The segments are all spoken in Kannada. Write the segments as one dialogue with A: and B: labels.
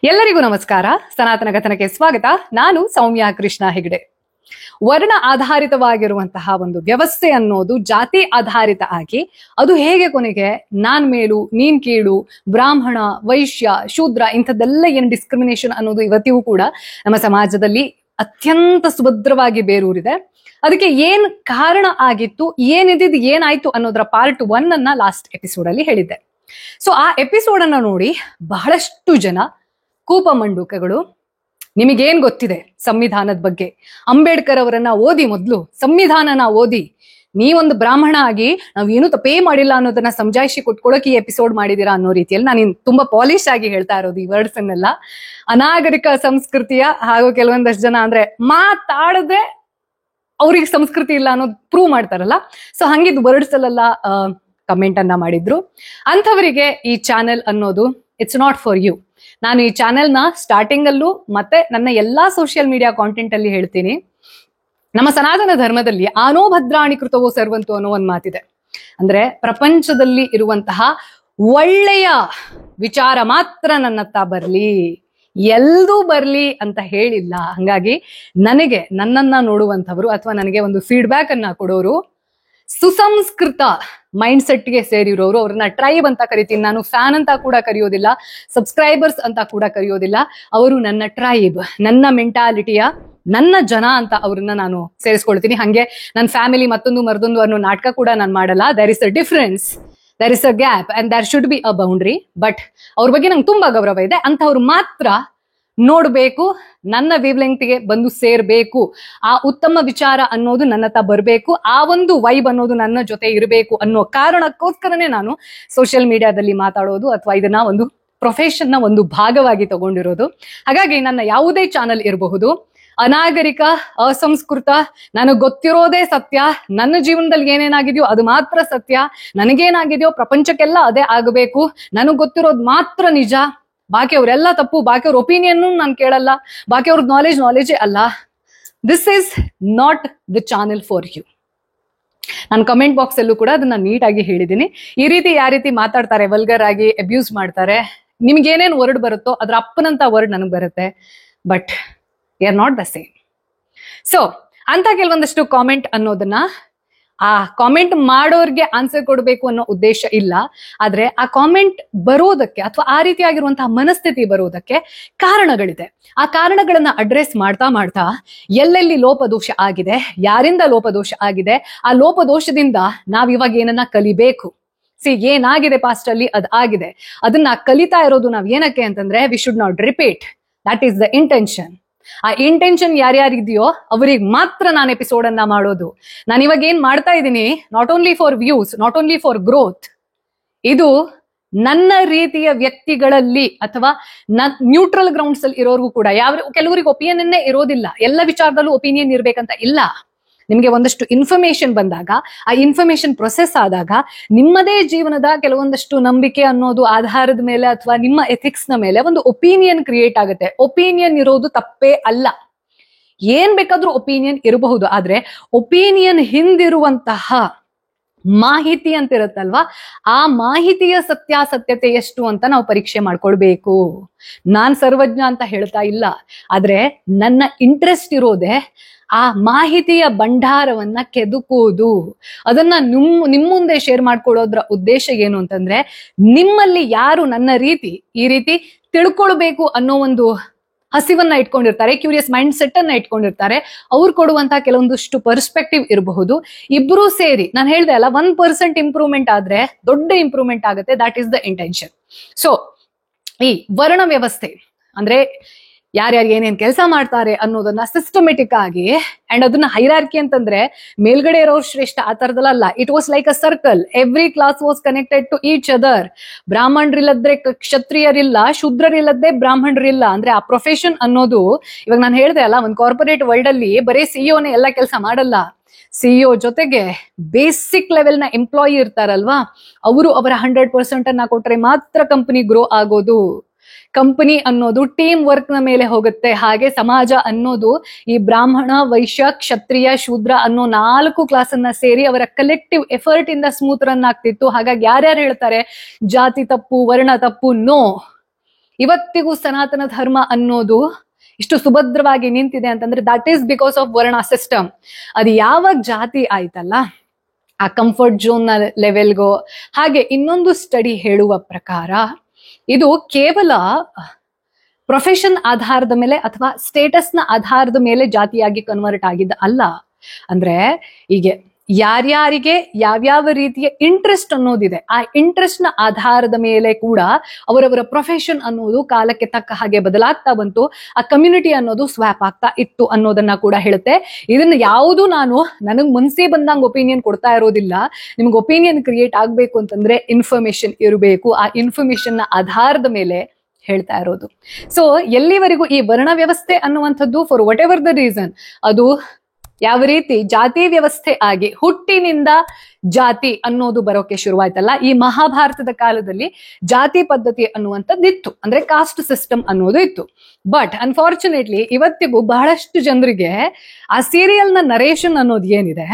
A: ಎಲ್ಲರಿಗೂ ನಮಸ್ಕಾರ. ಸನಾತನ ಕಥನಕ್ಕೆ ಸ್ವಾಗತ. ನಾನು ಸೌಮ್ಯ ಕೃಷ್ಣ ಹೆಗಡೆ. ವರ್ಣ ಆಧಾರಿತವಾಗಿರುವಂತಹ ಒಂದು ವ್ಯವಸ್ಥೆ ಅನ್ನೋದು ಜಾತಿ ಆಧಾರಿತ ಆಗಿ ಅದು ಹೇಗೆ ಕೊನೆಗೆ ನಾನ್ ಮೇಲು ನೀನ್ ಕೀಳು, ಬ್ರಾಹ್ಮಣ ವೈಶ್ಯ ಶೂದ್ರ ಇಂಥದ್ದೆಲ್ಲ ಏನ್ ಡಿಸ್ಕ್ರಿಮಿನೇಷನ್ ಅನ್ನೋದು ಇವತ್ತಿಗೂ ಕೂಡ ನಮ್ಮ ಸಮಾಜದಲ್ಲಿ ಅತ್ಯಂತ ಸುಭದ್ರವಾಗಿ ಬೇರೂರಿದೆ. ಅದಕ್ಕೆ ಏನ್ ಕಾರಣ ಆಗಿತ್ತು, ಏನಿದ್ದು ಏನಾಯ್ತು ಅನ್ನೋದರ ಪಾರ್ಟ್ 1 ಅನ್ನ ಲಾಸ್ಟ್ ಎಪಿಸೋಡ್ ಅಲ್ಲಿ ಹೇಳಿದ್ದೆ. ಸೊ ಆ ಎಪಿಸೋಡ್ ಅನ್ನ ನೋಡಿ ಬಹಳಷ್ಟು ಜನ ಕೂಪ ಮಂಡುಕಗಳು, ನಿಮಗೇನ್ ಗೊತ್ತಿದೆ ಸಂವಿಧಾನದ ಬಗ್ಗೆ, ಅಂಬೇಡ್ಕರ್ ಅವರನ್ನ ಓದಿ, ಮೊದಲು ಸಂವಿಧಾನನ ಓದಿ, ನೀವೊಂದು ಬ್ರಾಹ್ಮಣ ಆಗಿ ನಾವೇನು ತಪ್ಪೇ ಮಾಡಿಲ್ಲ ಅನ್ನೋದನ್ನ ಸಮಜಾಯಿಷಿ ಕೊಟ್ಕೊಳಕ್ ಈ ಎಪಿಸೋಡ್ ಮಾಡಿದೀರಾ ಅನ್ನೋ ರೀತಿಯಲ್ಲಿ ನಾನು ತುಂಬಾ ಪಾಲಿಶ್ ಆಗಿ ಹೇಳ್ತಾ ಇರೋದು ಈ ವರ್ಡ್ಸ್ ಅನ್ನೆಲ್ಲ. ಅನಾಗರಿಕ ಸಂಸ್ಕೃತಿಯ ಹಾಗೂ ಕೆಲವೊಂದಷ್ಟು ಜನ ಅಂದ್ರೆ ಮಾತಾಡದೆ ಅವ್ರಿಗೆ ಸಂಸ್ಕೃತಿ ಇಲ್ಲ ಅನ್ನೋದು ಪ್ರೂವ್ ಮಾಡ್ತಾರಲ್ಲ, ಸೊ ಹಂಗಿದ್ ವರ್ಡ್ಸ್ ಅಲ್ಲೆಲ್ಲ ಕಮೆಂಟ್ ಅನ್ನ ಮಾಡಿದ್ರು. ಅಂಥವರಿಗೆ ಈ ಚಾನೆಲ್ ಅನ್ನೋದು ಇಟ್ಸ್ ನಾಟ್ ಫಾರ್ ಯು. ನಾನು ಈ ಚಾನೆಲ್ನ ಸ್ಟಾರ್ಟಿಂಗ್ ಅಲ್ಲೂ ಮತ್ತೆ ನನ್ನ ಎಲ್ಲಾ ಸೋಷಿಯಲ್ ಮೀಡಿಯಾ ಕಾಂಟೆಂಟ್ ಅಲ್ಲಿ ಹೇಳ್ತೀನಿ, ನಮ್ಮ ಸನಾತನ ಧರ್ಮದಲ್ಲಿ ಆನೋ ಭದ್ರಾಣಿ ಕೃತವೋ ಸರ್ವಂತು ಅನ್ನೋ ಒಂದು ಮಾತಿದೆ. ಅಂದ್ರೆ ಪ್ರಪಂಚದಲ್ಲಿ ಇರುವಂತಹ ಒಳ್ಳೆಯ ವಿಚಾರ ಮಾತ್ರ ನನ್ನತ್ತ ಬರ್ಲಿ, ಎಲ್ದೂ ಬರ್ಲಿ ಅಂತ ಹೇಳಿಲ್ಲ. ಹಂಗಾಗಿ ನನಗೆ ನನ್ನನ್ನ ನೋಡುವಂಥವ್ರು ಅಥವಾ ನನಗೆ ಒಂದು ಫೀಡ್ಬ್ಯಾಕ್ ಅನ್ನ ಕೊಡೋರು ಸುಸಂಸ್ಕೃತ ಮೈಂಡ್ ಸೆಟ್ಗೆ ಸೇರಿರೋರು, ಅವ್ರನ್ನ ಟ್ರೈಬ್ ಅಂತ ಕರಿತೀನಿ ನಾನು, ಫ್ಯಾನ್ ಅಂತ ಕೂಡ ಕರೆಯೋದಿಲ್ಲ, ಸಬ್ಸ್ಕ್ರೈಬರ್ಸ್ ಅಂತ ಕೂಡ ಕರೆಯೋದಿಲ್ಲ. ಅವರು ನನ್ನ ಟ್ರೈಬ್, ನನ್ನ ಮೆಂಟಾಲಿಟಿಯ, ನನ್ನ ಜನ ಅಂತ ಅವ್ರನ್ನ ನಾನು ಸೇರಿಸ್ಕೊಳ್ತೀನಿ. ಹಂಗೆ ನನ್ನ ಫ್ಯಾಮಿಲಿ ಮತ್ತೊಂದು ಮರದೊಂದು ಅನ್ನೋ ನಾಟಕ ಕೂಡ ನಾನು ಮಾಡಲ್ಲ. There is a difference, there is a gap and there should be a boundary. But ಅವ್ರ ಬಗ್ಗೆ ನಂಗೆ ತುಂಬಾ ಗೌರವ ಇದೆ. ಅಂಥವ್ರು ಮಾತ್ರ ನೋಡ್ಬೇಕು, ನನ್ನ ವೇವ್ಲೆಂಗ್ತ್ಗೆ ಬಂದು ಸೇರ್ಬೇಕು, ಆ ಉತ್ತಮ ವಿಚಾರ ಅನ್ನೋದು ನನ್ನತ್ತ ಬರಬೇಕು, ಆ ಒಂದು ವೈಬ್ ಅನ್ನೋದು ನನ್ನ ಜೊತೆ ಇರಬೇಕು ಅನ್ನೋ ಕಾರಣಕ್ಕೋಸ್ಕರನೇ ನಾನು ಸೋಷಿಯಲ್ ಮೀಡಿಯಾದಲ್ಲಿ ಮಾತಾಡೋದು ಅಥವಾ ಇದನ್ನ ಒಂದು ಪ್ರೊಫೆಷನ್ ನ ಒಂದು ಭಾಗವಾಗಿ ತಗೊಂಡಿರೋದು. ಹಾಗಾಗಿ ನನ್ನ ಯಾವುದೇ ಚಾನಲ್ ಇರಬಹುದು, ಅನಾಗರಿಕ, ಅಸಂಸ್ಕೃತ, ನನಗೆ ಗೊತ್ತಿರೋದೇ ಸತ್ಯ, ನನ್ನ ಜೀವನದಲ್ಲಿ ಏನೇನಾಗಿದೆಯೋ ಅದು ಮಾತ್ರ ಸತ್ಯ, ನನಗೇನಾಗಿದೆಯೋ ಪ್ರಪಂಚಕ್ಕೆಲ್ಲ ಅದೇ ಆಗಬೇಕು, ನನಗೆ ಗೊತ್ತಿರೋದು ಮಾತ್ರ ನಿಜ, ಬಾಕಿಯವ್ರೆಲ್ಲ ತಪ್ಪು, ಬಾಕಿಯವ್ರ ಒಪಿನಿಯನ್ ನಾನು ಕೇಳಲ್ಲ, ಬಾಕಿಯವ್ರದ್ದು ನಾಲೆಜೇ ಅಲ್ಲ. This is not the channel for you. ನಾನು ಕಮೆಂಟ್ ಬಾಕ್ಸ್ ಅಲ್ಲೂ ಕೂಡ ಅದನ್ನ ನೀಟಾಗಿ ಹೇಳಿದ್ದೀನಿ. ಈ ರೀತಿ ಯಾವ ರೀತಿ ಮಾತಾಡ್ತಾರೆ, ವಲ್ಗರ್ ಆಗಿ ಅಬ್ಯೂಸ್ ಮಾಡ್ತಾರೆ, ನಿಮ್ಗೆ ಏನೇನು ವರ್ಡ್ ಬರುತ್ತೋ ಅದ್ರ ಅಪ್ಪನಂತ ವರ್ಡ್ ನನಗೆ ಬರುತ್ತೆ, but we are not the same. So ಅಂತ ಕೆಲವೊಂದಷ್ಟು ಕಾಮೆಂಟ್ ಅನ್ನೋದನ್ನ ಆ ಕಾಮೆಂಟ್ ಮಾಡೋರ್ಗೆ ಆನ್ಸರ್ ಕೊಡಬೇಕು ಅನ್ನೋ ಉದ್ದೇಶ ಇಲ್ಲ. ಆದ್ರೆ ಆ ಕಾಮೆಂಟ್ ಬರೋದಕ್ಕೆ ಅಥವಾ ಆ ರೀತಿಯಾಗಿರುವಂತಹ ಮನಸ್ಥಿತಿ ಬರೋದಕ್ಕೆ ಕಾರಣಗಳಿದೆ. ಆ ಕಾರಣಗಳನ್ನ ಅಡ್ರೆಸ್ ಮಾಡ್ತಾ ಮಾಡ್ತಾ ಎಲ್ಲೆಲ್ಲಿ ಲೋಪದೋಷ ಆಗಿದೆ, ಯಾರಿಂದ ಲೋಪದೋಷ ಆಗಿದೆ, ಆ ಲೋಪದೋಷದಿಂದ ನಾವಿವಾಗ ಏನನ್ನ ಕಲಿಬೇಕು. ಏನಾಗಿದೆ ಪಾಸ್ಟ್ ಅಲ್ಲಿ ಅದಾಗಿದೆ, ಅದನ್ನ ಕಲಿತಾ ಇರೋದು ನಾವ್ ಏನಕ್ಕೆ ಅಂತಂದ್ರೆ we should not repeat. That is the intention. ಆ ಇಂಟೆನ್ಷನ್ ಯಾರ್ಯಾರಿದೆಯೋ ಅವರಿಗೆ ಮಾತ್ರ ನಾನು ಎಪಿಸೋಡ್ ಅನ್ನ ಮಾಡೋದು. ನಾನು ಇವಾಗ ಏನ್ ಮಾಡ್ತಾ ಇದ್ದೀನಿ, not only for views, not only for growth, ಇದು ನನ್ನ ರೀತಿಯ ವ್ಯಕ್ತಿಗಳಲ್ಲಿ ಅಥವಾ ನ್ಯೂಟ್ರಲ್ ಗ್ರೌಂಡ್ಸ್ ಅಲ್ಲಿ ಇರೋರ್ಗೂ ಕೂಡ, ಕೆಲವರಿಗೆ ಒಪಿನಿಯನ್ನೇ ಇರೋದಿಲ್ಲ, ಎಲ್ಲ ವಿಚಾರದಲ್ಲೂ ಒಪಿನಿಯನ್ ಇರ್ಬೇಕಂತ ಇಲ್ಲ. ನಿಮ್ಗೆ ಒಂದಷ್ಟು ಇನ್ಫಾರ್ಮೇಶನ್ ಬಂದಾಗ, ಆ ಇನ್ಫಾರ್ಮೇಶನ್ ಪ್ರೊಸೆಸ್ ಆದಾಗ ನಿಮ್ಮದೇ ಜೀವನದ ಕೆಲವೊಂದಷ್ಟು ನಂಬಿಕೆ ಅನ್ನೋದು ಆಧಾರದ ಮೇಲೆ ಅಥವಾ ನಿಮ್ಮ ಎಥಿಕ್ಸ್ ನ ಮೇಲೆ ಒಂದು ಒಪಿನಿಯನ್ ಕ್ರಿಯೇಟ್ ಆಗುತ್ತೆ. ಒಪಿನಿಯನ್ ಇರೋದು ತಪ್ಪೇ ಅಲ್ಲ, ಏನ್ ಬೇಕಾದ್ರೂ ಒಪಿನಿಯನ್ ಇರಬಹುದು. ಆದ್ರೆ ಒಪಿನಿಯನ್ ಹಿಂದಿರುವಂತಹ ಮಾಹಿತಿ ಅಂತ ಇರುತ್ತಲ್ವಾ, ಆ ಮಾಹಿತಿಯ ಸತ್ಯಾಸತ್ಯತೆ ಎಷ್ಟು ಅಂತ ನಾವು ಪರೀಕ್ಷೆ ಮಾಡ್ಕೊಳ್ಬೇಕು. ನಾನ್ ಸರ್ವಜ್ಞ ಅಂತ ಹೇಳ್ತಾ ಇಲ್ಲ, ಆದ್ರೆ ನನ್ನ ಇಂಟ್ರೆಸ್ಟ್ ಇರೋದೇ ಆ ಮಾಹಿತಿಯ ಭಂಡಾರವನ್ನ ಕೆದಕುವುದು. ಅದನ್ನ ನಿಮ್ ಮುಂದೆ ಶೇರ್ ಮಾಡ್ಕೊಳ್ಳೋದ್ರ ಉದ್ದೇಶ ಏನು ಅಂತಂದ್ರೆ, ನಿಮ್ಮಲ್ಲಿ ಯಾರು ನನ್ನ ರೀತಿ ಈ ರೀತಿ ತಿಳ್ಕೊಳ್ಬೇಕು ಅನ್ನೋ ಒಂದು ಹಸಿವನ್ನ ಇಟ್ಕೊಂಡಿರ್ತಾರೆ, ಕ್ಯೂರಿಯಸ್ ಮೈಂಡ್ ಸೆಟ್ ಅನ್ನ ಇಟ್ಕೊಂಡಿರ್ತಾರೆ, ಅವ್ರು ಕೊಡುವಂತಹ ಕೆಲವೊಂದಷ್ಟು ಪರ್ಸ್ಪೆಕ್ಟಿವ್ ಇರಬಹುದು. ಇಬ್ರು ಸೇರಿ, ನಾನು ಹೇಳ್ದೆ ಅಲ್ಲ, 1% ಇಂಪ್ರೂವ್ಮೆಂಟ್ ಆದ್ರೆ ದೊಡ್ಡ ಇಂಪ್ರೂವ್ಮೆಂಟ್ ಆಗುತ್ತೆ. That is the intention. So ಈ ವರ್ಣ ವ್ಯವಸ್ಥೆ ಅಂದ್ರೆ ಯಾರ್ಯಾರು ಏನೇನ್ ಕೆಲಸ ಮಾಡ್ತಾರೆ ಅನ್ನೋದನ್ನ ಸಿಸ್ಟಮೆಟಿಕ್ ಆಗಿ, ಅಂಡ್ ಅದನ್ನ ಹೈರಾರ್ಕಿ ಅಂತಂದ್ರೆ ಮೇಲ್ಗಡೆ ಇರೋರು ಶ್ರೇಷ್ಠ ಆ ತರದಲ್ಲ. It was like a circle, every class was connected to each other. ಬ್ರಾಹ್ಮಣರಿಲ್ಲದ್ರೆ ಕ್ಷತ್ರಿಯರಿಲ್ಲ, ಶೂದ್ರರಿಲ್ಲದೆ ಬ್ರಾಹ್ಮಣರಿಲ್ಲ. ಅಂದ್ರೆ ಆ ಪ್ರೊಫೆಷನ್ ಅನ್ನೋದು, ಇವಾಗ ನಾನು ಹೇಳ್ದೆ ಅಲ್ಲ, ಒಂದು ಕಾರ್ಪೊರೇಟ್ ವರ್ಲ್ಡ್ ಅಲ್ಲಿ ಬರೀ ಸಿಇಒನೇ ಎಲ್ಲ ಕೆಲಸ ಮಾಡಲ್ಲ. ಸಿಇಒ ಜೊತೆಗೆ ಬೇಸಿಕ್ ಲೆವೆಲ್ ನ ಎಂಪ್ಲಾಯಿ ಇರ್ತಾರಲ್ವಾ, ಅವರು ಅವರ 100% ಅನ್ನ ಕೊಟ್ರೆ ಮಾತ್ರ ಕಂಪನಿ ಗ್ರೋ ಆಗೋದು. ಕಂಪನಿ ಅನ್ನೋದು ಟೀಮ್ ವರ್ಕ್ ನ ಮೇಲೆ ಹೋಗುತ್ತೆ. ಹಾಗೆ ಸಮಾಜ ಅನ್ನೋದು ಈ ಬ್ರಾಹ್ಮಣ ವೈಶ್ಯ ಕ್ಷತ್ರಿಯ ಶೂದ್ರ ಅನ್ನೋ 4 ಕ್ಲಾಸನ್ನ ಸೇರಿ ಅವರ ಕಲೆಕ್ಟಿವ್ ಎಫರ್ಟ್ ಇಂದ ಸ್ಮೂತ್ ರನ್ ಆಗ್ತಿತ್ತು. ಹಾಗಾಗಿ ಯಾರ್ಯಾರು ಹೇಳ್ತಾರೆ ಜಾತಿ ತಪ್ಪು ವರ್ಣ ತಪ್ಪು, ನೋ, ಇವತ್ತಿಗೂ ಸನಾತನ ಧರ್ಮ ಅನ್ನೋದು ಇಷ್ಟು ಸುಭದ್ರವಾಗಿ ನಿಂತಿದೆ ಅಂತಂದ್ರೆ ದಟ್ ಈಸ್ ಬಿಕಾಸ್ ಆಫ್ ವರ್ಣ ಸಿಸ್ಟಮ್. ಅದು ಯಾವಾಗ ಜಾತಿ ಆಯ್ತಲ್ಲ, ಆ ಕಂಫರ್ಟ್ ಝೋನ್ ನ ಲೆವೆಲ್ಗೋ. ಹಾಗೆ ಇನ್ನೊಂದು ಸ್ಟಡಿ ಹೇಳುವ ಪ್ರಕಾರ ಇದು ಕೇವಲ ಪ್ರೊಫೆಷನ್ ಆಧಾರದ ಮೇಲೆ ಅಥವಾ ಸ್ಟೇಟಸ್ ನ ಆಧಾರದ ಮೇಲೆ ಜಾತಿಯಾಗಿ ಕನ್ವರ್ಟ್ ಆಗಿದ್ದ ಅಲ್ಲ. ಅಂದ್ರೆ ಹೀಗೆ ಯಾರ್ಯಾರಿಗೆ ಯಾವ್ಯಾವ ರೀತಿಯ ಇಂಟ್ರೆಸ್ಟ್ ಅನ್ನೋದಿದೆ, ಆ ಇಂಟ್ರೆಸ್ಟ್ ನ ಆಧಾರದ ಮೇಲೆ ಕೂಡ ಅವರವರ ಪ್ರೊಫೆಷನ್ ಅನ್ನೋದು ಕಾಲಕ್ಕೆ ತಕ್ಕ ಹಾಗೆ ಬದಲಾಗ್ತಾ ಬಂತು. ಆ ಕಮ್ಯುನಿಟಿ ಅನ್ನೋದು ಸ್ವ್ಯಾಪ್ ಆಗ್ತಾ ಇತ್ತು ಅನ್ನೋದನ್ನ ಕೂಡ ಹೇಳುತ್ತೆ. ಇದನ್ನ ಯಾವುದು ನನಗ್ ಮನ್ಸೇ ಬಂದಂಗ ಒಪಿನಿಯನ್ ಕೊಡ್ತಾ ಇರೋದಿಲ್ಲ. ನಿಮ್ಗೆ ಒಪಿನಿಯನ್ ಕ್ರಿಯೇಟ್ ಆಗ್ಬೇಕು ಅಂತಂದ್ರೆ ಇನ್ಫಾರ್ಮೇಶನ್ ಇರಬೇಕು. ಆ ಇನ್ಫಾರ್ಮೇಶನ್ ನ ಆಧಾರದ ಮೇಲೆ ಹೇಳ್ತಾ ಇರೋದು. ಸೊ ಎಲ್ಲಿವರೆಗೂ ಈ ವರ್ಣ ವ್ಯವಸ್ಥೆ ಅನ್ನುವಂಥದ್ದು for whatever the reason ಅದು ಯಾವ ರೀತಿ ಜಾತಿ ವ್ಯವಸ್ಥೆ ಆಗಿ ಹುಟ್ಟಿನಿಂದ ಜಾತಿ ಅನ್ನೋದು ಬರೋಕೆ ಶುರುವಾಯ್ತಲ್ಲ, ಈ ಮಹಾಭಾರತದ ಕಾಲದಲ್ಲಿ ಜಾತಿ ಪದ್ಧತಿ ಅನ್ನುವಂಥದ್ದು ಇತ್ತು. ಅಂದ್ರೆ ಕಾಸ್ಟ್ ಸಿಸ್ಟಮ್ ಅನ್ನೋದು ಇತ್ತು. ಬಟ್ ಅನ್ಫಾರ್ಚುನೇಟ್ಲಿ ಇವತ್ತಿಗೂ ಬಹಳಷ್ಟು ಜನರಿಗೆ ಆ ಸೀರಿಯಲ್ ನ ನರೇಷನ್ ಅನ್ನೋದು ಏನಿದೆ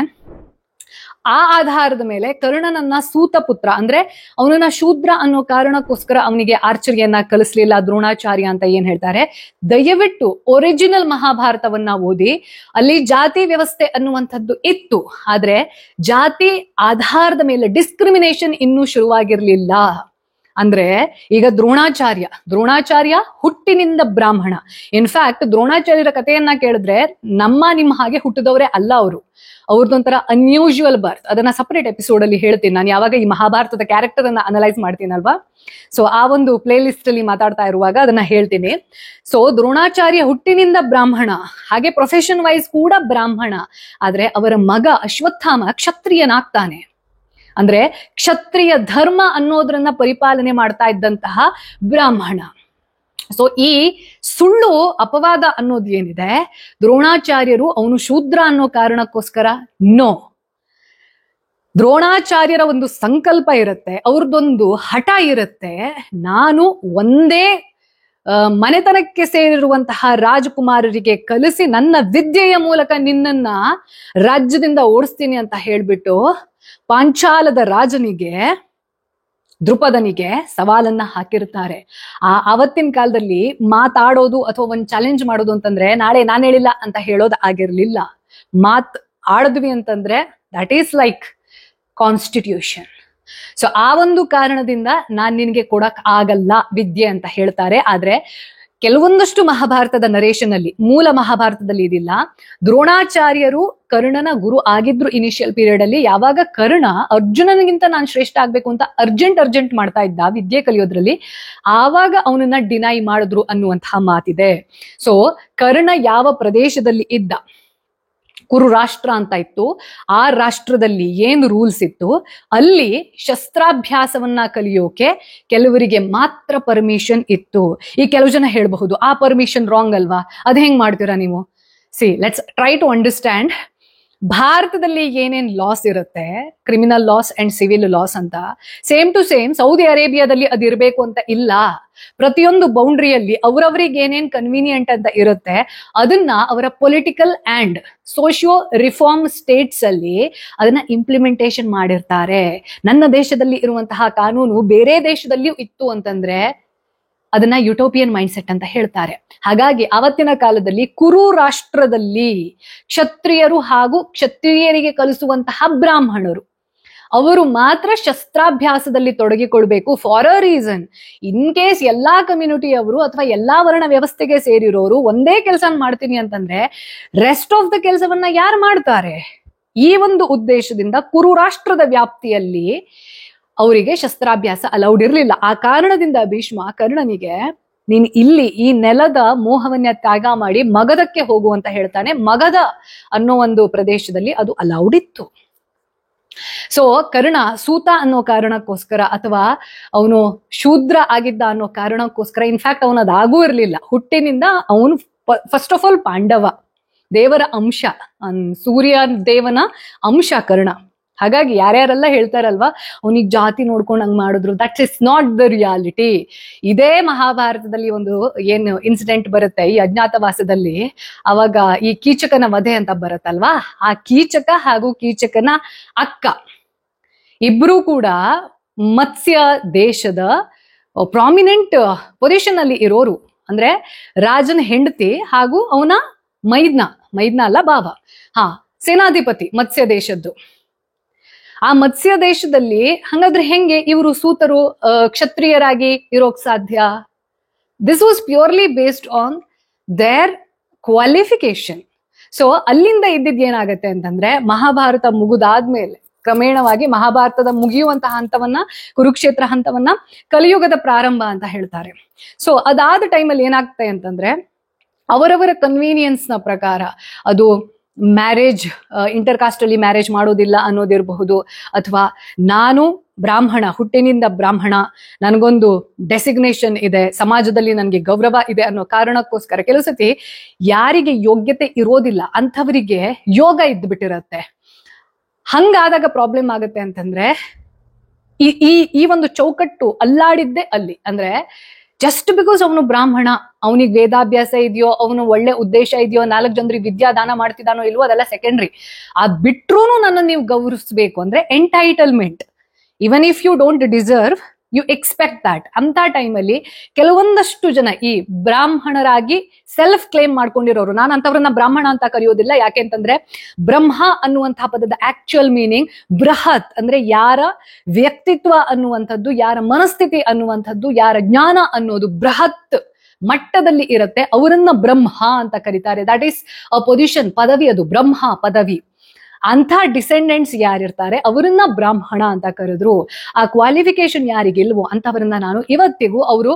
A: ಆ ಆಧಾರದ ಮೇಲೆ ಕರ್ಣನನ್ನ ಸೂತ ಪುತ್ರ, ಅಂದ್ರೆ ಅವನನ್ನ ಶೂದ್ರ ಅನ್ನೋ ಕಾರಣಕ್ಕೋಸ್ಕರ ಅವನಿಗೆ ಆರ್ಚರಿಯನ್ನ ಕಲಿಸ್ಲಿಲ್ಲ ದ್ರೋಣಾಚಾರ್ಯ ಅಂತ ಏನ್ ಹೇಳ್ತಾರೆ. ದಯವಿಟ್ಟು ಒರಿಜಿನಲ್ ಮಹಾಭಾರತವನ್ನ ಓದಿ. ಅಲ್ಲಿ ಜಾತಿ ವ್ಯವಸ್ಥೆ ಅನ್ನುವಂಥದ್ದು ಇತ್ತು, ಆದ್ರೆ ಜಾತಿ ಆಧಾರದ ಮೇಲೆ ಡಿಸ್ಕ್ರಿಮಿನೇಷನ್ ಇನ್ನೂ ಶುರುವಾಗಿರ್ಲಿಲ್ಲ. ಅಂದ್ರೆ ಈಗ ದ್ರೋಣಾಚಾರ್ಯ ಹುಟ್ಟಿನಿಂದ ಬ್ರಾಹ್ಮಣ. ಇನ್ಫ್ಯಾಕ್ಟ್ ದ್ರೋಣಾಚಾರ್ಯರ ಕಥೆಯನ್ನ ಕೇಳಿದ್ರೆ ನಿಮ್ಮ ಹಾಗೆ ಹುಟ್ಟಿದವರೇ ಅಲ್ಲ ಅವರು. ಅವ್ರದ್ದೊಂಥರ ಅನ್ಯೂಶುವಲ್ ಬರ್ತ್. ಅದನ್ನ ಸಪರೇಟ್ ಎಪಿಸೋಡ್ ಅಲ್ಲಿ ಹೇಳ್ತೀನಿ ನಾನು, ಯಾವಾಗ ಈ ಮಹಾಭಾರತದ ಕ್ಯಾರೆಕ್ಟರ್ ಅನ್ನ ಅನಲೈಸ್ ಮಾಡ್ತೀನಲ್ವಾ. ಸೊ ಆ ಒಂದು ಪ್ಲೇ ಲಿಸ್ಟ್ ಅಲ್ಲಿ ಮಾತಾಡ್ತಾ ಇರುವಾಗ ಅದನ್ನ ಹೇಳ್ತೀನಿ. ಸೊ ದ್ರೋಣಾಚಾರ್ಯ ಹುಟ್ಟಿನಿಂದ ಬ್ರಾಹ್ಮಣ, ಹಾಗೆ ಪ್ರೊಫೆಷನ್ ವೈಸ್ ಕೂಡ ಬ್ರಾಹ್ಮಣ. ಆದ್ರೆ ಅವರ ಮಗ ಅಶ್ವತ್ಥಾಮ ಕ್ಷತ್ರಿಯನಾಗ್ತಾನೆ. ಅಂದ್ರೆ ಕ್ಷತ್ರಿಯ ಧರ್ಮ ಅನ್ನೋದ್ರನ್ನ ಪರಿಪಾಲನೆ ಮಾಡ್ತಾ ಇದ್ದಂತಹ ಬ್ರಾಹ್ಮಣ. ಸೊ ಈ ಸುಳ್ಳು ಅಪವಾದ ಅನ್ನೋದು ಏನಿದೆ, ದ್ರೋಣಾಚಾರ್ಯರು ಅವನು ಶೂದ್ರ ಅನ್ನೋ ಕಾರಣಕ್ಕೋಸ್ಕರ ನೋ. ದ್ರೋಣಾಚಾರ್ಯರ ಒಂದು ಸಂಕಲ್ಪ ಇರುತ್ತೆ, ಅವ್ರದ್ದೊಂದು ಹಠ ಇರುತ್ತೆ. ನಾನು ಒಂದೇ ಮನೆತನಕ್ಕೆ ಸೇರಿರುವಂತಹ ರಾಜಕುಮಾರರಿಗೆ ಕಲಿಸಿ ನನ್ನ ವಿದ್ಯೆಯ ಮೂಲಕ ನಿನ್ನನ್ನ ರಾಜ್ಯದಿಂದ ಓಡಿಸ್ತೀನಿ ಅಂತ ಹೇಳ್ಬಿಟ್ಟು ಪಾಂಚಾಲದ ರಾಜನಿಗೆ ದೃಪದನಿಗೆ ಸವಾಲನ್ನ ಹಾಕಿರ್ತಾರೆ. ಆವತ್ತಿನ ಕಾಲದಲ್ಲಿ ಮಾತಾಡೋದು ಅಥವಾ ಒಂದು ಚಾಲೆಂಜ್ ಮಾಡೋದು ಅಂತಂದ್ರೆ ನಾಳೆ ನಾನು ಹೇಳಿಲ್ಲ ಅಂತ ಹೇಳೋದು ಆಗಿರ್ಲಿಲ್ಲ. ಆಡಿದ್ವಿ ಅಂತಂದ್ರೆ that is like constitution. So ಆ ಒಂದು ಕಾರಣದಿಂದ ನಾನ್ ನಿನ್ಗೆ ಕೊಡಕ್ ಆಗಲ್ಲ ವಿದ್ಯೆ ಅಂತ ಹೇಳ್ತಾರೆ. ಆದ್ರೆ ಕೆಲವೊಂದಷ್ಟು ಮಹಾಭಾರತದ ನರೇಶನ್ ಅಲ್ಲಿ, ಮೂಲ ಮಹಾಭಾರತದಲ್ಲಿ ಇದಿಲ್ಲ. ದ್ರೋಣಾಚಾರ್ಯರು ಕರ್ಣನ ಗುರು ಆಗಿದ್ರು ಇನಿಷಿಯಲ್ ಪೀರಿಯಡ್ ಅಲ್ಲಿ. ಯಾವಾಗ ಕರ್ಣ ಅರ್ಜುನನಿಗಿಂತ ನಾನು ಶ್ರೇಷ್ಠ ಆಗ್ಬೇಕು ಅಂತ ಅರ್ಜೆಂಟ್ ಮಾಡ್ತಾ ಇದ್ದ ವಿದ್ಯೆ ಕಲಿಯೋದ್ರಲ್ಲಿ, ಆವಾಗ ಅವನನ್ನ ಡಿನೈ ಮಾಡಿದ್ರು ಅನ್ನುವಂತಹ ಮಾತಿದೆ. ಸೊ ಕರ್ಣ ಯಾವ ಪ್ರದೇಶದಲ್ಲಿ ಇದ್ದ, ಕುರು ರಾಷ್ಟ್ರ ಅಂತ ಇತ್ತು, ಆ ರಾಷ್ಟ್ರದಲ್ಲಿ ಏನು ರೂಲ್ಸ್ ಇತ್ತು, ಅಲ್ಲಿ ಶಸ್ತ್ರಾಭ್ಯಾಸವನ್ನ ಕಲಿಯೋಕೆ ಕೆಲವರಿಗೆ ಮಾತ್ರ ಪರ್ಮಿಷನ್ ಇತ್ತು. ಈ ಕೆಲವು ಜನ ಹೇಳಬಹುದು ಆ ಪರ್ಮಿಷನ್ ರಾಂಗ್ ಅಲ್ವಾ, ಅದ್ ಹೆಂಗ್ ಮಾಡ್ತೀರಾ ನೀವು? Let's try to understand. ಭಾರತದಲ್ಲಿ ಏನೇನ್ ಲಾಸ್ ಇರುತ್ತೆ, criminal laws and civil laws ಅಂತ, ಸೇಮ್ ಟು ಸೇಮ್ ಸೌದಿ ಅರೇಬಿಯಾದಲ್ಲಿ ಅದಿರ್ಬೇಕು ಅಂತ ಇಲ್ಲ. ಪ್ರತಿಯೊಂದು ಬೌಂಡ್ರಿಯಲ್ಲಿ ಅವರವರಿಗೆ ಏನೇನ್ ಕನ್ವೀನಿಯಂಟ್ ಅಂತ ಇರುತ್ತೆ ಅದನ್ನ ಅವರ political and socio reform States ಅಲ್ಲಿ ಅದನ್ನ ಇಂಪ್ಲಿಮೆಂಟೇಶನ್ ಮಾಡಿರ್ತಾರೆ. ನನ್ನ ದೇಶದಲ್ಲಿ ಇರುವಂತಹ ಕಾನೂನು ಬೇರೆ ದೇಶದಲ್ಲಿಯೂ ಇತ್ತು ಅಂತಂದ್ರೆ ಅದನ್ನ ಯುಟೋಪಿಯನ್ ಮೈಂಡ್ ಸೆಟ್ ಅಂತ ಹೇಳ್ತಾರೆ. ಹಾಗಾಗಿ ಅವತ್ತಿನ ಕಾಲದಲ್ಲಿ ಕುರು ರಾಷ್ಟ್ರದಲ್ಲಿ ಕ್ಷತ್ರಿಯರು ಹಾಗೂ ಕ್ಷತ್ರಿಯರಿಗೆ ಕಲಿಸುವಂತಹ ಬ್ರಾಹ್ಮಣರು ಅವರು ಮಾತ್ರ ಶಸ್ತ್ರಾಭ್ಯಾಸದಲ್ಲಿ ತೊಡಗಿಕೊಳ್ಬೇಕು for a reason. In case ಎಲ್ಲಾ ಕಮ್ಯುನಿಟಿಯವರು ಅಥವಾ ಎಲ್ಲಾ ವರ್ಣ ವ್ಯವಸ್ಥೆಗೆ ಸೇರಿರೋರು ಒಂದೇ ಕೆಲಸ ಮಾಡ್ತೀನಿ ಅಂತಂದ್ರೆ ರೆಸ್ಟ್ ಆಫ್ ದ ಕೆಲಸವನ್ನ ಯಾರು ಮಾಡ್ತಾರೆ? ಈ ಒಂದು ಉದ್ದೇಶದಿಂದ ಕುರು ರಾಷ್ಟ್ರದ ವ್ಯಾಪ್ತಿಯಲ್ಲಿ ಅವರಿಗೆ ಶಸ್ತ್ರಾಭ್ಯಾಸ ಅಲೌಡ್ ಇರಲಿಲ್ಲ. ಆ ಕಾರಣದಿಂದ ಭೀಷ್ಮ ಕರ್ಣನಿಗೆ ನೀನ್ ಇಲ್ಲಿ ಈ ನೆಲದ ಮೋಹವನ್ನ ತ್ಯಾಗ ಮಾಡಿ ಮಗಧಕ್ಕೆ ಹೋಗು ಅಂತ ಹೇಳ್ತಾನೆ. ಮಗಧ ಅನ್ನೋ ಒಂದು ಪ್ರದೇಶದಲ್ಲಿ ಅದು ಅಲೌಡ್ ಇತ್ತು. ಸೊ ಕರ್ಣ ಸೂತ ಅನ್ನೋ ಕಾರಣಕ್ಕೋಸ್ಕರ ಅಥವಾ ಅವನು ಶೂದ್ರ ಆಗಿದ್ದ ಅನ್ನೋ ಕಾರಣಕ್ಕೋಸ್ಕರ, ಇನ್ಫ್ಯಾಕ್ಟ್ ಅವನು ಅದಾಗೂ ಇರ್ಲಿಲ್ಲ. ಹುಟ್ಟಿನಿಂದ ಅವನು ಫಸ್ಟ್ ಆಫ್ ಆಲ್ ಪಾಂಡವ, ದೇವರ ಅಂಶ, ಸೂರ್ಯ ದೇವನ ಅಂಶ ಕರ್ಣ. ಹಾಗಾಗಿ ಯಾರ್ಯಾರೆಲ್ಲ ಹೇಳ್ತಾರಲ್ವಾ ಅವನಿಗೆ ಜಾತಿ ನೋಡ್ಕೊಂಡು ಹಂಗ್ ಮಾಡಿದ್ರು, that is not the reality. ಇದೇ ಮಹಾಭಾರತದಲ್ಲಿ ಒಂದು ಏನು ಇನ್ಸಿಡೆಂಟ್ ಬರುತ್ತೆ ಈ ಅಜ್ಞಾತವಾಸದಲ್ಲಿ, ಅವಾಗ ಈ ಕೀಚಕನ ವಧೆ ಅಂತ ಬರುತ್ತಲ್ವಾ, ಆ ಕೀಚಕ ಹಾಗೂ ಕೀಚಕನ ಅಕ್ಕ ಇಬ್ರು ಕೂಡ ಮತ್ಸ್ಯ ದೇಶದ ಪ್ರಾಮಿನೆಂಟ್ ಪೊಸಿಷನ್ ಅಲ್ಲಿ ಇರೋರು, ಅಂದ್ರೆ ರಾಜನ ಹೆಂಡತಿ ಹಾಗೂ ಅವನ ಮೈದ್ನ ಅಲ್ಲ ಭಾವ, ಸೇನಾಧಿಪತಿ ಮತ್ಸ್ಯ ದೇಶದ್ದು. ಆ ಮತ್ಸ್ಯ ದೇಶದಲ್ಲಿ ಹಂಗಾದ್ರೆ ಹೆಂಗೆ ಇವರು ಸೂತರು ಕ್ಷತ್ರಿಯರಾಗಿ ಇರೋಕ್ ಸಾಧ್ಯ? This was purely based on there qualification. So ಅಲ್ಲಿಂದ ಇದ್ದಿದ್ ಏನಾಗತ್ತೆ ಅಂತಂದ್ರೆ, ಮಹಾಭಾರತ ಮುಗಿದಾದ್ಮೇಲೆ ಕ್ರಮೇಣವಾಗಿ ಮಹಾಭಾರತದ ಮುಗಿಯುವಂತಹ ಹಂತವನ್ನ, ಕುರುಕ್ಷೇತ್ರ ಹಂತವನ್ನ ಕಲಿಯುಗದ ಪ್ರಾರಂಭ ಅಂತ ಹೇಳ್ತಾರೆ. ಸೊ ಅದಾದ ಟೈಮಲ್ಲಿ ಏನಾಗ್ತದೆ ಅಂತಂದ್ರೆ, ಅವರವರ ಕನ್ವೀನಿಯನ್ಸ್ ನ ಪ್ರಕಾರ ಅದು ಮ್ಯಾರೇಜ್, ಇಂಟರ್ ಕಾಸ್ಟ್ ಅಲ್ಲಿ ಮ್ಯಾರೇಜ್ ಮಾಡೋದಿಲ್ಲ ಅನ್ನೋದಿರಬಹುದು, ಅಥವಾ ನಾನು ಬ್ರಾಹ್ಮಣ, ಹುಟ್ಟಿನಿಂದ ಬ್ರಾಹ್ಮಣ, ನನಗೊಂದು ಡೆಸಿಗ್ನೇಷನ್ ಇದೆ, ಸಮಾಜದಲ್ಲಿ ನನಗೆ ಗೌರವ ಇದೆ ಅನ್ನೋ ಕಾರಣಕ್ಕೋಸ್ಕರ ಕೆಲವು ಸತಿ ಯಾರಿಗೆ ಯೋಗ್ಯತೆ ಇರೋದಿಲ್ಲ ಅಂಥವರಿಗೆ ಯೋಗ ಇದ್ಬಿಟ್ಟಿರತ್ತೆ. ಹಂಗಾದಾಗ ಪ್ರಾಬ್ಲಮ್ ಆಗುತ್ತೆ ಅಂತಂದ್ರೆ, ಈ ಒಂದು ಚೌಕಟ್ಟು ಅಲ್ಲಾಡಿದ್ದೆ ಅಲ್ಲಿ. ಅಂದ್ರೆ ಜಸ್ಟ್ ಬಿಕಾಸ್ ಅವನು ಬ್ರಾಹ್ಮಣ, ಅವನಿಗೆ ವೇದಾಭ್ಯಾಸ ಇದೆಯೋ, ಅವನು ಒಳ್ಳೆ ಉದ್ದೇಶ ಇದೆಯೋ, 4 ಜನರಿಗೆ ವಿದ್ಯಾದಾನ ಮಾಡ್ತಿದ್ದಾನೋ ಇಲ್ವೋ, ಅದೆಲ್ಲ ಸೆಕೆಂಡ್ರಿ. ಅದ್ ಬಿಟ್ರೂನು ನನ್ನ ನೀವು ಗೌರವಿಸ್ಬೇಕು ಅಂದ್ರೆ entitlement. Even if you don't deserve, you expect that. ಅಂತ ಟೈಮಲ್ಲಿ ಕೆಲವೊಂದಷ್ಟು ಜನ ಈ ಬ್ರಾಹ್ಮಣರಾಗಿ ಸೆಲ್ಫ್ ಕ್ಲೇಮ್ ಮಾಡ್ಕೊಂಡಿರೋರು, ನಾನು ಅಂತವ್ರನ್ನ ಬ್ರಾಹ್ಮಣ ಅಂತ ಕರೆಯೋದಿಲ್ಲ. ಯಾಕೆಂತಂದ್ರೆ ಬ್ರಹ್ಮ ಅನ್ನುವಂತಹ ಪದದ ಆಕ್ಚುಯಲ್ ಮೀನಿಂಗ್ ಬೃಹತ್, ಅಂದ್ರೆ ಯಾರ ವ್ಯಕ್ತಿತ್ವ ಅನ್ನುವಂಥದ್ದು, ಯಾರ ಮನಸ್ಥಿತಿ ಅನ್ನುವಂಥದ್ದು, ಯಾರ ಜ್ಞಾನ ಅನ್ನೋದು ಬೃಹತ್ ಮಟ್ಟದಲ್ಲಿ ಇರುತ್ತೆ, ಅವರನ್ನ ಬ್ರಹ್ಮ ಅಂತ ಕರೀತಾರೆ. ದಟ್ ಈಸ್ ಅ ಪೊಸಿಷನ್, ಪದವಿ, ಅದು ಬ್ರಹ್ಮ ಪದವಿ. ಅಂಥ ಡಿಸೆಂಡೆಂಟ್ಸ್ ಯಾರಿರ್ತಾರೆ ಅವರನ್ನ ಬ್ರಾಹ್ಮಣ ಅಂತ ಕರೆದ್ರು. ಆ ಕ್ವಾಲಿಫಿಕೇಶನ್ ಯಾರಿಗಿಲ್ವೋ ಅಂತವರನ್ನ ನಾನು ಇವತ್ತಿಗೂ, ಅವರು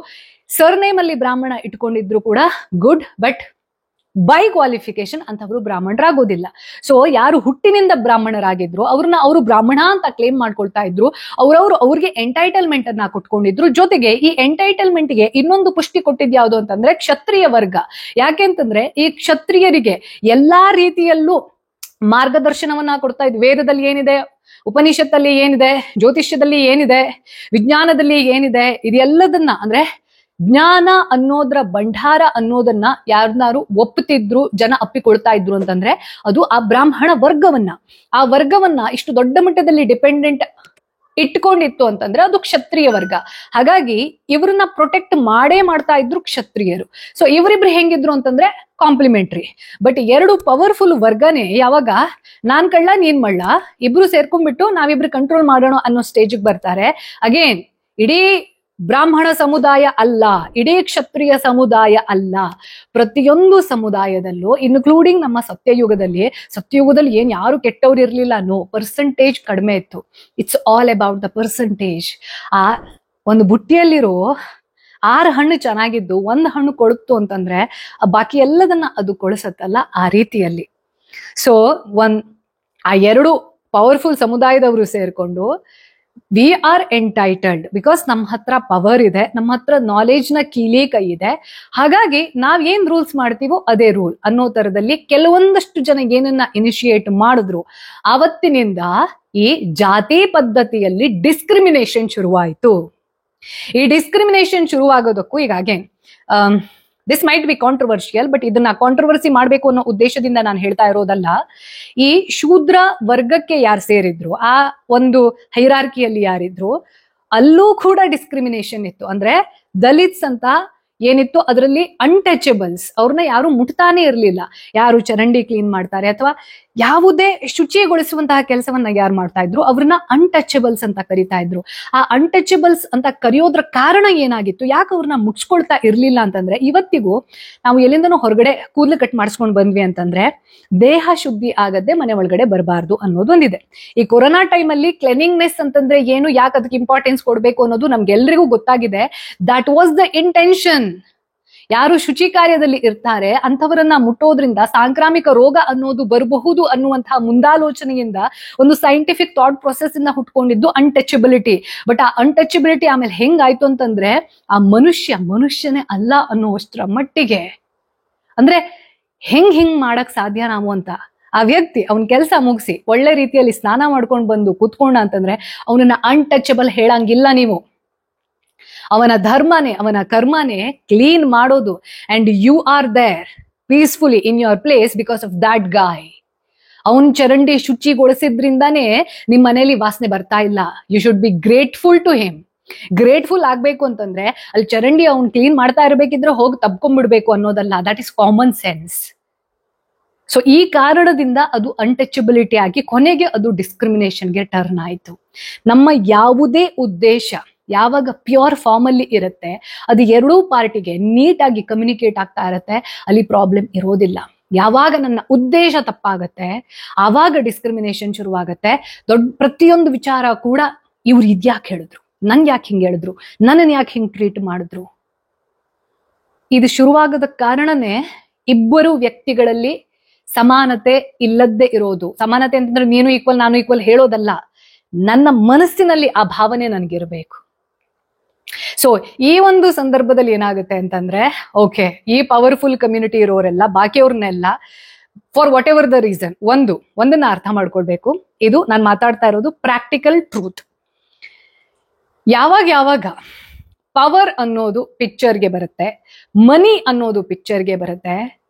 A: ಸರ್ನೇಮ್ ಅಲ್ಲಿ ಬ್ರಾಹ್ಮಣ ಇಟ್ಕೊಂಡಿದ್ರು ಕೂಡ ಗುಡ್, ಬಟ್ ಬೈ ಕ್ವಾಲಿಫಿಕೇಶನ್ ಅಂತವರು ಬ್ರಾಹ್ಮಣರಾಗೋದಿಲ್ಲ. ಸೊ ಯಾರು ಹುಟ್ಟಿನಿಂದ ಬ್ರಾಹ್ಮಣರಾಗಿದ್ರು ಅವ್ರನ್ನ ಅವರು ಬ್ರಾಹ್ಮಣ ಅಂತ ಕ್ಲೇಮ್ ಮಾಡ್ಕೊಳ್ತಾ ಇದ್ರು, ಅವ್ರಿಗೆ ಎಂಟೈಟಲ್ಮೆಂಟ್ ಅನ್ನ ಕೊಟ್ಕೊಂಡಿದ್ರು. ಜೊತೆಗೆ ಈ ಎಂಟೈಟಲ್ಮೆಂಟ್ಗೆ ಇನ್ನೊಂದು ಪುಷ್ಟಿ ಕೊಟ್ಟಿದ್ ಯಾವುದು ಅಂತಂದ್ರೆ ಕ್ಷತ್ರಿಯ ವರ್ಗ. ಯಾಕೆಂತಂದ್ರೆ ಈ ಕ್ಷತ್ರಿಯರಿಗೆ ಎಲ್ಲಾ ರೀತಿಯಲ್ಲೂ ಮಾರ್ಗದರ್ಶನವನ್ನ ಕೊಡ್ತಾ ಇದ್ವಿ. ವೇದದಲ್ಲಿ ಏನಿದೆ, ಉಪನಿಷತ್ತಲ್ಲಿ ಏನಿದೆ, ಜ್ಯೋತಿಷ್ಯದಲ್ಲಿ ಏನಿದೆ, ವಿಜ್ಞಾನದಲ್ಲಿ ಏನಿದೆ, ಇದೆಲ್ಲದನ್ನ, ಅಂದ್ರೆ ಜ್ಞಾನ ಅನ್ನೋದ್ರ ಭಂಡಾರ ಅನ್ನೋದನ್ನ ಯಾರನ್ನಾರು ಒಪ್ಪುತ್ತಿದ್ರು, ಜನ ಅಪ್ಪಿಕೊಳ್ತಾ ಇದ್ರು ಅಂತಂದ್ರೆ ಅದು ಆ ಬ್ರಾಹ್ಮಣ ವರ್ಗವನ್ನ. ಆ ವರ್ಗವನ್ನ ಇಷ್ಟು ದೊಡ್ಡ ಮಟ್ಟದಲ್ಲಿ ಡಿಪೆಂಡೆಂಟ್ ಇಟ್ಕೊಂಡಿತ್ತು ಅಂತಂದ್ರೆ ಅದು ಕ್ಷತ್ರಿಯ ವರ್ಗ. ಹಾಗಾಗಿ ಇವ್ರನ್ನ ಪ್ರೊಟೆಕ್ಟ್ ಮಾಡ್ತಾ ಇದ್ರು ಕ್ಷತ್ರಿಯರು. ಸೊ ಇವರಿಬ್ರು ಹೆಂಗಿದ್ರು ಅಂತಂದ್ರೆ ಕಾಂಪ್ಲಿಮೆಂಟ್ರಿ. ಬಟ್ ಎರಡು ಪವರ್ಫುಲ್ ವರ್ಗನೇ ಯಾವಾಗ ನಾನ್ ಕಳ್ಳ ನೀನ್ ಮಳ್ಳ ಇಬ್ರು ಸೇರ್ಕೊಂಡ್ಬಿಟ್ಟು ನಾವಿಬ್ರು ಕಂಟ್ರೋಲ್ ಮಾಡೋಣ ಅನ್ನೋ ಸ್ಟೇಜಿಗೆ ಬರ್ತಾರೆ. ಅಗೇನ್ ಇಡೀ ಬ್ರಾಹ್ಮಣ ಸಮುದಾಯ ಅಲ್ಲ, ಇಡೀ ಕ್ಷತ್ರಿಯ ಸಮುದಾಯ ಅಲ್ಲ, ಪ್ರತಿಯೊಂದು ಸಮುದಾಯದಲ್ಲೂ, ಇನ್ಕ್ಲೂಡಿಂಗ್ ನಮ್ಮ ಸತ್ಯಯುಗದಲ್ಲಿ ಏನ್ ಯಾರು ಕೆಟ್ಟವ್ರು ಇರ್ಲಿಲ್ಲ, ನೋ, ಪರ್ಸೆಂಟೇಜ್ ಕಡಿಮೆ ಇತ್ತು. It's all about the percentage. ಆ ಒಂದು ಬುಟ್ಟಿಯಲ್ಲಿರೋ 6 ಹಣ್ಣು ಚೆನ್ನಾಗಿದ್ದು 1 ಹಣ್ಣು ಕೊಳುತ್ತು ಅಂತಂದ್ರೆ ಬಾಕಿ ಎಲ್ಲದನ್ನ ಅದು ಕೊಳಿಸತ್ತಲ್ಲ, ಆ ರೀತಿಯಲ್ಲಿ. ಸೊ ಆ 2 ಪವರ್ಫುಲ್ ಸಮುದಾಯದವರು ಸೇರ್ಕೊಂಡು ವಿ ಆರ್ ಎಂಟೈಟಲ್ಡ್ ಬಿಕಾಸ್ ನಮ್ಮ ಹತ್ರ ಪವರ್ ಇದೆ, ನಮ್ಮ ಹತ್ರ ನಾಲೆಜ್ ನ ಕೀಲಿ ಕೈ ಇದೆ, ಹಾಗಾಗಿ ನಾವ್ ಏನ್ ರೂಲ್ಸ್ ಮಾಡ್ತೀವೋ ಅದೇ ರೂಲ್ ಅನ್ನೋ ತರದಲ್ಲಿ ಕೆಲವೊಂದಷ್ಟು ಜನ ಏನನ್ನ ಇನಿಶಿಯೇಟ್ ಮಾಡಿದ್ರು. ಆವತ್ತಿನಿಂದ ಈ ಜಾತಿ ಪದ್ಧತಿಯಲ್ಲಿ ಡಿಸ್ಕ್ರಿಮಿನೇಷನ್ ಶುರುವಾಯಿತು. ಈ ಡಿಸ್ಕ್ರಿಮಿನೇಷನ್ ಶುರುವಾಗೋದಕ್ಕೂ ಈಗ again this might be controversial, but ಇದನ್ನ ಕಾಂಟ್ರವರ್ಸಿ ಮಾಡ್ಬೇಕು ಅನ್ನೋ ಉದ್ದೇಶದಿಂದ ನಾನು ಹೇಳ್ತಾ ಇರೋದಲ್ಲ. ಈ ಶೂದ್ರ ವರ್ಗಕ್ಕೆ ಯಾರು ಸೇರಿದ್ರು, ಆ ಒಂದು ಹೈರಾರ್ಕಿಯಲ್ಲಿ ಯಾರಿದ್ರು, ಅಲ್ಲೂ ಕೂಡ ಡಿಸ್ಕ್ರಿಮಿನೇಷನ್ ಇತ್ತು. ಅಂದ್ರೆ ದಲಿತ್ಸ್ ಅಂತ ಏನಿತ್ತು ಅದರಲ್ಲಿ ಅನ್ಟಚಬಲ್ಸ್, ಅವ್ರನ್ನ ಯಾರು ಮುಟ್ತಾನೆ ಇರ್ಲಿಲ್ಲ. ಯಾರು ಚರಂಡಿ ಕ್ಲೀನ್ ಮಾಡ್ತಾರೆ ಅಥವಾ ಯಾವುದೇ ಶುಚಿಗೊಳಿಸುವಂತಹ ಕೆಲಸವನ್ನ ಯಾರು ಮಾಡ್ತಾ ಇದ್ರು ಅವ್ರನ್ನ ಅನ್ಟಚಬಲ್ಸ್ ಅಂತ ಕರಿತಾ ಇದ್ರು. ಆ ಅನ್ಟಚಬಲ್ಸ್ ಅಂತ ಕರೆಯೋದ್ರ ಕಾರಣ ಏನಾಗಿತ್ತು, ಯಾಕೆ ಅವ್ರನ್ನ ಮುಚ್ಕೊಳ್ತಾ ಇರ್ಲಿಲ್ಲ ಅಂತಂದ್ರೆ, ಇವತ್ತಿಗೂ ನಾವು ಎಲ್ಲಿಂದನೂ ಹೊರಗಡೆ ಕೂದಲು ಕಟ್ ಮಾಡಿಸ್ಕೊಂಡು ಬಂದ್ವಿ ಅಂತಂದ್ರೆ ದೇಹ ಶುದ್ಧಿ ಆಗದೆ ಮನೆ ಒಳಗಡೆ ಬರಬಾರ್ದು ಅನ್ನೋದು ಒಂದಿದೆ. ಈ ಕೊರೋನಾ ಟೈಮಲ್ಲಿ ಕ್ಲೆನಿಂಗ್ನೆಸ್ ಅಂತಂದ್ರೆ ಏನು, ಯಾಕೆ ಅದಕ್ಕೆ ಇಂಪಾರ್ಟೆನ್ಸ್ ಕೊಡ್ಬೇಕು ಅನ್ನೋದು ನಮ್ಗೆಲ್ರಿಗೂ ಗೊತ್ತಾಗಿದೆ. That was the intention. ಯಾರು ಶುಚಿ ಕಾರ್ಯದಲ್ಲಿ ಇರ್ತಾರೆ ಅಂಥವರನ್ನ ಮುಟ್ಟೋದ್ರಿಂದ ಸಾಂಕ್ರಾಮಿಕ ರೋಗ ಅನ್ನೋದು ಬರಬಹುದು ಅನ್ನುವಂತಹ ಮುಂದಾಲೋಚನೆಯಿಂದ ಒಂದು ಸೈಂಟಿಫಿಕ್ ಥಾಟ್ ಪ್ರೊಸೆಸ್ ಇಂದ ಹುಟ್ಕೊಂಡಿದ್ದು ಅನ್ಟಚಬಿಲಿಟಿ. ಬಟ್ ಆ ಅನ್ಟಚಬಿಲಿಟಿ ಆಮೇಲೆ ಹೆಂಗಾಯ್ತು ಅಂತಂದ್ರೆ ಆ ಮನುಷ್ಯನೇ ಅಲ್ಲ ಅನ್ನುವಷ್ಟರ ಮಟ್ಟಿಗೆ, ಅಂದ್ರೆ ಹೆಂಗ್ ಮಾಡಕ್ ಸಾಧ್ಯ ನಾವು ಅಂತ. ಆ ವ್ಯಕ್ತಿ ಅವನ ಕೆಲಸ ಮುಗಿಸಿ ಒಳ್ಳೆ ರೀತಿಯಲ್ಲಿ ಸ್ನಾನ ಮಾಡ್ಕೊಂಡು ಬಂದು ಕೂತ್ಕೊಂಡ ಅಂತಂದ್ರೆ ಅವನನ್ನ ಅನ್ಟಚಬಲ್ ಹೇಳಂಗಿಲ್ಲ ನೀವು. ಅವನ ಧರ್ಮನೇ, ಅವನ ಕರ್ಮನೇ ಕ್ಲೀನ್ ಮಾಡೋದು. And you are there peacefully in your place because of that guy. ಅವನ್ ಚರಂಡಿ ಶುಚಿಗೊಳಿಸಿದ್ರಿಂದಾನೇ ನಿಮ್ ಮನೇಲಿ ವಾಸನೆ ಬರ್ತಾ ಇಲ್ಲ. You should be grateful to him. Grateful ಆಗ್ಬೇಕು ಅಂತಂದ್ರೆ ಅಲ್ಲಿ ಚರಂಡಿ ಅವ್ನು ಕ್ಲೀನ್ ಮಾಡ್ತಾ ಇರ್ಬೇಕಿದ್ರೆ ಹೋಗಿ ತಬ್ಕೊಂಡ್ಬಿಡ್ಬೇಕು ಅನ್ನೋದಲ್ಲ. That is common sense. So ಈ ಕಾರಣದಿಂದ ಅದು ಅನ್ಟಚಬಿಲಿಟಿ ಆಗಿ ಕೊನೆಗೆ ಅದು ಡಿಸ್ಕ್ರಿಮಿನೇಷನ್ಗೆ ಟರ್ನ್ ಆಯ್ತು. ನಮ್ಮ ಯಾವುದೇ ಉದ್ದೇಶ ಯಾವಾಗ ಪ್ಯೂರ್ ಫಾರ್ಮ್ ಅಲ್ಲಿ ಇರುತ್ತೆ, ಅದು ಎರಡೂ ಪಾರ್ಟಿಗೆ ನೀಟಾಗಿ ಕಮ್ಯುನಿಕೇಟ್ ಆಗ್ತಾ ಇರತ್ತೆ, ಅಲ್ಲಿ ಪ್ರಾಬ್ಲಮ್ ಇರೋದಿಲ್ಲ. ಯಾವಾಗ ನನ್ನ ಉದ್ದೇಶ ತಪ್ಪಾಗತ್ತೆ ಆವಾಗ ಡಿಸ್ಕ್ರಿಮಿನೇಷನ್ ಶುರುವಾಗತ್ತೆ. ಪ್ರತಿಯೊಂದು ವಿಚಾರ ಕೂಡ ಇವ್ರು ಇದ್ಯಾಕೆ ಹೇಳಿದ್ರು, ನನ್ಗೆ ಯಾಕೆ ಹಿಂಗೆ ಹೇಳಿದ್ರು, ನನ್ನನ್ನು ಯಾಕೆ ಹಿಂಗೆ ಟ್ರೀಟ್ ಮಾಡಿದ್ರು, ಇದು ಶುರುವಾಗದ ಕಾರಣನೇ ಇಬ್ಬರು ವ್ಯಕ್ತಿಗಳಲ್ಲಿ ಸಮಾನತೆ ಇಲ್ಲದ್ದೇ ಇರೋದು. ಸಮಾನತೆ ಅಂತಂದ್ರೆ ನೀನು ಈಕ್ವಲ್ ನಾನು ಈಕ್ವಲ್ ಹೇಳೋದಲ್ಲ, ನನ್ನ ಮನಸ್ಸಿನಲ್ಲಿ ಆ ಭಾವನೆ ನನಗಿರಬೇಕು. ಸೊ ಈ ಒಂದು ಸಂದರ್ಭದಲ್ಲಿ ಏನಾಗುತ್ತೆ ಅಂತಂದ್ರೆ, ಓಕೆ, ಈ ಪವರ್ಫುಲ್ ಕಮ್ಯುನಿಟಿ ಇರೋರೆಲ್ಲ ಬಾಕಿಯವ್ರನ್ನೆಲ್ಲ for whatever the reason ಒಂದನ್ನ ಅರ್ಥ ಮಾಡ್ಕೊಳ್ಬೇಕು. ಇದು ನಾನು ಮಾತಾಡ್ತಾ ಇರೋದು ಪ್ರಾಕ್ಟಿಕಲ್ ಟ್ರೂತ್. ಯಾವಾಗ ಪವರ್ ಅನ್ನೋದು ಪಿಕ್ಚರ್ಗೆ ಬರುತ್ತೆ, ಮನಿ ಅನ್ನೋದು ಪಿಕ್ಚರ್ಗೆ ಬರುತ್ತೆ,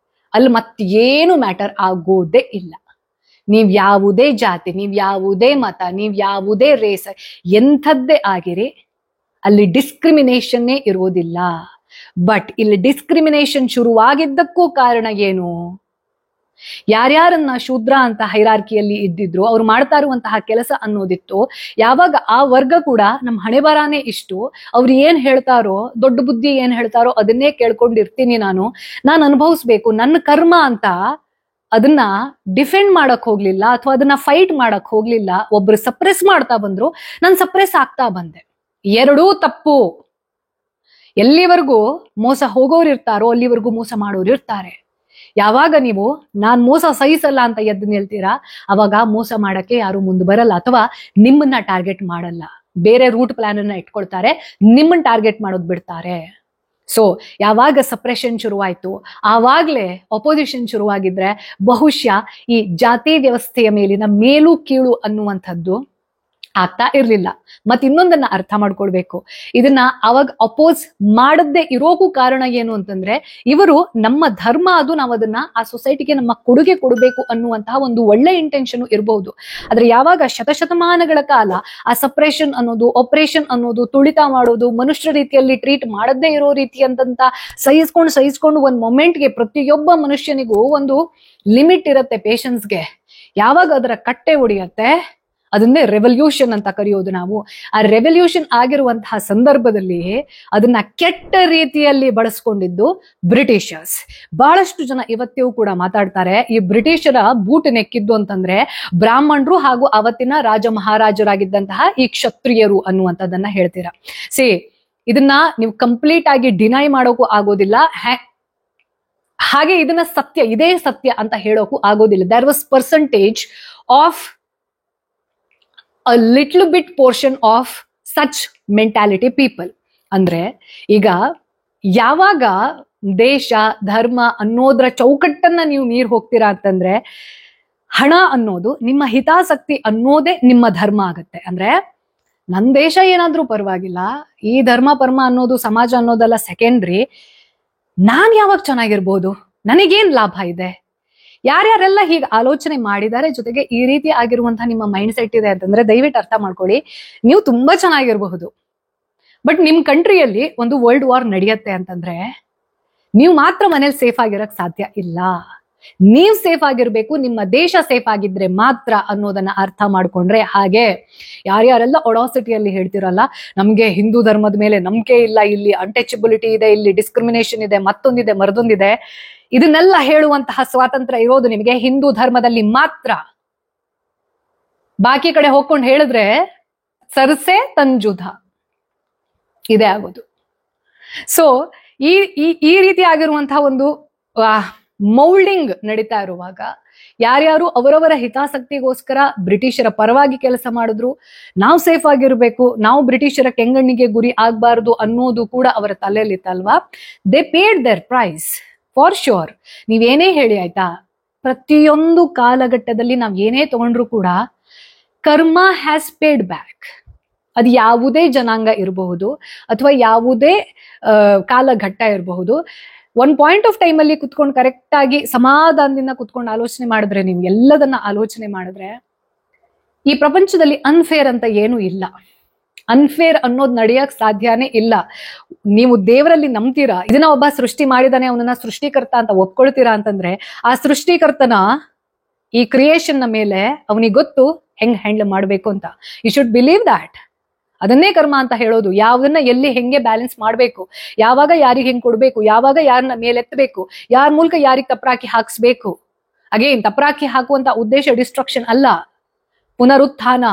A: ಅಲ್ಲಿ ಮತ್ತೇನು ಮ್ಯಾಟರ್ ಆಗೋದೇ ಇಲ್ಲ. ನೀವ್ ಯಾವುದೇ ಜಾತಿ, ನೀವ್ ಯಾವುದೇ ಮತ, ನೀವ್ ಯಾವುದೇ ರೇಸ್, ಎಂಥದ್ದೇ ಆಗಿರಿ, ಅಲ್ಲಿ ಡಿಸ್ಕ್ರಿಮಿನೇಷನ್ನೇ ಇರೋದಿಲ್ಲ. ಬಟ್ ಇಲ್ಲಿ ಡಿಸ್ಕ್ರಿಮಿನೇಷನ್ ಶುರುವಾಗಿದ್ದಕ್ಕೂ ಕಾರಣ ಏನು? ಯಾರ್ಯಾರನ್ನ ಶೂದ್ರ ಅಂತ ಹೈರಾರ್ಕಿಯಲ್ಲಿ ಇದ್ದಿದ್ರು, ಅವ್ರು ಮಾಡ್ತಾ ಇರುವಂತಹ ಕೆಲಸ ಅನ್ನೋದಿತ್ತು. ಯಾವಾಗ ಆ ವರ್ಗ ಕೂಡ ನಮ್ಮ ಹಣೆ ಬರಾನೇ ಇಷ್ಟು, ಅವ್ರು ಏನ್ ಹೇಳ್ತಾರೋ, ದೊಡ್ಡ ಬುದ್ಧಿ ಏನ್ ಹೇಳ್ತಾರೋ ಅದನ್ನೇ ಕೇಳ್ಕೊಂಡಿರ್ತೀನಿ, ನಾನು ಅನುಭವಿಸ್ಬೇಕು, ನನ್ನ ಕರ್ಮ ಅಂತ ಅದನ್ನ ಡಿಫೆಂಡ್ ಮಾಡಕ್ ಹೋಗ್ಲಿಲ್ಲ ಅಥವಾ ಅದನ್ನ ಫೈಟ್ ಮಾಡಕ್ ಹೋಗ್ಲಿಲ್ಲ. ಒಬ್ರು ಸಪ್ರೆಸ್ ಮಾಡ್ತಾ ಬಂದ್ರು, ನಾನು ಸಪ್ರೆಸ್ ಆಗ್ತಾ ಬಂದೆ. ಎರಡೂ ತಪ್ಪು. ಎಲ್ಲಿವರೆಗೂ ಮೋಸ ಹೋಗೋರು ಇರ್ತಾರೋ ಅಲ್ಲಿವರೆಗೂ ಮೋಸ ಮಾಡೋರು ಇರ್ತಾರೆ. ಯಾವಾಗ ನೀವು ನಾನ್ ಮೋಸ ಸಹಿಸಲ್ಲ ಅಂತ ಎದ್ದು ನಿಲ್ತೀರಾ, ಅವಾಗ ಮೋಸ ಮಾಡಕ್ಕೆ ಯಾರು ಮುಂದೆ ಬರಲ್ಲ ಅಥವಾ ನಿಮ್ಮನ್ನ ಟಾರ್ಗೆಟ್ ಮಾಡಲ್ಲ. ಬೇರೆ ರೂಟ್ ಪ್ಲಾನ್ ಅನ್ನ ಇಟ್ಕೊಳ್ತಾರೆ, ನಿಮ್ಮನ್ನ ಟಾರ್ಗೆಟ್ ಮಾಡೋದ್ ಬಿಡ್ತಾರೆ. ಸೊ ಯಾವಾಗ ಸಪ್ರೆಷನ್ ಶುರುವಾಯ್ತು ಆವಾಗ್ಲೇ ಅಪೋಸಿಷನ್ ಶುರುವಾಗಿದ್ರೆ ಬಹುಶಃ ಈ ಜಾತಿ ವ್ಯವಸ್ಥೆಯ ಮೇಲಿನ ಮೇಲು ಕೀಳು ಅನ್ನುವಂಥದ್ದು ಆಗ್ತಾ ಇರ್ಲಿಲ್ಲ. ಮತ್ ಇನ್ನೊಂದನ್ನ ಅರ್ಥ ಮಾಡ್ಕೊಳ್ಬೇಕು, ಇದನ್ನ ಅವಾಗ ಅಪೋಸ್ ಮಾಡದ್ದೇ ಇರೋಕು ಕಾರಣ ಏನು ಅಂತಂದ್ರೆ, ಇವರು ನಮ್ಮ ಧರ್ಮ, ಅದು ನಾವು ಅದನ್ನ ಆ ಸೊಸೈಟಿಗೆ ನಮ್ಮ ಕೊಡುಗೆ ಕೊಡಬೇಕು ಅನ್ನುವಂತಹ ಒಂದು ಒಳ್ಳೆ ಇಂಟೆನ್ಷನ್ ಇರಬಹುದು. ಆದ್ರೆ ಯಾವಾಗ ಶತಶತಮಾನಗಳ ಕಾಲ ಆ ಸಪ್ರೇಷನ್ ಅನ್ನೋದು, ಆಪರೇಷನ್ ಅನ್ನೋದು, ತುಳಿತ ಮಾಡೋದು, ಮನುಷ್ಯರ ರೀತಿಯಲ್ಲಿ ಟ್ರೀಟ್ ಮಾಡದೇ ಇರೋ ರೀತಿ ಅಂತಂತ ಸಹಿಸ್ಕೊಂಡು ಒಂದ್ ಮೊಮೆಂಟ್ಗೆ ಪ್ರತಿಯೊಬ್ಬ ಮನುಷ್ಯನಿಗೂ ಒಂದು ಲಿಮಿಟ್ ಇರತ್ತೆ ಪೇಷನ್ಸ್ಗೆ. ಯಾವಾಗ ಅದರ ಕಟ್ಟೆ ಒಡೆಯತ್ತೆ ಅದನ್ನೇ ರೆವಲ್ಯೂಷನ್ ಅಂತ ಕರೆಯೋದು ನಾವು. ಆ ರೆವಲ್ಯೂಷನ್ ಆಗಿರುವಂತಹ ಸಂದರ್ಭದಲ್ಲಿ ಅದನ್ನ ಕೆಟ್ಟ ರೀತಿಯಲ್ಲಿ ಬಳಸ್ಕೊಂಡಿದ್ದು ಬ್ರಿಟಿಷರ್ಸ್. ಬಹಳಷ್ಟು ಜನ ಇವತ್ತಿಗೂ ಕೂಡ ಮಾತಾಡ್ತಾರೆ, ಈ ಬ್ರಿಟಿಷರ ಬೂಟ್ ನೆಕ್ಕಿದ್ದು ಅಂತಂದ್ರೆ ಬ್ರಾಹ್ಮಣರು ಹಾಗೂ ಅವತ್ತಿನ ರಾಜ ಮಹಾರಾಜರಾಗಿದ್ದಂತಹ ಈ ಕ್ಷತ್ರಿಯರು ಅನ್ನುವಂಥದ್ದನ್ನ ಹೇಳ್ತೀರಾ. ಇದನ್ನ ನೀವು ಕಂಪ್ಲೀಟ್ ಆಗಿ ಡಿನೈ ಮಾಡೋಕು ಆಗೋದಿಲ್ಲ, ಹಾಗೆ ಇದನ್ನ ಸತ್ಯ, ಇದೇ ಸತ್ಯ ಅಂತ ಹೇಳೋಕು ಆಗೋದಿಲ್ಲ. There was percentage of a little bit portion of such mentality people. ಅಂದ್ರೆ ಈಗ ಯಾವಾಗ ದೇಶ ಧರ್ಮ ಅನ್ನೋದ್ರ ಚೌಕಟ್ಟನ್ನ ನೀವು ಮೀರ್ ಹೋಗ್ತೀರಾ ಅಂತಂದ್ರೆ, ಹಣ ಅನ್ನೋದು, ನಿಮ್ಮ ಹಿತಾಸಕ್ತಿ ಅನ್ನೋದೇ ನಿಮ್ಮ ಧರ್ಮ ಆಗತ್ತೆ. ಅಂದ್ರೆ ನನ್ ದೇಶ ಏನಾದ್ರೂ ಪರವಾಗಿಲ್ಲ, ಈ ಧರ್ಮ ಪರ್ಮ ಅನ್ನೋದು, ಸಮಾಜ ಅನ್ನೋದೆಲ್ಲ ಸೆಕೆಂಡ್ರಿ, ನಾನ್ ಯಾವಾಗ ಚೆನ್ನಾಗಿರ್ಬೋದು, ನನಗೇನ್ ಲಾಭ ಇದೆ? ಯಾರ್ಯಾರೆಲ್ಲ ಹೀಗೆ ಆಲೋಚನೆ ಮಾಡಿದ್ದಾರೆ, ಜೊತೆಗೆ ಈ ರೀತಿ ಆಗಿರುವಂತಹ ನಿಮ್ಮ ಮೈಂಡ್ ಸೆಟ್ ಇದೆ ಅಂತಂದ್ರೆ ದಯವಿಟ್ಟು ಅರ್ಥ ಮಾಡ್ಕೊಳ್ಳಿ, ನೀವು ತುಂಬಾ ಚೆನ್ನಾಗಿರಬಹುದು. ಬಟ್ ನಿಮ್ ಕಂಟ್ರಿಯಲ್ಲಿ ಒಂದು ವರ್ಲ್ಡ್ ವಾರ್ ನಡೆಯುತ್ತೆ ಅಂತಂದ್ರೆ ನೀವು ಮಾತ್ರ ಮನೇಲಿ ಸೇಫ್ ಆಗಿರಕ್ ಸಾಧ್ಯ ಇಲ್ಲ. ನೀವ್ ಸೇಫ್ ಆಗಿರ್ಬೇಕು, ನಿಮ್ಮ ದೇಶ ಸೇಫ್ ಆಗಿದ್ರೆ ಮಾತ್ರ ಅನ್ನೋದನ್ನ ಅರ್ಥ ಮಾಡ್ಕೊಂಡ್ರೆ. ಹಾಗೆ ಯಾರ್ಯಾರೆಲ್ಲ ಒಡಾಸಿಟಿಯಲ್ಲಿ ಹೇಳ್ತಿರಲ್ಲ, ನಮ್ಗೆ ಹಿಂದೂ ಧರ್ಮದ ಮೇಲೆ ನಂಬಿಕೆ ಇಲ್ಲ, ಇಲ್ಲಿ ಅನ್ಟಚಬಿಲಿಟಿ ಇದೆ, ಇಲ್ಲಿ ಡಿಸ್ಕ್ರಿಮಿನೇಷನ್ ಇದೆ, ಮತ್ತೊಂದಿದೆ ಮರದೊಂದಿದೆ, ಇದನ್ನೆಲ್ಲ ಹೇಳುವಂತಹ ಸ್ವಾತಂತ್ರ್ಯ ಇರೋದು ನಿಮಗೆ ಹಿಂದೂ ಧರ್ಮದಲ್ಲಿ ಮಾತ್ರ. ಬಾಕಿ ಕಡೆ ಹೋಗ್ಕೊಂಡು ಹೇಳಿದ್ರೆ ಸರ್ಸೆ ತಂಜುಧ ಇದೇ ಆಗೋದು. ಸೊ ಈ ರೀತಿ ಆಗಿರುವಂತಹ ಒಂದು ಮೌಲ್ಡಿಂಗ್ ನಡೀತಾ ಇರುವಾಗ ಯಾರ್ಯಾರು ಅವರವರ ಹಿತಾಸಕ್ತಿಗೋಸ್ಕರ ಬ್ರಿಟಿಷರ ಪರವಾಗಿ ಕೆಲಸ ಮಾಡಿದ್ರು, ನಾವು ಸೇಫ್ ಆಗಿರ್ಬೇಕು, ನಾವು ಬ್ರಿಟಿಷರ ಕೆಂಗಣ್ಣಿಗೆ ಗುರಿ ಆಗ್ಬಾರ್ದು ಅನ್ನೋದು ಕೂಡ ಅವರ ತಲೆಯಲ್ಲಿತ್ತಲ್ವಾ. They paid their price for sure. ನೀವೇನೇ ಹೇಳಿ ಆಯ್ತಾ, ಪ್ರತಿಯೊಂದು ಕಾಲಘಟ್ಟದಲ್ಲಿ ನಾವ್ ಏನೇ ತಗೊಂಡ್ರು ಕೂಡ ಕರ್ಮ ಹ್ಯಾಸ್ ಪೇಡ್ ಬ್ಯಾಕ್. ಅದು ಯಾವುದೇ ಜನಾಂಗ ಇರಬಹುದು ಅಥವಾ ಯಾವುದೇ ಕಾಲಘಟ್ಟ ಇರಬಹುದು. ಒಂದ್ ಪಾಯಿಂಟ್ ಆಫ್ ಟೈಮ್ ಅಲ್ಲಿ ಕುತ್ಕೊಂಡು ಕರೆಕ್ಟ್ ಆಗಿ ಸಮಾಧಾನದಿಂದ ಕುತ್ಕೊಂಡು ಆಲೋಚನೆ ಮಾಡಿದ್ರೆ, ನೀವು ಎಲ್ಲದನ್ನ ಆಲೋಚನೆ ಮಾಡಿದ್ರೆ, ಈ ಪ್ರಪಂಚದಲ್ಲಿ ಅನ್ಫೇರ್ ಅಂತ ಏನೂ ಇಲ್ಲ. ಅನ್ಫೇರ್ ಅನ್ನೋದು ನಡೆಯಕ್ ಸಾಧ್ಯನೇ ಇಲ್ಲ. ನೀವು ದೇವರಲ್ಲಿ ನಂಬ್ತೀರಾ, ಇದನ್ನ ಒಬ್ಬ ಸೃಷ್ಟಿ ಮಾಡಿದಾನೆ, ಅವನನ್ನ ಸೃಷ್ಟಿಕರ್ತ ಅಂತ ಒಪ್ಕೊಳ್ತೀರಾ ಅಂತಂದ್ರೆ ಆ ಸೃಷ್ಟಿಕರ್ತನ ಈ ಕ್ರಿಯೇಷನ್ ನ ಮೇಲೆ ಅವನಿಗೆ ಗೊತ್ತು ಹೆಂಗ್ ಹ್ಯಾಂಡಲ್ ಮಾಡ್ಬೇಕು ಅಂತ. You should believe that. ಅದನ್ನೇ ಕರ್ಮ ಅಂತ ಹೇಳೋದು. ಯಾವ್ದನ್ನ ಎಲ್ಲಿ ಹೆಂಗೆ ಬ್ಯಾಲೆನ್ಸ್ ಮಾಡ್ಬೇಕು, ಯಾವಾಗ ಯಾರಿಗೆ ಹೆಂಗ್ ಕೊಡ್ಬೇಕು, ಯಾವಾಗ ಯಾರನ್ನ ಮೇಲೆತ್ತಬೇಕು, ಯಾರ ಮೂಲಕ ಯಾರಿಗೆ ತಪ್ರಾಕಿ ಹಾಕ್ಸ್ಬೇಕು. ಅಗೇನ್, ತಪ್ರಾಕಿ ಹಾಕುವಂತ ಉದ್ದೇಶ ಡಿಸ್ಟ್ರಕ್ಷನ್ ಅಲ್ಲ, ಪುನರುತ್ಥಾನ.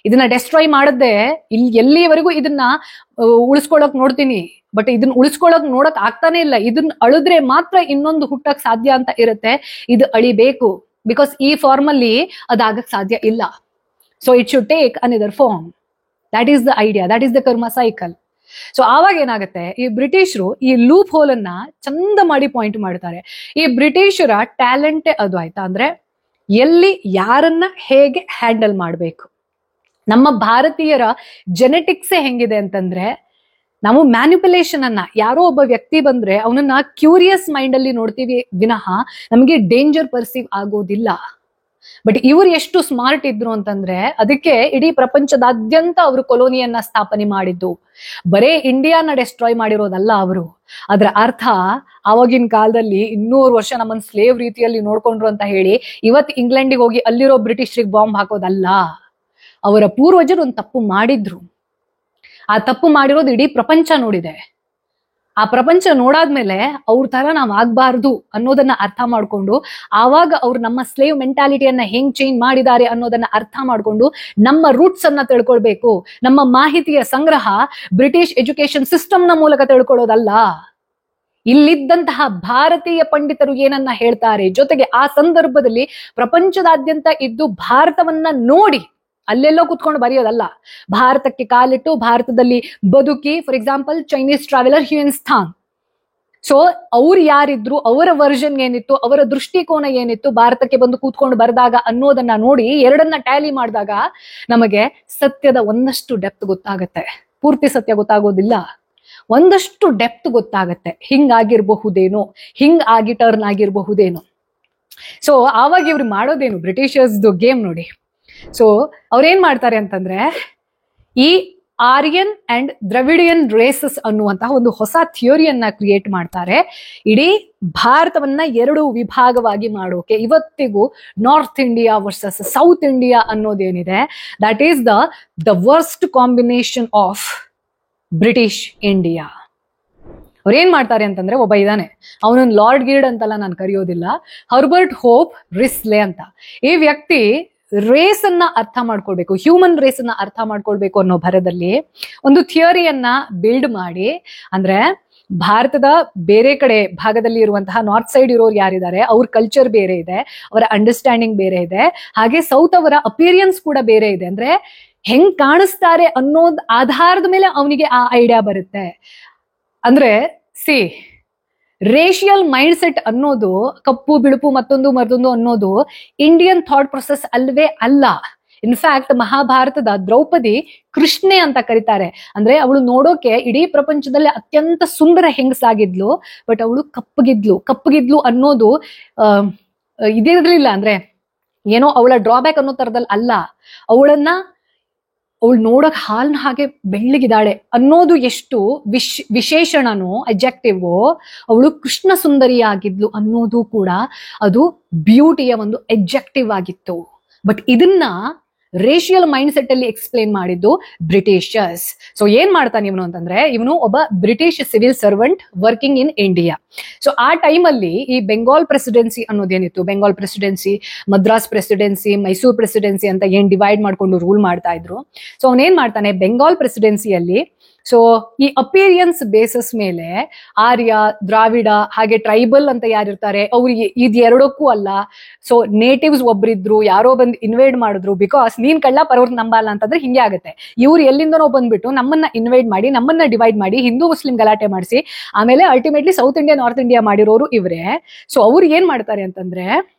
A: ಇದನ್ನ ಡೆಸ್ಟ್ರಾಯ್ ಮಾಡದೆ ಇಲ್ಲಿ ಎಲ್ಲಿವರೆಗೂ ಇದನ್ನ ಉಳಿಸ್ಕೊಳಕ್ ನೋಡ್ತೀನಿ, ಬಟ್ ಇದನ್ನ ಉಳಿಸ್ಕೊಳಕ್ ನೋಡಕ್ ಆಗ್ತಾನೆ ಇಲ್ಲ. ಇದನ್ನ ಅಳಿದ್ರೆ ಮಾತ್ರ ಇನ್ನೊಂದು ಹುಟ್ಟಕ್ ಸಾಧ್ಯ ಅಂತ ಇರುತ್ತೆ. ಇದು ಅಳಿಬೇಕು, ಬಿಕಾಸ್ ಈ ಫಾರ್ಮ್ ಅಲ್ಲಿ ಅದಾಗಕ್ ಸಾಧ್ಯ ಇಲ್ಲ. So it should take another form. That is the idea, that is the karma cycle. So ಆವಾಗ ಏನಾಗುತ್ತೆ, ಈ ಬ್ರಿಟಿಷರು ಈ ಲೂಪ್ ಹೋಲ್ ಅನ್ನ ಚಂದ ಮಾಡಿ ಪಾಯಿಂಟ್ ಮಾಡ್ತಾರೆ. ಈ ಬ್ರಿಟಿಷರ ಟ್ಯಾಲೆಂಟೇ ಅದು, ಆಯ್ತಾ. ಅಂದ್ರೆ ಎಲ್ಲಿ ಯಾರನ್ನ ಹೇಗೆ ಹ್ಯಾಂಡಲ್ ಮಾಡ್ಬೇಕು. ನಮ್ಮ ಭಾರತೀಯರ ಜೆನೆಟಿಕ್ಸೇ ಹೆಂಗಿದೆ ಅಂತಂದ್ರೆ, ನಾವು ಮ್ಯಾನಿಪುಲೇಷನ್ ಅನ್ನ, ಯಾರೋ ಒಬ್ಬ ವ್ಯಕ್ತಿ ಬಂದ್ರೆ ಅವನನ್ನ ಕ್ಯೂರಿಯಸ್ ಮೈಂಡ್ ಅಲ್ಲಿ ನೋಡ್ತೀವಿ ವಿನಃ ನಮಗೆ ಡೇಂಜರ್ ಪರ್ಸೀವ್ ಆಗೋದಿಲ್ಲ. ಬಟ್ ಇವ್ರು ಎಷ್ಟು ಸ್ಮಾರ್ಟ್ ಇದ್ರು ಅಂತಂದ್ರೆ, ಅದಕ್ಕೆ ಇಡೀ ಪ್ರಪಂಚದಾದ್ಯಂತ ಅವರು ಕೊಲೋನಿಯನ್ನ ಸ್ಥಾಪನೆ ಮಾಡಿದ್ದು. ಬರೇ ಇಂಡಿಯಾನ ಡೆಸ್ಟ್ರಾಯ್ ಮಾಡಿರೋದಲ್ಲ ಅವರು. ಅದ್ರ ಅರ್ಥ ಆವಾಗಿನ ಕಾಲದಲ್ಲಿ 200 ವರ್ಷ ನಮ್ಮನ್ನ ಸ್ಲೇವ್ ರೀತಿಯಲ್ಲಿ ನೋಡ್ಕೊಂಡ್ರು ಅಂತ ಹೇಳಿ ಇವತ್ತು ಇಂಗ್ಲೆಂಡಿಗೆ ಹೋಗಿ ಅಲ್ಲಿರೋ ಬ್ರಿಟಿಷರಿಗೆ ಬಾಂಬ್ ಹಾಕೋದಲ್ಲ. ಅವರ ಪೂರ್ವಜರು ಒಂದು ತಪ್ಪು ಮಾಡಿದ್ರು. ಆ ತಪ್ಪು ಮಾಡಿರೋದು ಇಡೀ ಪ್ರಪಂಚ ನೋಡಿದೆ. ಆ ಪ್ರಪಂಚ ನೋಡಾದ್ಮೇಲೆ ಅವ್ರ ತರ ನಾವ್ ಆಗ್ಬಾರ್ದು ಅನ್ನೋದನ್ನ ಅರ್ಥ ಮಾಡ್ಕೊಂಡು, ಆವಾಗ ಅವ್ರು ನಮ್ಮ ಸ್ಲೇವ್ ಮೆಂಟಾಲಿಟಿಯನ್ನ ಹೆಂಗ್ ಚೇಂಜ್ ಮಾಡಿದ್ದಾರೆ ಅನ್ನೋದನ್ನ ಅರ್ಥ ಮಾಡ್ಕೊಂಡು ನಮ್ಮ ರೂಟ್ಸ್ ಅನ್ನ ತಿಳ್ಕೊಳ್ಬೇಕು. ನಮ್ಮ ಮಾಹಿತಿಯ ಸಂಗ್ರಹ ಬ್ರಿಟಿಷ್ ಎಜುಕೇಶನ್ ಸಿಸ್ಟಮ್ ನ ಮೂಲಕ ತಿಳ್ಕೊಳ್ಳೋದಲ್ಲ. ಇಲ್ಲಿದ್ದಂತಹ ಭಾರತೀಯ ಪಂಡಿತರು ಏನನ್ನ ಹೇಳ್ತಾರೆ, ಜೊತೆಗೆ ಆ ಸಂದರ್ಭದಲ್ಲಿ ಪ್ರಪಂಚದಾದ್ಯಂತ ಇದ್ದು ಭಾರತವನ್ನ ನೋಡಿ ಅಲ್ಲೆಲ್ಲೋ ಕುತ್ಕೊಂಡು ಬರೆಯೋದಲ್ಲ. ಭಾರತಕ್ಕೆ ಕಾಲಿಟ್ಟು ಭಾರತದಲ್ಲಿ ಬದುಕಿ, for example Chinese traveller Hiuen Tsang. So ಅವ್ರು ಯಾರಿದ್ರು, ಅವರ ವರ್ಷನ್ ಏನಿತ್ತು, ಅವರ ದೃಷ್ಟಿಕೋನ ಏನಿತ್ತು, ಭಾರತಕ್ಕೆ ಬಂದು ಕೂತ್ಕೊಂಡು ಬರೆದಾಗ ಅನ್ನೋದನ್ನ ನೋಡಿ ಎರಡನ್ನ ಟ್ಯಾಲಿ ಮಾಡಿದಾಗ ನಮಗೆ ಸತ್ಯದ ಒಂದಷ್ಟು ಡೆಪ್ತ್ ಗೊತ್ತಾಗತ್ತೆ. ಪೂರ್ತಿ ಸತ್ಯ ಗೊತ್ತಾಗೋದಿಲ್ಲ, ಒಂದಷ್ಟು ಡೆಪ್ತ್ ಗೊತ್ತಾಗತ್ತೆ. ಹಿಂಗಾಗಿರ್ಬಹುದೇನೋ, ಹಿಂಗ್ ಆಗಿ ಟರ್ನ್ ಆಗಿರಬಹುದೇನೋ. ಸೊ ಆವಾಗ ಇವ್ರು ಮಾಡೋದೇನು, ಬ್ರಿಟಿಷರ್ಸ್ದು ಗೇಮ್ ನೋಡಿ. ಸೊ ಅವ್ರೇನ್ ಮಾಡ್ತಾರೆ ಅಂತಂದ್ರೆ, ಈ ಆರ್ಯನ್ ಅಂಡ್ ದ್ರವಿಡಿಯನ್ ರೇಸಸ್ ಅನ್ನುವಂತಹ ಒಂದು ಹೊಸ ಥಿಯೋರಿಯನ್ನ ಕ್ರಿಯೇಟ್ ಮಾಡ್ತಾರೆ. ಇಡೀ ಭಾರತವನ್ನ 2 ವಿಭಾಗವಾಗಿ ಮಾಡೋಕೆ. ಇವತ್ತಿಗೂ north India versus south India ಅನ್ನೋದೇನಿದೆ, that is the worst combination of British India. ಅವ್ರೇನ್ ಮಾಡ್ತಾರೆ ಅಂತಂದ್ರೆ, ಒಬ್ಬ ಇದಾನೆ, ಅವನೊಂದು ಲಾರ್ಡ್ ಗಿಲ್ಡ್ ಅಂತೆಲ್ಲ ನಾನು ಕರೆಯೋದಿಲ್ಲ, ಹರ್ಬರ್ಟ್ ಹೋಪ್ ರಿಸ್ಲೆ ಅಂತ. ಈ ವ್ಯಕ್ತಿ ರೇಸ್ ಅನ್ನ ಅರ್ಥ ಮಾಡ್ಕೊಳ್ಬೇಕು, ಹ್ಯೂಮನ್ ರೇಸ್ ಅನ್ನ ಅರ್ಥ ಮಾಡ್ಕೊಳ್ಬೇಕು ಅನ್ನೋ ಭರದಲ್ಲಿ ಒಂದು ಥಿಯರಿಯನ್ನ ಬಿಲ್ಡ್ ಮಾಡಿ, ಅಂದ್ರೆ ಭಾರತದ ಬೇರೆ ಕಡೆ ಭಾಗದಲ್ಲಿ ಇರುವಂತಹ ನಾರ್ತ್ ಸೈಡ್ ಇರೋರು ಯಾರಿದ್ದಾರೆ ಅವ್ರ ಕಲ್ಚರ್ ಬೇರೆ ಇದೆ, ಅವರ ಅಂಡರ್ಸ್ಟ್ಯಾಂಡಿಂಗ್ ಬೇರೆ ಇದೆ, ಹಾಗೆ ಸೌತ್ ಅವರ ಅಪಿಯರೆನ್ಸ್ ಕೂಡ ಬೇರೆ ಇದೆ. ಅಂದ್ರೆ ಹೆಂಗ್ ಕಾಣಿಸ್ತಾರೆ ಅನ್ನೋದ್ ಆಧಾರದ ಮೇಲೆ ಅವನಿಗೆ ಆ ಐಡಿಯಾ ಬರುತ್ತೆ. ಅಂದ್ರೆ ರೇಷಿಯಲ್ ಮೈಂಡ್ ಸೆಟ್ ಅನ್ನೋದು, ಕಪ್ಪು ಬಿಳುಪು ಮತ್ತೊಂದು ಅನ್ನೋದು ಇಂಡಿಯನ್ ಥಾಟ್ ಪ್ರೊಸೆಸ್ ಅಲ್ವೇ ಅಲ್ಲ. ಇನ್ಫ್ಯಾಕ್ಟ್ ಮಹಾಭಾರತದ ದ್ರೌಪದಿ ಕೃಷ್ಣೆ ಅಂತ ಕರೀತಾರೆ. ಅಂದ್ರೆ ಅವಳು ನೋಡೋಕೆ ಇಡೀ ಪ್ರಪಂಚದಲ್ಲಿ ಅತ್ಯಂತ ಸುಂದರ ಹೆಂಗಸಾಗಿದ್ಲು, ಬಟ್ ಅವಳು ಕಪ್ಪಗಿದ್ಲು ಅನ್ನೋದು ಇದಿರಲಿಲ್ಲ. ಅಂದ್ರೆ ಏನೋ ಅವಳ ಡ್ರಾಬ್ಯಾಕ್ ಅನ್ನೋ ತರದಲ್ಲಿ ಅಲ್ಲ, ಅವಳು ನೋಡಕ್ ಹಾಲ್ನ ಹಾಗೆ ಬೆಳ್ಳಗಿದ್ದಾಳೆ ಅನ್ನೋದು ಎಷ್ಟು ವಿಶೇಷಣನೋ, ಅಬ್ಜೆಕ್ಟಿವ್. ಅವಳು ಕೃಷ್ಣ ಸುಂದರಿಯಾಗಿದ್ಲು ಅನ್ನೋದು ಕೂಡ ಅದು ಬ್ಯೂಟಿಯ ಒಂದು ಅಬ್ಜೆಕ್ಟಿವ್ ಆಗಿತ್ತು. ಬಟ್ ಇದನ್ನ ರೇಷಿಯಲ್ ಮೈಂಡ್ ಸೆಟ್ ಅಲ್ಲಿ ಎಕ್ಸ್ಪ್ಲೇನ್ ಮಾಡಿದ್ದು ಬ್ರಿಟಿಷರ್ಸ್. ಸೊ ಏನ್ ಮಾಡ್ತಾನೆ ಇವನು ಅಂತಂದ್ರೆ, ಇವನು ಒಬ್ಬ British civil servant working in India. So ಆ ಟೈಮಲ್ಲಿ ಈ ಬೆಂಗಾಲ್ ಪ್ರೆಸಿಡೆನ್ಸಿ ಅನ್ನೋದೇನಿತ್ತು, Bengal presidency, Madras presidency, Mysuru presidency ಅಂತ ಏನ್ ಡಿವೈಡ್ ಮಾಡ್ಕೊಂಡು ರೂಲ್ ಮಾಡ್ತಾ ಇದ್ರು. ಸೊ ಅವನೇನ್ ಮಾಡ್ತಾನೆ, ಬೆಂಗಾಲ್ ಪ್ರೆಸಿಡೆನ್ಸಿಯಲ್ಲಿ ಸೊ ಈ ಅಪಿಯರೆನ್ಸ್ ಬೇಸಸ್ ಮೇಲೆ ಆರ್ಯ, ದ್ರಾವಿಡ, ಹಾಗೆ ಟ್ರೈಬಲ್ ಅಂತ ಯಾರಿರ್ತಾರೆ ಅವ್ರಿಗೆ ಇದೆರಡಕ್ಕೂ ಅಲ್ಲ. ಸೊ ನೇಟಿವ್ಸ್ ಒಬ್ರಿದ್ರು, ಯಾರೋ ಬಂದು ಇನ್ವೈಡ್ ಮಾಡಿದ್ರು, ಬಿಕಾಸ್ ನೀನ್ ಕಳ್ಳ ಪರವ್ರ ನಂಬಲ್ಲ ಅಂತಂದ್ರೆ ಹಿಂಗೆ ಆಗುತ್ತೆ. ಇವ್ರು ಎಲ್ಲಿಂದನೋ ಬಂದ್ಬಿಟ್ಟು ನಮ್ಮನ್ನ ಇನ್ವೈಡ್ ಮಾಡಿ, ನಮ್ಮನ್ನ ಡಿವೈಡ್ ಮಾಡಿ, ಹಿಂದೂ ಮುಸ್ಲಿಂ ಗಲಾಟೆ ಮಾಡಿಸಿ, ಆಮೇಲೆ ultimately south India north India ಮಾಡಿರೋರು ಇವ್ರೆ. ಸೊ ಅವ್ರು ಏನ್ ಮಾಡ್ತಾರೆ ಅಂತಂದ್ರೆ,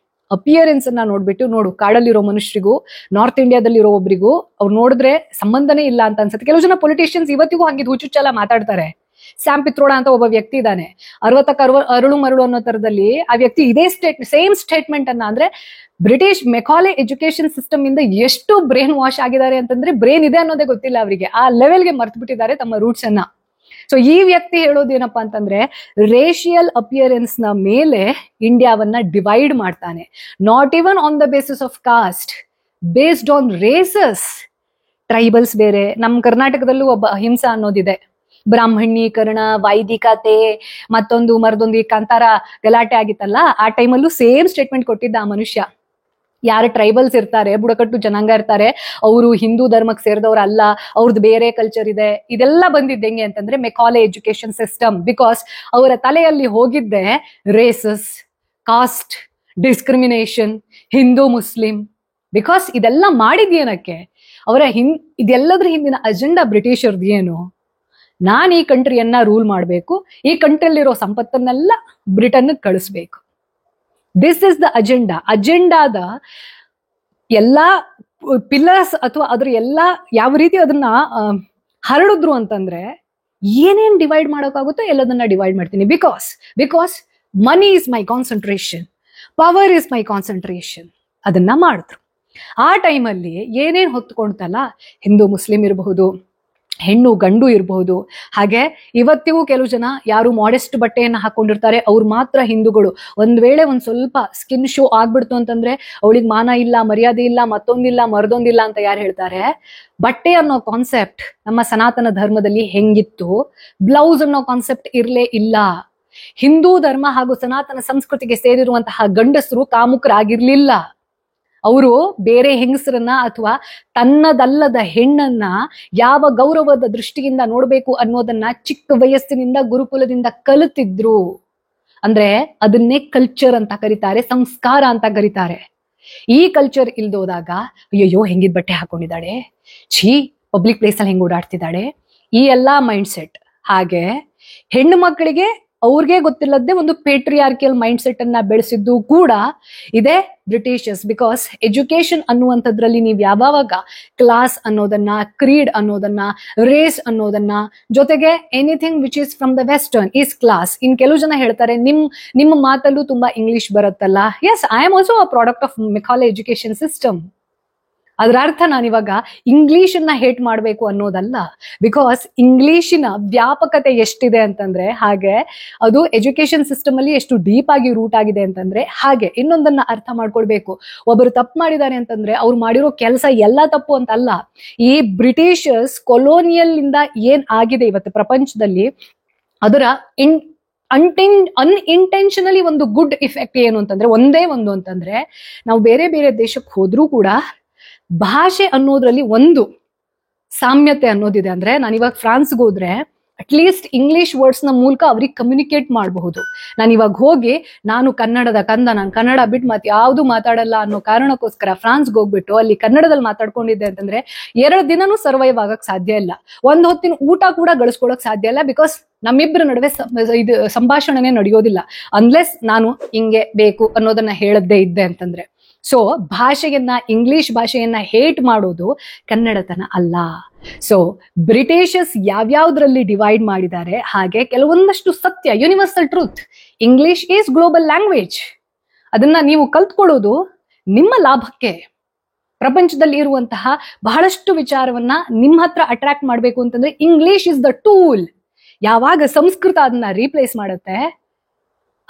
A: ಅಪಿಯರೆನ್ಸ್ ಅನ್ನ ನೋಡ್ಬಿಟ್ಟು, ನೋಡು ಕಾಡಲ್ಲಿರೋ ಮನುಷ್ಯರಿಗೂ ನಾರ್ತ್ ಇಂಡಿಯಾದಲ್ಲಿರೋ ಒಬ್ರಿಗೂ ಅವ್ರು ನೋಡಿದ್ರೆ ಸಂಬಂಧನೇ ಇಲ್ಲ ಅಂತ ಅನ್ಸುತ್ತೆ. ಕೆಲವು ಜನ ಪೊಲಿಟಿಷಿಯನ್ಸ್ ಇವತ್ತಿಗೂ ಹಂಗಿದ್ ಹುಚ್ಚುಚ್ಚೆಲ್ಲ ಮಾತಾಡ್ತಾರೆ. ಸ್ಯಾಮ್ ಪಿತ್ರೋಡ ಅಂತ ಒಬ್ಬ ವ್ಯಕ್ತಿ ಇದ್ದಾನೆ, 60ಕ್ಕೆ ಅರಳು ಮರಳು ಅನ್ನೋ ತರದಲ್ಲಿ ಆ ವ್ಯಕ್ತಿ ಇದೇ ಸೇಮ್ ಸ್ಟೇಟ್ಮೆಂಟ್ ಅನ್ನ, ಅಂದ್ರೆ ಬ್ರಿಟಿಷ್ ಮೆಕಾಲೆ ಎಜುಕೇಶನ್ ಸಿಸ್ಟಮ್ ಇಂದ ಎಷ್ಟು ಬ್ರೈನ್ ವಾಶ್ ಆಗಿದ್ದಾರೆ ಅಂತಂದ್ರೆ ಬ್ರೈನ್ ಇದೆ ಅನ್ನೋದೇ ಗೊತ್ತಿಲ್ಲ ಅವರಿಗೆ, ಆ ಲೆವೆಲ್ಗೆ ಮರ್ತು ಬಿಟ್ಟಿದ್ದಾರೆ ತಮ್ಮ ರೂಟ್ಸ್ ಅನ್ನ. ಸೊ ಈ ವ್ಯಕ್ತಿ ಹೇಳೋದೇನಪ್ಪಾ ಅಂತಂದ್ರೆ ರೇಷಿಯಲ್ ಅಪಿಯರೆನ್ಸ್ ನ ಮೇಲೆ ಇಂಡಿಯಾವನ್ನ ಡಿವೈಡ್ ಮಾಡ್ತಾನೆ. Not even on the basis of cost, based on races. Tribals ಬೇರೆ, ನಮ್ಮ ಕರ್ನಾಟಕದಲ್ಲೂ ಒಬ್ಬ ಅಹಿಂಸಾ ಅನ್ನೋದಿದೆ. ಬ್ರಾಹ್ಮಣೀಕರಣ, ವೈದಿಕತೆ, ಮತ್ತೊಂದು ಮರದೊಂದು ಕಾಂತಾರ ಗಲಾಟೆ ಆಗಿತ್ತಲ್ಲ, ಆ ಟೈಮಲ್ಲೂ ಸೇಮ್ ಸ್ಟೇಟ್ಮೆಂಟ್ ಕೊಟ್ಟಿದ್ದ ಆ ಮನುಷ್ಯ. ಯಾರು ಟ್ರೈಬಲ್ಸ್ ಇರ್ತಾರೆ, ಬುಡಕಟ್ಟು ಜನಾಂಗ ಇರ್ತಾರೆ, ಅವರು ಹಿಂದೂ ಧರ್ಮಕ್ಕೆ ಸೇರಿದವ್ರಲ್ಲ, ಅವ್ರದ್ದು ಬೇರೆ ಕಲ್ಚರ್ ಇದೆ. ಇದೆಲ್ಲ ಬಂದಿದ್ದ ಹೆಂಗೆ ಅಂತಂದ್ರೆ ಮೆಕಾಲೆ ಎಜುಕೇಶನ್ ಸಿಸ್ಟಮ್. ಬಿಕಾಸ್ ಅವರ ತಲೆಯಲ್ಲಿ ಹೋಗಿದ್ದೆ races, cost, discrimination, Hindu Muslim. Because ಇದೆಲ್ಲ ಮಾಡಿದ್ಯೇನಕ್ಕೆ? ಅವರ ಇದೆಲ್ಲದ್ರ ಹಿಂದಿನ ಅಜೆಂಡಾ ಬ್ರಿಟಿಷರ್ದು ಏನು? ನಾನು ಈ ಕಂಟ್ರಿಯನ್ನ ರೂಲ್ ಮಾಡಬೇಕು, ಈ ಕಂಟ್ರಿಯಲ್ಲಿರೋ ಸಂಪತ್ತನ್ನೆಲ್ಲ ಬ್ರಿಟನ್ಗೆ ಕಳಿಸ್ಬೇಕು. This is the agenda. ಅಜೆಂಡಾದ ಎಲ್ಲಾ ಪಿಲ್ಲರ್ಸ್ ಅಥವಾ ಅದ್ರ ಎಲ್ಲಾ ಯಾವ ರೀತಿ ಅದನ್ನ ಹರಡಿದ್ರು ಅಂತಂದ್ರೆ ಏನೇನ್ ಡಿವೈಡ್ ಮಾಡೋಕ್ಕಾಗುತ್ತೋ ಎಲ್ಲದನ್ನ ಡಿವೈಡ್ ಮಾಡ್ತೀನಿ. Because money is my concentration, power is my concentration. ಅದನ್ನ ಮಾಡಿದ್ರು. ಆ ಟೈಮಲ್ಲಿ ಏನೇನ್ ಹೊತ್ಕೊಂಡ್ತಲ್ಲ, ಹಿಂದೂ ಮುಸ್ಲಿಂ ಇರಬಹುದು, ಹೆಣ್ಣು ಗಂಡು ಇರಬಹುದು. ಹಾಗೆ ಇವತ್ತಿಗೂ ಕೆಲವು ಜನ ಯಾರು ಮಾಡೆಸ್ಟ್ ಬಟ್ಟೆಯನ್ನು ಹಾಕೊಂಡಿರ್ತಾರೆ ಅವ್ರು ಮಾತ್ರ ಹಿಂದೂಗಳು. ಒಂದ್ ವೇಳೆ ಒಂದ್ ಸ್ವಲ್ಪ ಸ್ಕಿನ್ ಶೋ ಆಗ್ಬಿಡ್ತು ಅಂತಂದ್ರೆ ಅವಳಿಗೆ ಮಾನ ಇಲ್ಲ, ಮರ್ಯಾದೆ ಇಲ್ಲ, ಮತ್ತೊಂದಿಲ್ಲ, ಮರದೊಂದಿಲ್ಲ ಅಂತ ಯಾರು ಹೇಳ್ತಾರೆ? ಬಟ್ಟೆ ಅನ್ನೋ ಕಾನ್ಸೆಪ್ಟ್ ನಮ್ಮ ಸನಾತನ ಧರ್ಮದಲ್ಲಿ ಹೆಂಗಿತ್ತು, ಬ್ಲೌಸ್ ಅನ್ನೋ ಕಾನ್ಸೆಪ್ಟ್ ಇರ್ಲೇ ಇಲ್ಲ. ಹಿಂದೂ ಧರ್ಮ ಹಾಗೂ ಸನಾತನ ಸಂಸ್ಕೃತಿಗೆ ಸೇರಿರುವಂತಹ ಗಂಡಸರು ಕಾಮುಕರಾಗಿರ್ಲಿಲ್ಲ. ಅವರು ಬೇರೆ ಹೆಂಗಸರನ್ನ ಅಥವಾ ತನ್ನದಲ್ಲದ ಹೆಣ್ಣನ್ನ ಯಾವ ಗೌರವದ ದೃಷ್ಟಿಯಿಂದ ನೋಡ್ಬೇಕು ಅನ್ನೋದನ್ನ ಚಿಕ್ಕ ವಯಸ್ಸಿನಿಂದ ಗುರುಕುಲದಿಂದ ಕಲಿತಿದ್ರು. ಅಂದ್ರೆ ಅದನ್ನೇ ಕಲ್ಚರ್ ಅಂತ ಕರೀತಾರೆ, ಸಂಸ್ಕಾರ ಅಂತ ಕರೀತಾರೆ. ಈ ಕಲ್ಚರ್ ಇಲ್ದೋದಾಗ ಅಯ್ಯಯ್ಯೋ ಹೆಂಗಿದ್ ಬಟ್ಟೆ ಹಾಕೊಂಡಿದ್ದಾಳೆ, ಛೀ ಪಬ್ಲಿಕ್ ಪ್ಲೇಸ್ ಅಲ್ಲಿ ಹೆಂಗ್ ಓಡಾಡ್ತಿದ್ದಾಳೆ, ಈ ಎಲ್ಲಾ ಮೈಂಡ್ ಸೆಟ್. ಹಾಗೆ ಹೆಣ್ಣು ಮಕ್ಕಳಿಗೆ ಅವ್ರಿಗೆ ಗೊತ್ತಿಲ್ಲದೆ ಒಂದು ಪೇಟ್ರಿಯಾರ್ಕಿಯಲ್ ಮೈಂಡ್ ಸೆಟ್ ಅನ್ನ ಬೆಳೆಸಿದ್ದು ಕೂಡ ಇದೇ ಬ್ರಿಟಿಷರ್ಸ್. ಬಿಕಾಸ್ ಎಜುಕೇಶನ್ ಅನ್ನುವಂಥದ್ರಲ್ಲಿ ನೀವು ಯಾವಾಗ ಕ್ಲಾಸ್ ಅನ್ನೋದನ್ನ, ಕ್ರೀಡ್ ಅನ್ನೋದನ್ನ, ರೇಸ್ ಅನ್ನೋದನ್ನ, ಜೊತೆಗೆ anything which is from the western is class. ಇನ್ ಕೆಲವು ಜನ ಹೇಳ್ತಾರೆ ನಿಮ್ಮ ಮಾತಲ್ಲೂ ತುಂಬಾ ಇಂಗ್ಲಿಷ್ ಬರುತ್ತಲ್ಲ. Yes, I am also a product of Macaulay education system. ಅದರ ಅರ್ಥ ನಾನಿವಾಗ ಇಂಗ್ಲಿಷನ್ನ ಹೇಟ್ ಮಾಡಬೇಕು ಅನ್ನೋದಲ್ಲ. ಬಿಕಾಸ್ ಇಂಗ್ಲಿಶಿನ ವ್ಯಾಪಕತೆ ಎಷ್ಟಿದೆ ಅಂತಂದ್ರೆ, ಹಾಗೆ ಅದು ಎಜುಕೇಶನ್ ಸಿಸ್ಟಮ್ ಅಲ್ಲಿ ಎಷ್ಟು ಡೀಪ್ ಆಗಿ ರೂಟ್ ಆಗಿದೆ ಅಂತಂದ್ರೆ, ಹಾಗೆ ಇನ್ನೊಂದನ್ನ ಅರ್ಥ ಮಾಡ್ಕೊಳ್ಬೇಕು. ಒಬ್ಬರು ತಪ್ಪು ಮಾಡಿದ್ದಾರೆ ಅಂತಂದ್ರೆ ಅವ್ರು ಮಾಡಿರೋ ಕೆಲಸ ಎಲ್ಲ ತಪ್ಪು ಅಂತಲ್ಲ. ಈ ಬ್ರಿಟಿಷರ್ಸ್ ಕೊಲೋನಿಯಲ್ ಇಂದ ಏನ್ ಆಗಿದೆ ಇವತ್ತು ಪ್ರಪಂಚದಲ್ಲಿ, ಅದರ ಅನ್ಇಂಟೆನ್ಷನಲಿ ಒಂದು ಗುಡ್ ಇಫೆಕ್ಟ್ ಏನು ಅಂತಂದ್ರೆ ಒಂದೇ ಒಂದು ಅಂತಂದ್ರೆ, ನಾವು ಬೇರೆ ಬೇರೆ ದೇಶಕ್ಕೆ ಹೋದ್ರೂ ಕೂಡ ಭಾಷೆ ಅನ್ನೋದ್ರಲ್ಲಿ ಒಂದು ಸಾಮ್ಯತೆ ಅನ್ನೋದಿದೆ. ಅಂದ್ರೆ ನಾನಿವಾಗ ಫ್ರಾನ್ಸ್ಗೆ ಹೋದ್ರೆ ಅಟ್ಲೀಸ್ಟ್ ಇಂಗ್ಲಿಷ್ ವರ್ಡ್ಸ್ ನ ಮೂಲಕ ಅವ್ರಿಗೆ ಕಮ್ಯುನಿಕೇಟ್ ಮಾಡಬಹುದು. ನಾನಿವಾಗ ಹೋಗಿ ನಾನು ಕನ್ನಡದ ಕಂದ, ನಾನು ಕನ್ನಡ ಬಿಟ್ಟು ಮತ್ತೆ ಯಾವ್ದು ಮಾತಾಡಲ್ಲ ಅನ್ನೋ ಕಾರಣಕ್ಕೋಸ್ಕರ ಫ್ರಾನ್ಸ್ಗೆ ಹೋಗ್ಬಿಟ್ಟು ಅಲ್ಲಿ ಕನ್ನಡದಲ್ಲಿ ಮಾತಾಡ್ಕೊಂಡಿದ್ದೆ ಅಂತಂದ್ರೆ 2 ದಿನನೂ ಸರ್ವೈವ್ ಆಗಕ್ ಸಾಧ್ಯ ಇಲ್ಲ. ಒಂದ್ ಹೊತ್ತಿನ ಊಟ ಕೂಡ ಗಳಿಸ್ಕೊಳಕ್ ಸಾಧ್ಯ ಇಲ್ಲ. ಬಿಕಾಸ್ ನಮ್ಮಿಬ್ಬರ ನಡುವೆ ಇದು ಸಂಭಾಷಣೆನೇ ನಡೆಯೋದಿಲ್ಲ ಅನ್ಲೆಸ್ ನಾನು ಹಿಂಗೆ ಬೇಕು ಅನ್ನೋದನ್ನ ಹೇಳದ್ದೇ ಇದ್ದೆ ಅಂತಂದ್ರೆ. ಸೊ ಭಾಷೆಯನ್ನ, ಇಂಗ್ಲಿಷ್ ಭಾಷೆಯನ್ನ ಹೇಟ್ ಮಾಡೋದು ಕನ್ನಡತನ ಅಲ್ಲ. ಸೊ ಬ್ರಿಟಿಷರ್ಸ್ ಯಾವ್ಯಾವ್ದ್ರಲ್ಲಿ ಡಿವೈಡ್ ಮಾಡಿದ್ದಾರೆ, ಹಾಗೆ ಕೆಲವೊಂದಷ್ಟು ಸತ್ಯ, universal truth. English is global language. ಅದನ್ನ ನೀವು ಕಲ್ತ್ಕೊಳ್ಳೋದು ನಿಮ್ಮ ಲಾಭಕ್ಕೆ. ಪ್ರಪಂಚದಲ್ಲಿ ಇರುವಂತಹ ಬಹಳಷ್ಟು ವಿಚಾರವನ್ನ ನಿಮ್ಮ ಹತ್ರ ಅಟ್ರಾಕ್ಟ್ ಮಾಡ್ಬೇಕು ಅಂತಂದ್ರೆ ಇಂಗ್ಲಿಷ್ ಇಸ್ ದ ಟೂಲ್. ಯಾವಾಗ ಸಂಸ್ಕೃತ ಅದನ್ನ ರೀಪ್ಲೇಸ್ ಮಾಡುತ್ತೆ,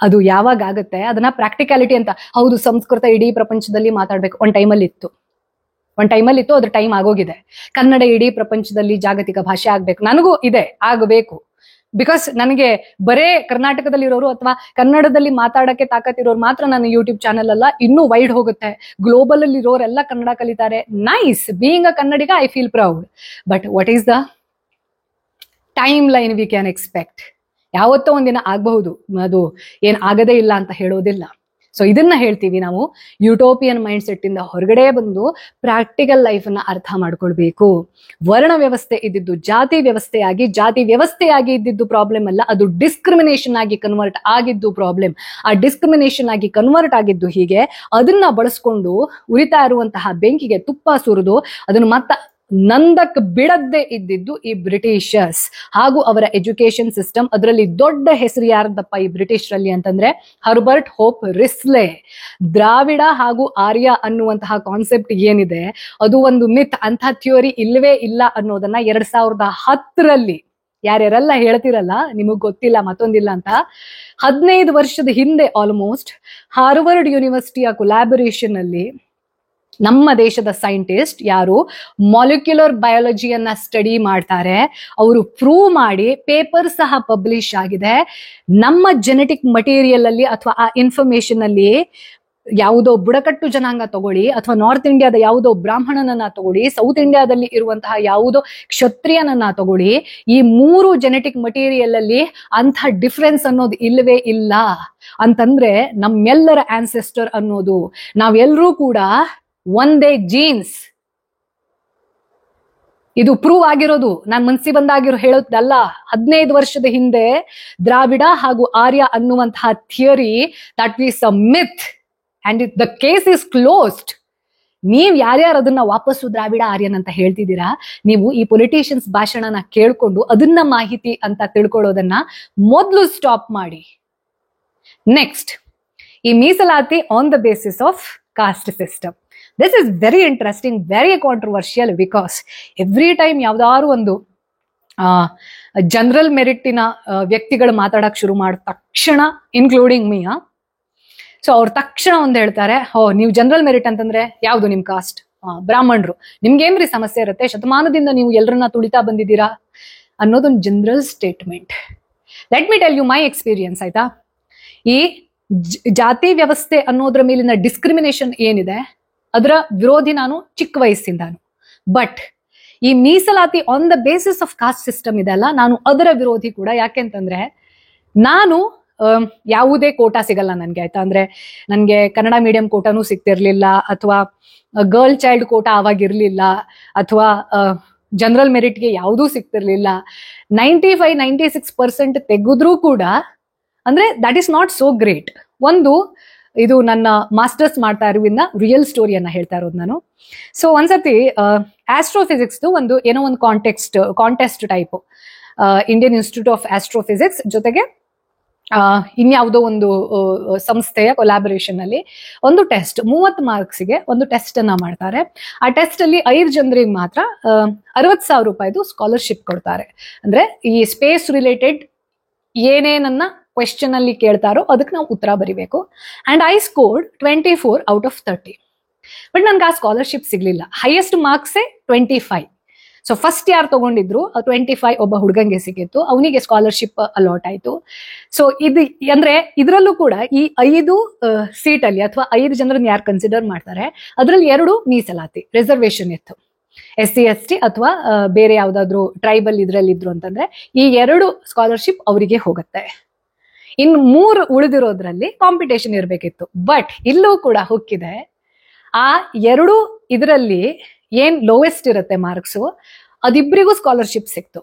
A: ಅದು ಯಾವಾಗ ಆಗುತ್ತೆ ಅದನ್ನ ಪ್ರಾಕ್ಟಿಕಾಲಿಟಿ ಅಂತ. ಹೌದು, ಸಂಸ್ಕೃತ ಇಡೀ ಪ್ರಪಂಚದಲ್ಲಿ ಮಾತಾಡ್ಬೇಕು. ಒಂದ್ ಟೈಮಲ್ಲಿ ಇತ್ತು, ಅದ್ರ ಟೈಮ್ ಆಗೋಗಿದೆ. ಕನ್ನಡ ಇಡೀ ಪ್ರಪಂಚದಲ್ಲಿ ಜಾಗತಿಕ ಭಾಷೆ ಆಗ್ಬೇಕು, ನನಗೂ ಇದೆ, ಆಗಬೇಕು. ಬಿಕಾಸ್ ನನಗೆ ಬರೇ ಕರ್ನಾಟಕದಲ್ಲಿರೋರು ಅಥವಾ ಕನ್ನಡದಲ್ಲಿ ಮಾತಾಡಕ್ಕೆ ತಾಕತ್ತಿರೋರು ಮಾತ್ರ ನನ್ನ ಯೂಟ್ಯೂಬ್ ಚಾನಲ್ ಅಲ್ಲ, ಇನ್ನೂ ವೈಡ್ ಹೋಗುತ್ತೆ. ಗ್ಲೋಬಲ್ ಅಲ್ಲಿ ಇರೋರೆಲ್ಲ ಕನ್ನಡ ಕಲಿತಾರೆ. Nice, being a Kannadiga I feel proud. But what is the time line we can expect? ಯಾವತ್ತೋ ಒಂದಿನ ಆಗಬಹುದು, ಅದು ಏನ್ ಆಗದೇ ಇಲ್ಲ ಅಂತ ಹೇಳೋದಿಲ್ಲ. ಸೊ ಇದನ್ನ ಹೇಳ್ತೀವಿ ನಾವು, ಯುಟೋಪಿಯನ್ ಮೈಂಡ್ ಸೆಟ್ ಇಂದ ಹೊರಗಡೆ ಬಂದು ಪ್ರಾಕ್ಟಿಕಲ್ ಲೈಫ್ ಅನ್ನ ಅರ್ಥ ಮಾಡ್ಕೊಳ್ಬೇಕು. ವರ್ಣ ವ್ಯವಸ್ಥೆ ಇದ್ದಿದ್ದು ಜಾತಿ ವ್ಯವಸ್ಥೆಯಾಗಿ ಇದ್ದಿದ್ದು ಪ್ರಾಬ್ಲಮ್ ಅಲ್ಲ, ಅದು ಡಿಸ್ಕ್ರಿಮಿನೇಷನ್ ಆಗಿ ಕನ್ವರ್ಟ್ ಆಗಿದ್ದು ಪ್ರಾಬ್ಲಮ್. ಆ ಡಿಸ್ಕ್ರಿಮಿನೇಷನ್ ಆಗಿ ಕನ್ವರ್ಟ್ ಆಗಿದ್ದು ಹೀಗೆ ಅದನ್ನ ಬಳಸ್ಕೊಂಡು ಉರಿತಾ ಇರುವಂತಹ ಬೆಂಕಿಗೆ ತುಪ್ಪ ಸುರಿದು ಅದನ್ನು ನಂದಕ್ ಬಿಡದ್ದೇ ಇದ್ದಿದ್ದು ಈ ಬ್ರಿಟಿಷರ್ಸ್ ಹಾಗೂ ಅವರ ಎಜುಕೇಶನ್ ಸಿಸ್ಟಮ್. ಅದರಲ್ಲಿ ದೊಡ್ಡ ಹೆಸರು ಯಾರದಪ್ಪ ಈ ಬ್ರಿಟಿಷರಲ್ಲಿ ಅಂತಂದ್ರೆ ಹರ್ಬರ್ಟ್ ಹೋಪ್ ರಿಸ್ಲೆ. ದ್ರಾವಿಡ ಹಾಗೂ ಆರ್ಯ ಅನ್ನುವಂತಹ ಕಾನ್ಸೆಪ್ಟ್ ಏನಿದೆ ಅದು ಒಂದು ಮಿತ್, ಅಂತ ಥಿಯೋರಿ ಇಲ್ಲವೇ ಇಲ್ಲ ಅನ್ನೋದನ್ನ 2010ರಲ್ಲಿ ಯಾರ್ಯಾರೆಲ್ಲ ಹೇಳ್ತಿರಲ್ಲ ನಿಮಗ್ ಗೊತ್ತಿಲ್ಲ ಮತ್ತೊಂದಿಲ್ಲ ಅಂತ, 15 ವರ್ಷದ ಹಿಂದೆ ಆಲ್ಮೋಸ್ಟ್ ಹಾರ್ವರ್ಡ್ ಯೂನಿವರ್ಸಿಟಿಯ ಕೊಲಾಬರೇಷನ್ ಅಲ್ಲಿ ನಮ್ಮ ದೇಶದ ಸೈಂಟಿಸ್ಟ್ ಯಾರು ಮಾಲಿಕ್ಯುಲರ್ ಬಯಾಲಜಿಯನ್ನ ಸ್ಟಡಿ ಮಾಡ್ತಾರೆ, ಅವರು ಪ್ರೂವ್ ಮಾಡಿ ಪೇಪರ್ ಸಹ ಪಬ್ಲಿಷ್ ಆಗಿದೆ. ನಮ್ಮ ಜೆನೆಟಿಕ್ ಮಟೀರಿಯಲ್ ಅಲ್ಲಿ ಅಥವಾ ಆ ಇನ್ಫಾರ್ಮೇಶನ್ ಅಲ್ಲಿ ಯಾವುದೋ ಬುಡಕಟ್ಟು ಜನಾಂಗ ತಗೊಳ್ಳಿ, ಅಥವಾ ನಾರ್ತ್ ಇಂಡಿಯಾದ ಯಾವುದೋ ಬ್ರಾಹ್ಮಣನನ್ನ ತಗೊಳ್ಳಿ, ಸೌತ್ ಇಂಡಿಯಾದಲ್ಲಿ ಇರುವಂತಹ ಯಾವುದೋ ಕ್ಷತ್ರಿಯನನ್ನ ತಗೊಳ್ಳಿ, ಈ 3 ಜೆನೆಟಿಕ್ ಮಟೀರಿಯಲ್ ಅಲ್ಲಿ ಅಂಥ ಡಿಫ್ರೆನ್ಸ್ ಅನ್ನೋದು ಇಲ್ಲವೇ ಇಲ್ಲ. ಅಂತಂದ್ರೆ ನಮ್ಮೆಲ್ಲರ ಆನ್ಸೆಸ್ಟರ್ ಅನ್ನೋದು ನಾವೆಲ್ಲರೂ ಕೂಡ ಒಂದೇ ಜೀನ್ಸ್. ಇದು ಪ್ರೂವ್ ಆಗಿರೋದು, ನಾನ್ ಮನ್ಸಿ ಬಂದಾಗಿರೋ ಹೇಳೋದಲ್ಲ. 15 ವರ್ಷದ ಹಿಂದೆ ದ್ರಾವಿಡ ಹಾಗೂ ಆರ್ಯ ಅನ್ನುವಂತಹ theory that is a myth and the case is closed. ನೀವ್ ಯಾರ್ಯಾರು ಅದನ್ನ ವಾಪಸ್ಸು ದ್ರಾವಿಡ ಆರ್ಯನ್ ಅಂತ ಹೇಳ್ತಿದ್ದೀರಾ, ನೀವು ಈ ಪೊಲಿಟಿಷಿಯನ್ಸ್ ಭಾಷಣನ ಕೇಳ್ಕೊಂಡು ಅದನ್ನ ಮಾಹಿತಿ ಅಂತ ತಿಳ್ಕೊಳ್ಳೋದನ್ನ ಮೊದಲು ಸ್ಟಾಪ್ ಮಾಡಿ. ನೆಕ್ಸ್ಟ್, ಈ ಮೀಸಲಾತಿ on the basis of caste system. This is very interesting, very controversial because every time ಯಾವ್ದಾದ್ರು ಒಂದು ಜನರಲ್ ಮೆರಿಟಿನ ವ್ಯಕ್ತಿಗಳು ಮಾತಾಡಕ್ ಶುರು ಮಾಡಿದ ತಕ್ಷಣ, ಇನ್ಕ್ಲೂಡಿಂಗ್ ಮೀ, ಸೊ ಅವ್ರ ತಕ್ಷಣ ಒಂದ್ ಹೇಳ್ತಾರೆ, ನೀವು ಜನರಲ್ ಮೆರಿಟ್ ಅಂತಂದ್ರೆ ಯಾವ್ದು ನಿಮ್ ಕಾಸ್ಟ್? ಬ್ರಾಹ್ಮಣರು. ನಿಮ್ಗೇನ್ರಿ ಸಮಸ್ಯೆ ಇರುತ್ತೆ? ಶತಮಾನದಿಂದ ನೀವು ಎಲ್ಲರನ್ನ ತುಳಿತಾ ಬಂದಿದ್ದೀರಾ ಅನ್ನೋದೊಂದು general statement. Let me tell you my experience, ಆಯ್ತಾ? ಈ ಜಾತಿ ವ್ಯವಸ್ಥೆ ಅನ್ನೋದ್ರ ಮೇಲಿನ ಡಿಸ್ಕ್ರಿಮಿನೇಷನ್ ಏನಿದೆ ಅದರ ವಿರೋಧಿ ನಾನು ಚಿಕ್ಕ ವಯಸ್ಸಿಂದಾನು. ಬಟ್ ಈ ಮೀಸಲಾತಿ on the basis of caste system ಇದೆ ಅಲ್ಲ, ನಾನು ಅದರ ವಿರೋಧಿ ಕೂಡ. ಯಾಕೆಂತಂದ್ರೆ ನಾನು ಯಾವುದೇ ಕೋಟಾ ಸಿಗಲ್ಲ ನನ್ಗೆ, ಆಯ್ತಾ? ಅಂದ್ರೆ ನನ್ಗೆ ಕನ್ನಡ ಮೀಡಿಯಂ ಕೋಟಾನು ಸಿಗ್ತಿರ್ಲಿಲ್ಲ, ಅಥವಾ ಗರ್ಲ್ ಚೈಲ್ಡ್ ಕೋಟಾ ಅವಾಗಿರ್ಲಿಲ್ಲ, ಅಥವಾ ಜನರಲ್ ಮೆರಿಟ್ಗೆ ಯಾವುದೂ ಸಿಗ್ತಿರ್ಲಿಲ್ಲ. 95-96% ತೆಗೆದ್ರೂ ಕೂಡ ಅಂದ್ರೆ that is not so great. ಒಂದು, ಇದು ನನ್ನ ಮಾಸ್ಟರ್ಸ್ ಮಾಡ್ತಾ ಇರುವಿನ ರಿಯಲ್ ಸ್ಟೋರಿಯನ್ನ ಹೇಳ್ತಾ ಇರೋದು ನಾನು. ಸೊ ಒಂದ್ಸತಿ ಆಸ್ಟ್ರೋಫಿಸಿಕ್ಸ್ ಒಂದು ಏನೋ ಒಂದು contest type, Indian institute of astrophysics ಜೊತೆಗೆ ಇನ್ಯಾವುದೋ ಒಂದು ಸಂಸ್ಥೆಯ ಕೊಲಾಬರೇಷನ್ ಅಲ್ಲಿ ಒಂದು ಟೆಸ್ಟ್, 30 ಮಾರ್ಕ್ಸ್ಗೆ ಒಂದು ಟೆಸ್ಟ್ ಅನ್ನ ಮಾಡ್ತಾರೆ. ಆ ಟೆಸ್ಟ್ ಅಲ್ಲಿ 5 ಜನರಿಗೆ ಮಾತ್ರ 60,000 ರೂಪಾಯಿದು ಸ್ಕಾಲರ್ಶಿಪ್ ಕೊಡ್ತಾರೆ. ಅಂದ್ರೆ ಈ ಸ್ಪೇಸ್ ರಿಲೇಟೆಡ್ ಏನೇನನ್ನ ಕ್ವೆಶ್ಚನ್ ಅಲ್ಲಿ ಕೇಳ್ತಾರೋ ಅದಕ್ಕೆ ನಾವು ಉತ್ತರ ಬರಿಬೇಕು. And I scored 24 out of 30. But ನನ್ಗೆ ಆ ಸ್ಕಾಲರ್ಶಿಪ್ ಸಿಗ್ಲಿಲ್ಲ. ಹೈಯೆಸ್ಟ್ ಮಾರ್ಕ್ಸೇ 25. ಸೊ ಫಸ್ಟ್ ಯಾರು ತಗೊಂಡಿದ್ರು 25 ಒಬ್ಬ ಹುಡುಗಂಗೆ ಸಿಕ್ಕಿತ್ತು, ಅವನಿಗೆ ಸ್ಕಾಲರ್ಶಿಪ್ ಅಲಾಟ್ ಆಯ್ತು. ಸೊ ಇದು ಅಂದ್ರೆ ಇದರಲ್ಲೂ ಕೂಡ ಈ 5 ಸೀಟ್ ಅಲ್ಲಿ ಅಥವಾ 5 ಜನರನ್ನ ಯಾರು ಕನ್ಸಿಡರ್ ಮಾಡ್ತಾರೆ ಅದ್ರಲ್ಲಿ 2 ಮೀಸಲಾತಿ ರಿಸರ್ವೇಶನ್ ಇತ್ತು. SC ST ಅಥವಾ ಬೇರೆ ಯಾವ್ದಾದ್ರು ಟ್ರೈಬಲ್ ಇದ್ರಲ್ಲಿ ಇದ್ರು ಅಂತಂದ್ರೆ ಈ 2 ಸ್ಕಾಲರ್ಶಿಪ್ ಅವರಿಗೆ ಹೋಗುತ್ತೆ. ಇನ್ನು 3 ಉಳಿದಿರೋದ್ರಲ್ಲಿ ಕಾಂಪಿಟೇಷನ್ ಇರ್ಬೇಕಿತ್ತು. ಬಟ್ ಇಲ್ಲೂ ಕೂಡ ಹುಕ್ಕಿದೆ, ಆ 2 ಇದರಲ್ಲಿ ಏನ್ ಲೋವೆಸ್ಟ್ ಇರುತ್ತೆ ಮಾರ್ಕ್ಸು ಅದಿಬ್ರಿಗೂ ಸ್ಕಾಲರ್ಶಿಪ್ ಸಿಕ್ತು.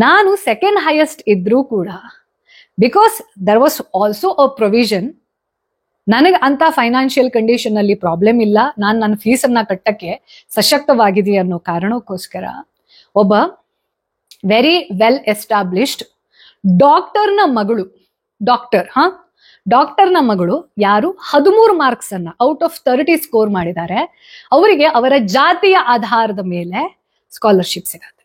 A: ನಾನು ಸೆಕೆಂಡ್ ಹೈಯೆಸ್ಟ್ ಇದ್ರೂ ಕೂಡ because there was also a provision, ನನಗೆ ಅಂತ ಫೈನಾನ್ಷಿಯಲ್ ಕಂಡೀಷನ್ ಅಲ್ಲಿ ಪ್ರಾಬ್ಲಮ್ ಇಲ್ಲ, ನಾನು ನನ್ನ ಫೀಸ್ ಅನ್ನ ಕಟ್ಟಕ್ಕೆ ಸಶಕ್ತವಾಗಿದೆಯಾ ಅನ್ನೋ ಕಾರಣಕ್ಕೋಸ್ಕರ ಒಬ್ಬ ವೆರಿ ವೆಲ್ ಎಸ್ಟಾಬ್ಲಿಷ್ಡ್ ಡಾಕ್ಟರ್ನ ಮಗಳು ಯಾರು 13 ಮಾರ್ಕ್ಸ್ ಅನ್ನ ಔಟ್ ಆಫ್ 30 ಸ್ಕೋರ್ ಮಾಡಿದ್ದಾರೆ, ಅವರಿಗೆ ಅವರ ಜಾತಿಯ ಆಧಾರದ ಮೇಲೆ ಸ್ಕಾಲರ್ಶಿಪ್ ಸಿಗತ್ತೆ.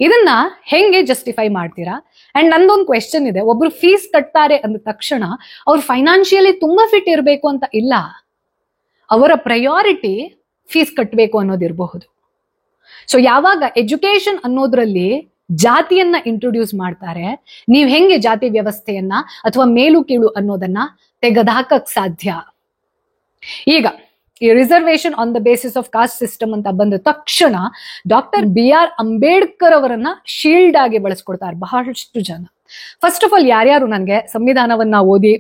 A: ಇದನ್ನ ಹೆಂಗೆ ಜಸ್ಟಿಫೈ ಮಾಡ್ತೀರಾ? ಅಂಡ್ ನಂದೊಂದು ಕ್ವೆಶ್ಚನ್ ಇದೆ, ಒಬ್ರು ಫೀಸ್ ಕಟ್ತಾರೆ ಅಂದ ತಕ್ಷಣ ಅವ್ರು ಫೈನಾನ್ಷಿಯಲಿ ತುಂಬಾ ಫಿಟ್ ಇರಬೇಕು ಅಂತ ಇಲ್ಲ, ಅವರ ಪ್ರಯಾರಿಟಿ ಫೀಸ್ ಕಟ್ಟಬೇಕು ಅನ್ನೋದಿರಬಹುದು. ಸೊ ಯಾವಾಗ ಎಜುಕೇಶನ್ ಅನ್ನೋದ್ರಲ್ಲಿ ಜಾತಿಯನ್ನ ಇಂಟ್ರೊಡ್ಯೂಸ್ ಮಾಡ್ತಾರೆ, ನೀವ್ ಹೆಂಗೆ ಜಾತಿ ವ್ಯವಸ್ಥೆಯನ್ನ ಅಥವಾ ಮೇಲು ಕೀಳು ಅನ್ನೋದನ್ನ ತೆಗೆದಾಕಕ್ ಸಾಧ್ಯ? ಈಗ ಈ reservation on the basis of caste system ಅಂತ ಬಂದ ತಕ್ಷಣ ಡಾಕ್ಟರ್ BR ಅಂಬೇಡ್ಕರ್ ಅವರನ್ನ ಶೀಲ್ಡ್ ಆಗಿ ಬಳಸ್ಕೊಡ್ತಾರೆ ಬಹಳಷ್ಟು ಜನ. ಫಸ್ಟ್ ಆಫ್ ಆಲ್ ಯಾರ್ಯಾರು ನನಗೆ ಸಂವಿಧಾನವನ್ನ ಓದಿ,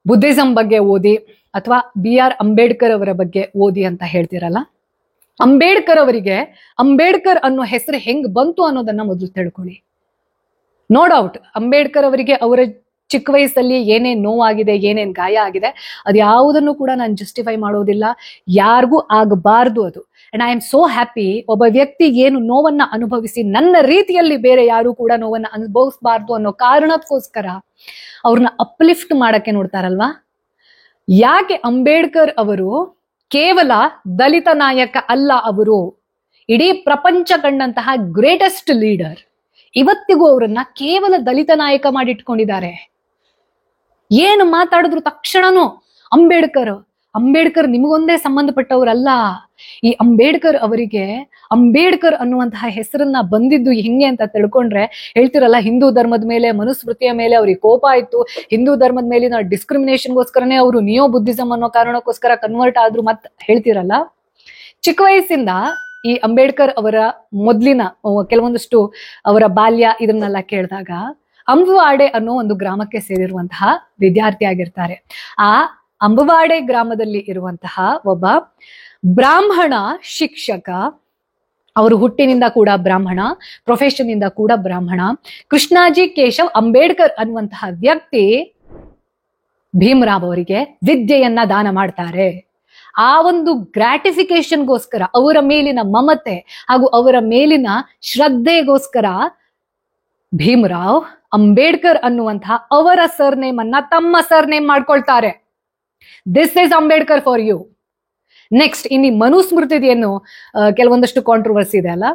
A: ಬುದ್ಧಿಸಂ ಬಗ್ಗೆ ಓದಿ, ಅಥವಾ BR ಅಂಬೇಡ್ಕರ್ ಅವರ ಬಗ್ಗೆ ಓದಿ ಅಂತ ಹೇಳ್ತಿರಲ್ಲ, ಅಂಬೇಡ್ಕರ್ ಅವರಿಗೆ ಅಂಬೇಡ್ಕರ್ ಅನ್ನೋ ಹೆಸರು ಹೆಂಗ್ ಬಂತು ಅನ್ನೋದನ್ನ ಮೊದಲು ತಿಳ್ಕೊಳ್ಳಿ. ನೋ ಡೌಟ್ ಅಂಬೇಡ್ಕರ್ ಅವರಿಗೆ ಅವರ ಚಿಕ್ಕ ವಯಸ್ಸಲ್ಲಿ ಏನೇನ್ ನೋವಾಗಿದೆ, ಏನೇನ್ ಗಾಯ ಆಗಿದೆ, ಅದ್ಯಾವುದನ್ನು ಕೂಡ ನಾನು ಜಸ್ಟಿಫೈ ಮಾಡೋದಿಲ್ಲ. ಯಾರಿಗೂ ಆಗಬಾರ್ದು ಅದು. And I am so happy, ಒಬ್ಬ ವ್ಯಕ್ತಿ ಏನು ನೋವನ್ನ ಅನುಭವಿಸಿ ನನ್ನ ರೀತಿಯಲ್ಲಿ ಬೇರೆ ಯಾರು ಕೂಡ ನೋವನ್ನ ಅನುಭವಿಸಬಾರ್ದು ಅನ್ನೋ ಕಾರಣಕ್ಕೋಸ್ಕರ ಅವ್ರನ್ನ ಅಪ್ಲಿಫ್ಟ್ ಮಾಡಕ್ಕೆ ನೋಡ್ತಾರಲ್ವಾ. ಯಾಕೆ ಅಂಬೇಡ್ಕರ್ ಅವರು ಕೇವಲ ದಲಿತ ನಾಯಕ ಅಲ್ಲ, ಅವರು ಇಡೀ ಪ್ರಪಂಚ ಕಂಡಂತಹ ಗ್ರೇಟೆಸ್ಟ್ ಲೀಡರ್. ಇವತ್ತಿಗೂ ಅವರನ್ನ ಕೇವಲ ದಲಿತ ನಾಯಕ ಮಾಡಿಟ್ಕೊಂಡಿದ್ದಾರೆ. ಏನು ಮಾತಾಡಿದ್ರು ತಕ್ಷಣನೂ ಅಂಬೇಡ್ಕರ್ ಅಂಬೇಡ್ಕರ್ ನಿಮಗೊಂದೇ ಸಂಬಂಧಪಟ್ಟವರಲ್ಲ. ಈ ಅಂಬೇಡ್ಕರ್ ಅವರಿಗೆ ಅಂಬೇಡ್ಕರ್ ಅನ್ನುವಂತಹ ಹೆಸರನ್ನ ಬಂದಿದ್ದು ಹೆಂಗೆ ಅಂತ ತಿಳ್ಕೊಂಡ್ರೆ, ಹೇಳ್ತಿರಲ್ಲ ಹಿಂದೂ ಧರ್ಮದ ಮೇಲೆ, ಮನುಸ್ಮೃತಿಯ ಮೇಲೆ ಅವ್ರಿಗೆ ಕೋಪ ಇತ್ತು, ಹಿಂದೂ ಧರ್ಮದ ಮೇಲಿನ ಡಿಸ್ಕ್ರಿಮಿನೇಷನ್ಗೋಸ್ಕರನೇ ಅವರು ನಿಯೋ ಬುದ್ಧಿಸಮ್ ಅನ್ನೋ ಕಾರಣಕ್ಕೋಸ್ಕರ ಕನ್ವರ್ಟ್ ಆದ್ರು ಮತ್ ಹೇಳ್ತಿರಲ್ಲ. ಚಿಕ್ಕ ವಯಸ್ಸಿಂದ ಈ ಅಂಬೇಡ್ಕರ್ ಅವರ ಮೊದ್ಲಿನ ಕೆಲವೊಂದಷ್ಟು ಅವರ ಬಾಲ್ಯ ಇದನ್ನೆಲ್ಲ ಕೇಳಿದಾಗ ಅಂಬವಾಡೆ ಅನ್ನೋ ಒಂದು ಗ್ರಾಮಕ್ಕೆ ಸೇರಿರುವಂತಹ ವಿದ್ಯಾರ್ಥಿ ಆಗಿರ್ತಾರೆ. ಆ ಅಂಬವಾಡೆ ಗ್ರಾಮದಲ್ಲಿ ಇರುವಂತಹ ಒಬ್ಬ ಬ್ರಾಹ್ಮಣ ಶಿಕ್ಷಕ, ಅವರು ಹುಟ್ಟಿನಿಂದ ಕೂಡ ಬ್ರಾಹ್ಮಣ, ಪ್ರೊಫೆಷನ್ ಇಂದ ಕೂಡ ಬ್ರಾಹ್ಮಣ, ಕೃಷ್ಣಾಜಿ ಕೇಶವ್ ಅಂಬೇಡ್ಕರ್ ಅನ್ನುವಂತಹ ವ್ಯಕ್ತಿ ಭೀಮರಾವ್ ಅವರಿಗೆ ವಿದ್ಯೆಯನ್ನ ದಾನ ಮಾಡ್ತಾರೆ. ಆ ಒಂದು ಗ್ರಾಟಿಫಿಕೇಶನ್ಗೋಸ್ಕರ, ಅವರ ಮೇಲಿನ ಮಮತೆ ಹಾಗೂ ಅವರ ಮೇಲಿನ ಶ್ರದ್ಧೆಗೋಸ್ಕರ ಭೀಮರಾವ್ ಅಂಬೇಡ್ಕರ್ ಅನ್ನುವಂತಹ ಅವರ ಸರ್ನೇಮ್ ಅನ್ನ ತಮ್ಮ ಸರ್ನೇಮ್ ಮಾಡ್ಕೊಳ್ತಾರೆ. This is Ambedkar for you. Next, ಇನ್ನು ಮನುಸ್ಮೃತಿದೇನು ಕೆಲವೊಂದಷ್ಟು ಕಾಂಟ್ರವರ್ಸಿ ಇದೆ ಅಲ್ಲ.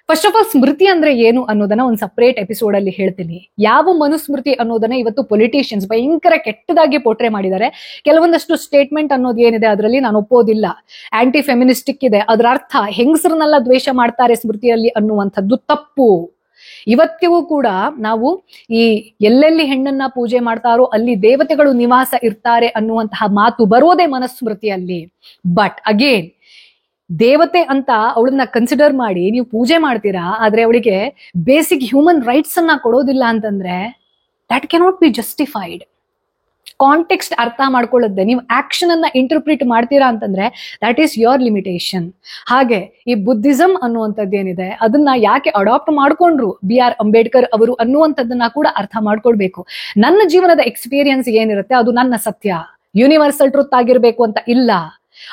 A: ಫಸ್ಟ್ ಆಫ್ ಆಲ್, ಸ್ಮೃತಿ ಅಂದ್ರೆ ಏನು ಅನ್ನೋದನ್ನ ಒಂದು ಸಪರೇಟ್ ಎಪಿಸೋಡ್ ಅಲ್ಲಿ ಹೇಳ್ತೀನಿ. ಯಾವ ಮನುಸ್ಮೃತಿ ಅನ್ನೋದನ್ನ ಇವತ್ತು ಪೊಲಿಟಿಷಿಯನ್ಸ್ ಭಯಂಕರ ಕೆಟ್ಟದಾಗಿ ಪೋಟ್ರೆ ಮಾಡಿದ್ದಾರೆ. ಕೆಲವೊಂದಷ್ಟು ಸ್ಟೇಟ್ಮೆಂಟ್ ಅನ್ನೋದು ಏನಿದೆ ಅದರಲ್ಲಿ ನಾನು ಒಪ್ಪೋದಿಲ್ಲ. ಆಂಟಿ ಫೆಮಿನಿಸ್ಟಿಕ್ ಇದೆ, ಅದರ ಅರ್ಥ ಹೆಂಗಸರನ್ನೆಲ್ಲ ದ್ವೇಷ ಮಾಡ್ತಾರೆ ಸ್ಮೃತಿಯಲ್ಲಿ ಅನ್ನುವಂಥದ್ದು ತಪ್ಪು. ಇವತ್ತಿಗೂ ಕೂಡ ನಾವು ಈ ಎಲ್ಲೆಲ್ಲಿ ಹೆಣ್ಣನ್ನ ಪೂಜೆ ಮಾಡ್ತಾರೋ ಅಲ್ಲಿ ದೇವತೆಗಳು ನಿವಾಸ ಇರ್ತಾರೆ ಅನ್ನುವಂತಹ ಮಾತು ಬರೋದೇ ಮನುಸ್ಮೃತಿಯಲ್ಲಿ. ಬಟ್ ಅಗೇನ್, ದೇವತೆ ಅಂತ ಅವಳನ್ನ ಕನ್ಸಿಡರ್ ಮಾಡಿ ನೀವು ಪೂಜೆ ಮಾಡ್ತೀರಾ, ಆದ್ರೆ ಅವಳಿಗೆ ಬೇಸಿಕ್ ಹ್ಯೂಮನ್ ರೈಟ್ಸ್ ಅನ್ನ ಕೊಡೋದಿಲ್ಲ ಅಂತಂದ್ರೆ that cannot be justified. Context ಅರ್ಥ ಮಾಡ್ಕೊಳ್ಳುತ್ತೆ. ನೀವು ಆಕ್ಷನ್ ಅನ್ನ ಇಂಟರ್ಪ್ರಿಟ್ ಮಾಡ್ತೀರಾ ಅಂತಂದ್ರೆ ದಟ್ ಈಸ್ ಯೋರ್ ಲಿಮಿಟೇಷನ್. ಹಾಗೆ ಈ ಬುದ್ಧಿಸಮ್ ಅನ್ನುವಂಥದ್ದು ಏನಿದೆ ಅದನ್ನ ಯಾಕೆ ಅಡಾಪ್ಟ್ ಮಾಡ್ಕೊಂಡ್ರು BR ಅಂಬೇಡ್ಕರ್ ಅವರು ಅನ್ನುವಂಥದ್ದನ್ನ ಕೂಡ ಅರ್ಥ ಮಾಡ್ಕೊಳ್ಬೇಕು. ನನ್ನ ಜೀವನದ ಎಕ್ಸ್ಪೀರಿಯನ್ಸ್ ಏನಿರುತ್ತೆ ಅದು ನನ್ನ ಸತ್ಯ, ಯೂನಿವರ್ಸಲ್ ಟ್ರುತ್ ಆಗಿರ್ಬೇಕು ಅಂತ ಇಲ್ಲ.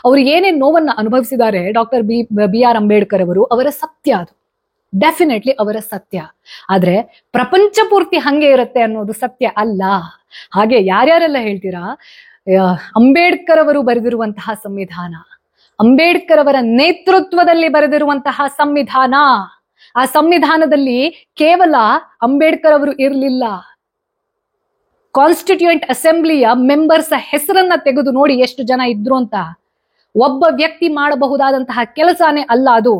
A: ಅವರು ಏನೇನ್ ನೋವನ್ನ ಅನುಭವಿಸಿದ್ದಾರೆ ಡಾಕ್ಟರ್ BR ಅಂಬೇಡ್ಕರ್ ಅವರು, ಅವರ ಸತ್ಯ ಅದು, ಡೆಫಿನೆಟ್ಲಿ ಅವರ ಸತ್ಯ. ಆದ್ರೆ ಪ್ರಪಂಚ ಪೂರ್ತಿ ಹಂಗೆ ಇರುತ್ತೆ ಅನ್ನೋದು ಸತ್ಯ ಅಲ್ಲ. ಹಾಗೆ ಯಾರ್ಯಾರೆಲ್ಲ ಹೇಳ್ತೀರಾ ಅಂಬೇಡ್ಕರ್ ಅವರು ಬರೆದಿರುವಂತಹ ಸಂವಿಧಾನ, ಅಂಬೇಡ್ಕರ್ ಅವರ ನೇತೃತ್ವದಲ್ಲಿ ಬರೆದಿರುವಂತಹ ಸಂವಿಧಾನ, ಆ ಸಂವಿಧಾನದಲ್ಲಿ ಕೇವಲ ಅಂಬೇಡ್ಕರ್ ಅವರು ಇರಲಿಲ್ಲ. ಕಾನ್ಸ್ಟಿಟ್ಯೂಯೆಂಟ್ ಅಸೆಂಬ್ಲಿಯ ಮೆಂಬರ್ಸ್ ಹೆಸರನ್ನ ತೆಗೆದು ನೋಡಿ ಎಷ್ಟು ಜನ ಇದ್ರು ಅಂತ. ಒಬ್ಬ ವ್ಯಕ್ತಿ ಮಾಡಬಹುದಾದಂತಹ ಕೆಲಸನೇ ಅಲ್ಲ ಅದು.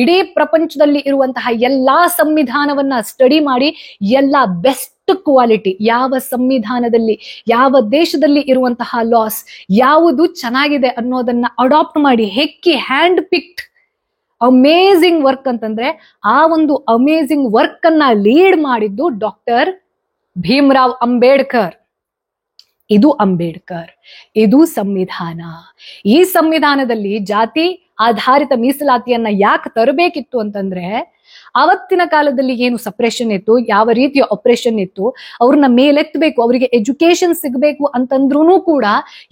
A: ಇಡೀ ಪ್ರಪಂಚದಲ್ಲಿ ಇರುವಂತಹ ಎಲ್ಲಾ ಸಂವಿಧಾನವನ್ನ ಸ್ಟಡಿ ಮಾಡಿ ಎಲ್ಲಾ ಬೆಸ್ಟ್ ಕ್ವಾಲಿಟಿ, ಯಾವ ಸಂವಿಧಾನದಲ್ಲಿ ಯಾವ ದೇಶದಲ್ಲಿ ಇರುವಂತಹ ಲಾಸ್ ಯಾವುದು ಚೆನ್ನಾಗಿದೆ ಅನ್ನೋದನ್ನ ಅಡಾಪ್ಟ್ ಮಾಡಿ ಹೆಕ್ಕಿ ಹ್ಯಾಂಡ್ ಪಿಕ್ಡ್ ಅಮೇಝಿಂಗ್ ವರ್ಕ್ ಅಂತಂದ್ರೆ ಆ ಒಂದು ಅಮೇಝಿಂಗ್ ವರ್ಕ್ ಅನ್ನ ಲೀಡ್ ಮಾಡಿದ್ದು ಡಾಕ್ಟರ್ ಭೀಮರಾವ್ ಅಂಬೇಡ್ಕರ್. ಇದು ಅಂಬೇಡ್ಕರ್, ಇದು ಸಂವಿಧಾನ. ಈ ಸಂವಿಧಾನದಲ್ಲಿ ಜಾತಿ ಆಧಾರಿತ ಮೀಸಲಾತಿಯನ್ನ ಯಾಕೆ ತರಬೇಕಿತ್ತು ಅಂತಂದ್ರೆ, ಅವತ್ತಿನ ಕಾಲದಲ್ಲಿ ಏನು ಸಪ್ರೆಷನ್ ಇತ್ತು, ಯಾವ ರೀತಿಯ ಆಪರೇಷನ್ ಇತ್ತು, ಅವ್ರನ್ನ ಮೇಲೆತ್ತಬೇಕು, ಅವರಿಗೆ ಎಜುಕೇಶನ್ ಸಿಗಬೇಕು ಅಂತಂದ್ರೂ ಕೂಡ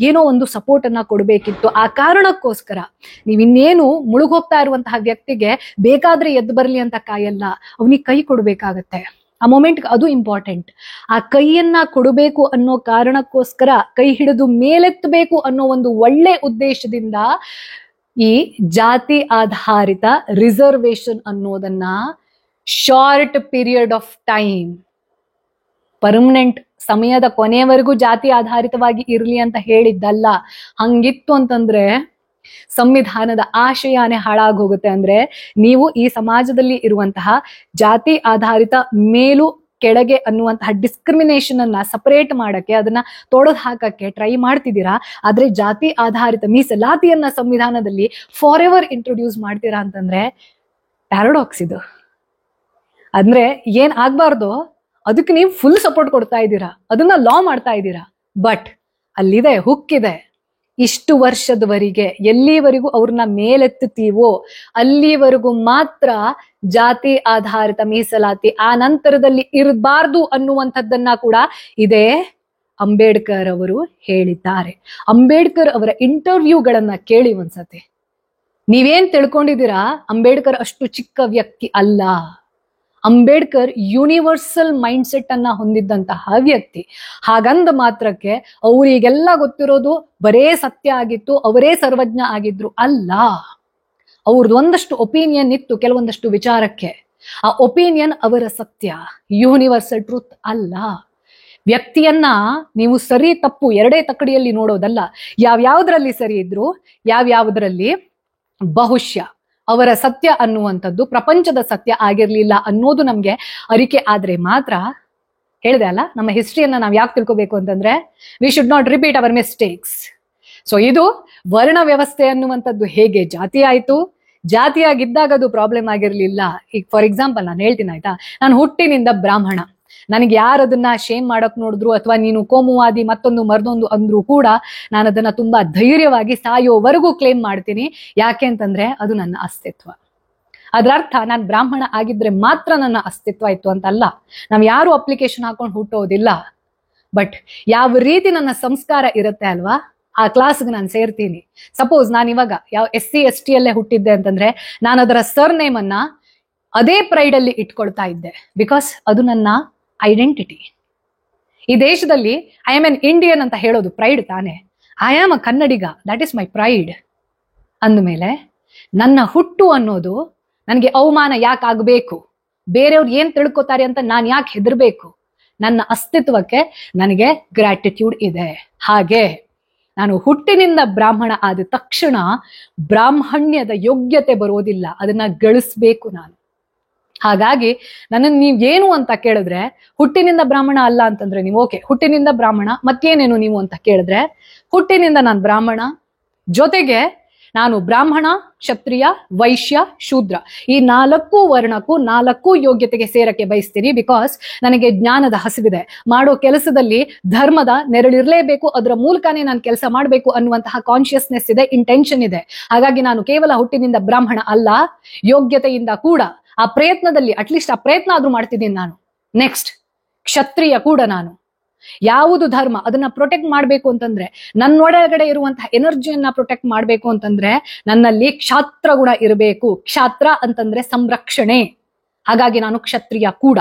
A: ಏನೋ ಒಂದು ಸಪೋರ್ಟ್ ಅನ್ನ ಕೊಡಬೇಕಿತ್ತು. ಆ ಕಾರಣಕ್ಕೋಸ್ಕರ ನೀವಿನ್ನೇನು ಮುಳುಗೋಗ್ತಾ ಇರುವಂತಹ ವ್ಯಕ್ತಿಗೆ ಬೇಕಾದ್ರೆ ಎದ್ದು ಬರ್ಲಿ ಅಂತ ಕಾಯಲ್ಲ, ಅವನಿಗೆ ಕೈ ಕೊಡ್ಬೇಕಾಗತ್ತೆ. ಆ ಮೊಮೆಂಟ್ ಅದು ಇಂಪಾರ್ಟೆಂಟ್. ಆ ಕೈಯನ್ನ ಕೊಡಬೇಕು ಅನ್ನೋ ಕಾರಣಕ್ಕೋಸ್ಕರ, ಕೈ ಹಿಡಿದು ಮೇಲೆತ್ತಬೇಕು ಅನ್ನೋ ಒಂದು ಒಳ್ಳೆ ಉದ್ದೇಶದಿಂದ ಈ ಜಾತಿ ಆಧಾರಿತ ರಿಸರ್ವೇಶನ್ ಅನ್ನೋದನ್ನ short period of time, permanent ಸಮಯದ ಕೊನೆಯವರೆಗೂ ಜಾತಿ ಆಧಾರಿತವಾಗಿ ಇರ್ಲಿ ಅಂತ ಹೇಳಿದ್ದಲ್ಲ. ಹಂಗಿತ್ತು ಅಂತಂದ್ರೆ ಸಂವಿಧಾನದ ಆಶಯನೇ ಹಾಳಾಗೋಗುತ್ತೆ. ಅಂದ್ರೆ ನೀವು ಈ ಸಮಾಜದಲ್ಲಿ ಇರುವಂತಹ ಜಾತಿ ಆಧಾರಿತ ಮೇಲು ಕೆಳಗೆ ಅನ್ನುವಂತಹ ಡಿಸ್ಕ್ರಿಮಿನೇಷನ್ ಅನ್ನ ಸಪರೇಟ್ ಮಾಡಕ್ಕೆ, ಅದನ್ನ ತೊಡೆದು ಹಾಕಕ್ಕೆ ಟ್ರೈ ಮಾಡ್ತಿದ್ದೀರಾ. ಆದ್ರೆ ಜಾತಿ ಆಧಾರಿತ ಮೀಸಲಾತಿಯನ್ನ ಸಂವಿಧಾನದಲ್ಲಿ ಫಾರ್ ಎವರ್ ಇಂಟ್ರೊಡ್ಯೂಸ್ ಮಾಡ್ತೀರಾ ಅಂತಂದ್ರೆ ಪ್ಯಾರಡಾಕ್ಸ್ ಇದು. ಅಂದ್ರೆ ಏನ್ ಆಗ್ಬಾರ್ದು ಅದಕ್ಕೆ ನೀವು ಫುಲ್ ಸಪೋರ್ಟ್ ಕೊಡ್ತಾ ಇದ್ದೀರಾ, ಅದನ್ನ ಲಾ ಮಾಡ್ತಾ ಇದ್ದೀರಾ. ಬಟ್ ಅಲ್ಲಿದೆ ಹುಕ್ಕಿದೆ, ಇಷ್ಟು ವರ್ಷದವರೆಗೆ ಎಲ್ಲಿವರೆಗೂ ಅವ್ರನ್ನ ಮೇಲೆತ್ತುತ್ತೀವೋ ಅಲ್ಲಿವರೆಗೂ ಮಾತ್ರ ಜಾತಿ ಆಧಾರಿತ ಮೀಸಲಾತಿ, ಆ ನಂತರದಲ್ಲಿ ಇರಬಾರ್ದು ಅನ್ನುವಂಥದ್ದನ್ನ ಕೂಡ ಇದೇ ಅಂಬೇಡ್ಕರ್ ಅವರು ಹೇಳಿದ್ದಾರೆ. ಅಂಬೇಡ್ಕರ್ ಅವರ ಇಂಟರ್ವ್ಯೂಗಳನ್ನ ಕೇಳಿ ಒಂದ್ಸತಿ. ನೀವೇನ್ ತಿಳ್ಕೊಂಡಿದ್ದೀರಾ, ಅಂಬೇಡ್ಕರ್ ಅಷ್ಟು ಚಿಕ್ಕ ವ್ಯಕ್ತಿ ಅಲ್ಲ. ಅಂಬೇಡ್ಕರ್ ಯೂನಿವರ್ಸಲ್ ಮೈಂಡ್ ಸೆಟ್ ಅನ್ನ ಹೊಂದಿದ್ದಂತಹ ವ್ಯಕ್ತಿ. ಹಾಗಂದ ಮಾತ್ರಕ್ಕೆ ಅವರಿಗೆಲ್ಲ ಗೊತ್ತಿರೋದು ಬರೇ ಸತ್ಯ ಆಗಿತ್ತು, ಅವರೇ ಸರ್ವಜ್ಞ ಆಗಿದ್ರು ಅಲ್ಲ. ಅವ್ರದ್ದು ಒಂದಷ್ಟು ಒಪಿನಿಯನ್ ಇತ್ತು ಕೆಲವೊಂದಷ್ಟು ವಿಚಾರಕ್ಕೆ. ಆ ಒಪಿನಿಯನ್ ಅವರ ಸತ್ಯ, ಯೂನಿವರ್ಸಲ್ ಟ್ರೂತ್ ಅಲ್ಲ. ವ್ಯಕ್ತಿಯನ್ನ ನೀವು ಸರಿ ತಪ್ಪು ಎರಡೇ ತಕ್ಕಡಿಯಲ್ಲಿ ನೋಡೋದಲ್ಲ. ಯಾವ್ಯಾವ್ದ್ರಲ್ಲಿ ಸರಿ ಇದ್ರು, ಯಾವ್ಯಾವ್ದ್ರಲ್ಲಿ ಬಹುಶಃ ಅವರ ಸತ್ಯ ಅನ್ನುವಂಥದ್ದು ಪ್ರಪಂಚದ ಸತ್ಯ ಆಗಿರ್ಲಿಲ್ಲ ಅನ್ನೋದು ನಮ್ಗೆ ಅರಿಕೆ ಆದ್ರೆ ಮಾತ್ರ. ಹೇಳಿದೆ ಅಲ್ಲ, ನಮ್ಮ ಹಿಸ್ಟ್ರಿಯನ್ನ ನಾವ್ ಯಾಕೆ ತಿಳ್ಕೋಬೇಕು ಅಂತಂದ್ರೆ we should not repeat our mistakes. So ಇದು ವರ್ಣ ವ್ಯವಸ್ಥೆ ಅನ್ನುವಂಥದ್ದು ಹೇಗೆ ಜಾತಿ ಆಯ್ತು, ಜಾತಿಯಾಗಿದ್ದಾಗ ಅದು ಪ್ರಾಬ್ಲಮ್ ಆಗಿರ್ಲಿಲ್ಲ. ಈಗ ಫಾರ್ ಎಕ್ಸಾಂಪಲ್ ನಾನು ಹೇಳ್ತೀನಿ ಆಯ್ತಾ, ನಾನು ಹುಟ್ಟಿನಿಂದ ಬ್ರಾಹ್ಮಣ. ನನಗೆ ಯಾರು ಅದನ್ನ ಶೇಮ್ ಮಾಡಕ್ ನೋಡಿದ್ರು ಅಥವಾ ನೀನು ಕೋಮುವಾದಿ ಮತ್ತೊಂದು ಮರ್ದೊಂದು ಅಂದ್ರೂ ಕೂಡ ನಾನು ಅದನ್ನ ತುಂಬಾ ಧೈರ್ಯವಾಗಿ ಸಾಯೋವರೆಗೂ ಕ್ಲೇಮ್ ಮಾಡ್ತೀನಿ. ಯಾಕೆ ಅಂತಂದ್ರೆ ಅದು ನನ್ನ ಅಸ್ತಿತ್ವ. ಅದ್ರ ಅರ್ಥ ನಾನು ಬ್ರಾಹ್ಮಣ ಆಗಿದ್ರೆ ಮಾತ್ರ ನನ್ನ ಅಸ್ತಿತ್ವ ಇತ್ತು ಅಂತಲ್ಲ. ನಾವ್ ಯಾರು ಅಪ್ಲಿಕೇಶನ್ ಹಾಕೊಂಡು ಹುಟ್ಟೋದಿಲ್ಲ. ಬಟ್ ಯಾವ ರೀತಿ ನನ್ನ ಸಂಸ್ಕಾರ ಇರುತ್ತೆ ಅಲ್ವಾ, ಆ ಕ್ಲಾಸ್ಗೆ ನಾನು ಸೇರ್ತೀನಿ. ಸಪೋಸ್ ನಾನು ಇವಾಗ ಯಾವ SC ST ಅಲ್ಲೇ ಹುಟ್ಟಿದ್ದೆ ಅಂತಂದ್ರೆ ನಾನು ಅದರ ಸರ್ ನೇಮ್ ಅನ್ನ ಅದೇ ಪ್ರೈಡ್ ಅಲ್ಲಿ ಇಟ್ಕೊಳ್ತಾ ಇದ್ದೆ. ಬಿಕಾಸ್ ಅದು ನನ್ನ ಐಡೆಂಟಿಟಿ. ಈ ದೇಶದಲ್ಲಿ ಐ ಆಮ್ ಎನ್ ಇಂಡಿಯನ್ ಅಂತ ಹೇಳೋದು ಪ್ರೈಡ್ ತಾನೆ. I am a Kannadiga, that is my pride. ಅಂದಮೇಲೆ ನನ್ನ ಹುಟ್ಟು ಅನ್ನೋದು ನನಗೆ ಅವಮಾನ ಯಾಕೆ ಆಗಬೇಕು, ಬೇರೆಯವ್ರು ಏನ್ ತಿಳ್ಕೊತಾರೆ ಅಂತ ನಾನು ಯಾಕೆ ಹೆದರ್ಬೇಕು? ನನ್ನ ಅಸ್ತಿತ್ವಕ್ಕೆ ನನಗೆ ಗ್ರಾಟಿಟ್ಯೂಡ್ ಇದೆ. ಹಾಗೆ ನಾನು ಹುಟ್ಟಿನಿಂದ ಬ್ರಾಹ್ಮಣ ಆದ ತಕ್ಷಣ ಬ್ರಾಹ್ಮಣ್ಯದ ಯೋಗ್ಯತೆ ಬರೋದಿಲ್ಲ, ಅದನ್ನ ಗಳಿಸ್ಬೇಕು ನಾನು. ಹಾಗಾಗಿ ನನ್ನನ್ನು ನೀವು ಏನು ಅಂತ ಕೇಳಿದ್ರೆ, ಹುಟ್ಟಿನಿಂದ ಬ್ರಾಹ್ಮಣ ಅಲ್ಲ ಅಂತಂದ್ರೆ ನೀವು ಓಕೆ, ಹುಟ್ಟಿನಿಂದ ಬ್ರಾಹ್ಮಣ ಮತ್ತೇನೇನು ನೀವು ಅಂತ ಕೇಳಿದ್ರೆ, ಹುಟ್ಟಿನಿಂದ ನಾನು ಬ್ರಾಹ್ಮಣ, ಜೊತೆಗೆ ನಾನು ಬ್ರಾಹ್ಮಣ, ಕ್ಷತ್ರಿಯ, ವೈಶ್ಯ, ಶೂದ್ರ ಈ 4 ವರ್ಣಕ್ಕೂ 4 ಯೋಗ್ಯತೆಗೆ ಸೇರಕ್ಕೆ ಬಯಸ್ತೀನಿ. ಬಿಕಾಸ್ ನನಗೆ ಜ್ಞಾನದ ಹಸಿವಿದೆ. ಮಾಡೋ ಕೆಲಸದಲ್ಲಿ ಧರ್ಮದ ನೆರಳಿರ್ಲೇಬೇಕು, ಅದರ ಮೂಲಕನೇ ನಾನು ಕೆಲಸ ಮಾಡಬೇಕು ಅನ್ನುವಂತಹ ಕಾನ್ಶಿಯಸ್ನೆಸ್ ಇದೆ, ಇಂಟೆನ್ಷನ್ ಇದೆ. ಹಾಗಾಗಿ ನಾನು ಕೇವಲ ಹುಟ್ಟಿನಿಂದ ಬ್ರಾಹ್ಮಣ ಅಲ್ಲ, ಯೋಗ್ಯತೆಯಿಂದ ಕೂಡ ಆ ಪ್ರಯತ್ನದಲ್ಲಿ ಅಟ್ಲೀಸ್ಟ್ ಆ ಪ್ರಯತ್ನ ಆದ್ರೂ ಮಾಡ್ತಿದ್ದೀನಿ ನಾನು. ನೆಕ್ಸ್ಟ್ ಕ್ಷತ್ರಿಯ ಕೂಡ ನಾನು. ಯಾವುದು ಧರ್ಮ ಅದನ್ನ ಪ್ರೊಟೆಕ್ಟ್ ಮಾಡ್ಬೇಕು ಅಂತಂದ್ರೆ, ನನ್ನೊಳಗಡೆ ಇರುವಂತಹ ಎನರ್ಜಿಯನ್ನ ಪ್ರೊಟೆಕ್ಟ್ ಮಾಡ್ಬೇಕು ಅಂತಂದ್ರೆ ನನ್ನಲ್ಲಿ ಕ್ಷಾತ್ರ ಗುಣ ಇರಬೇಕು. ಕ್ಷಾತ್ರ ಅಂತಂದ್ರೆ ಸಂರಕ್ಷಣೆ. ಹಾಗಾಗಿ ನಾನು ಕ್ಷತ್ರಿಯ ಕೂಡ.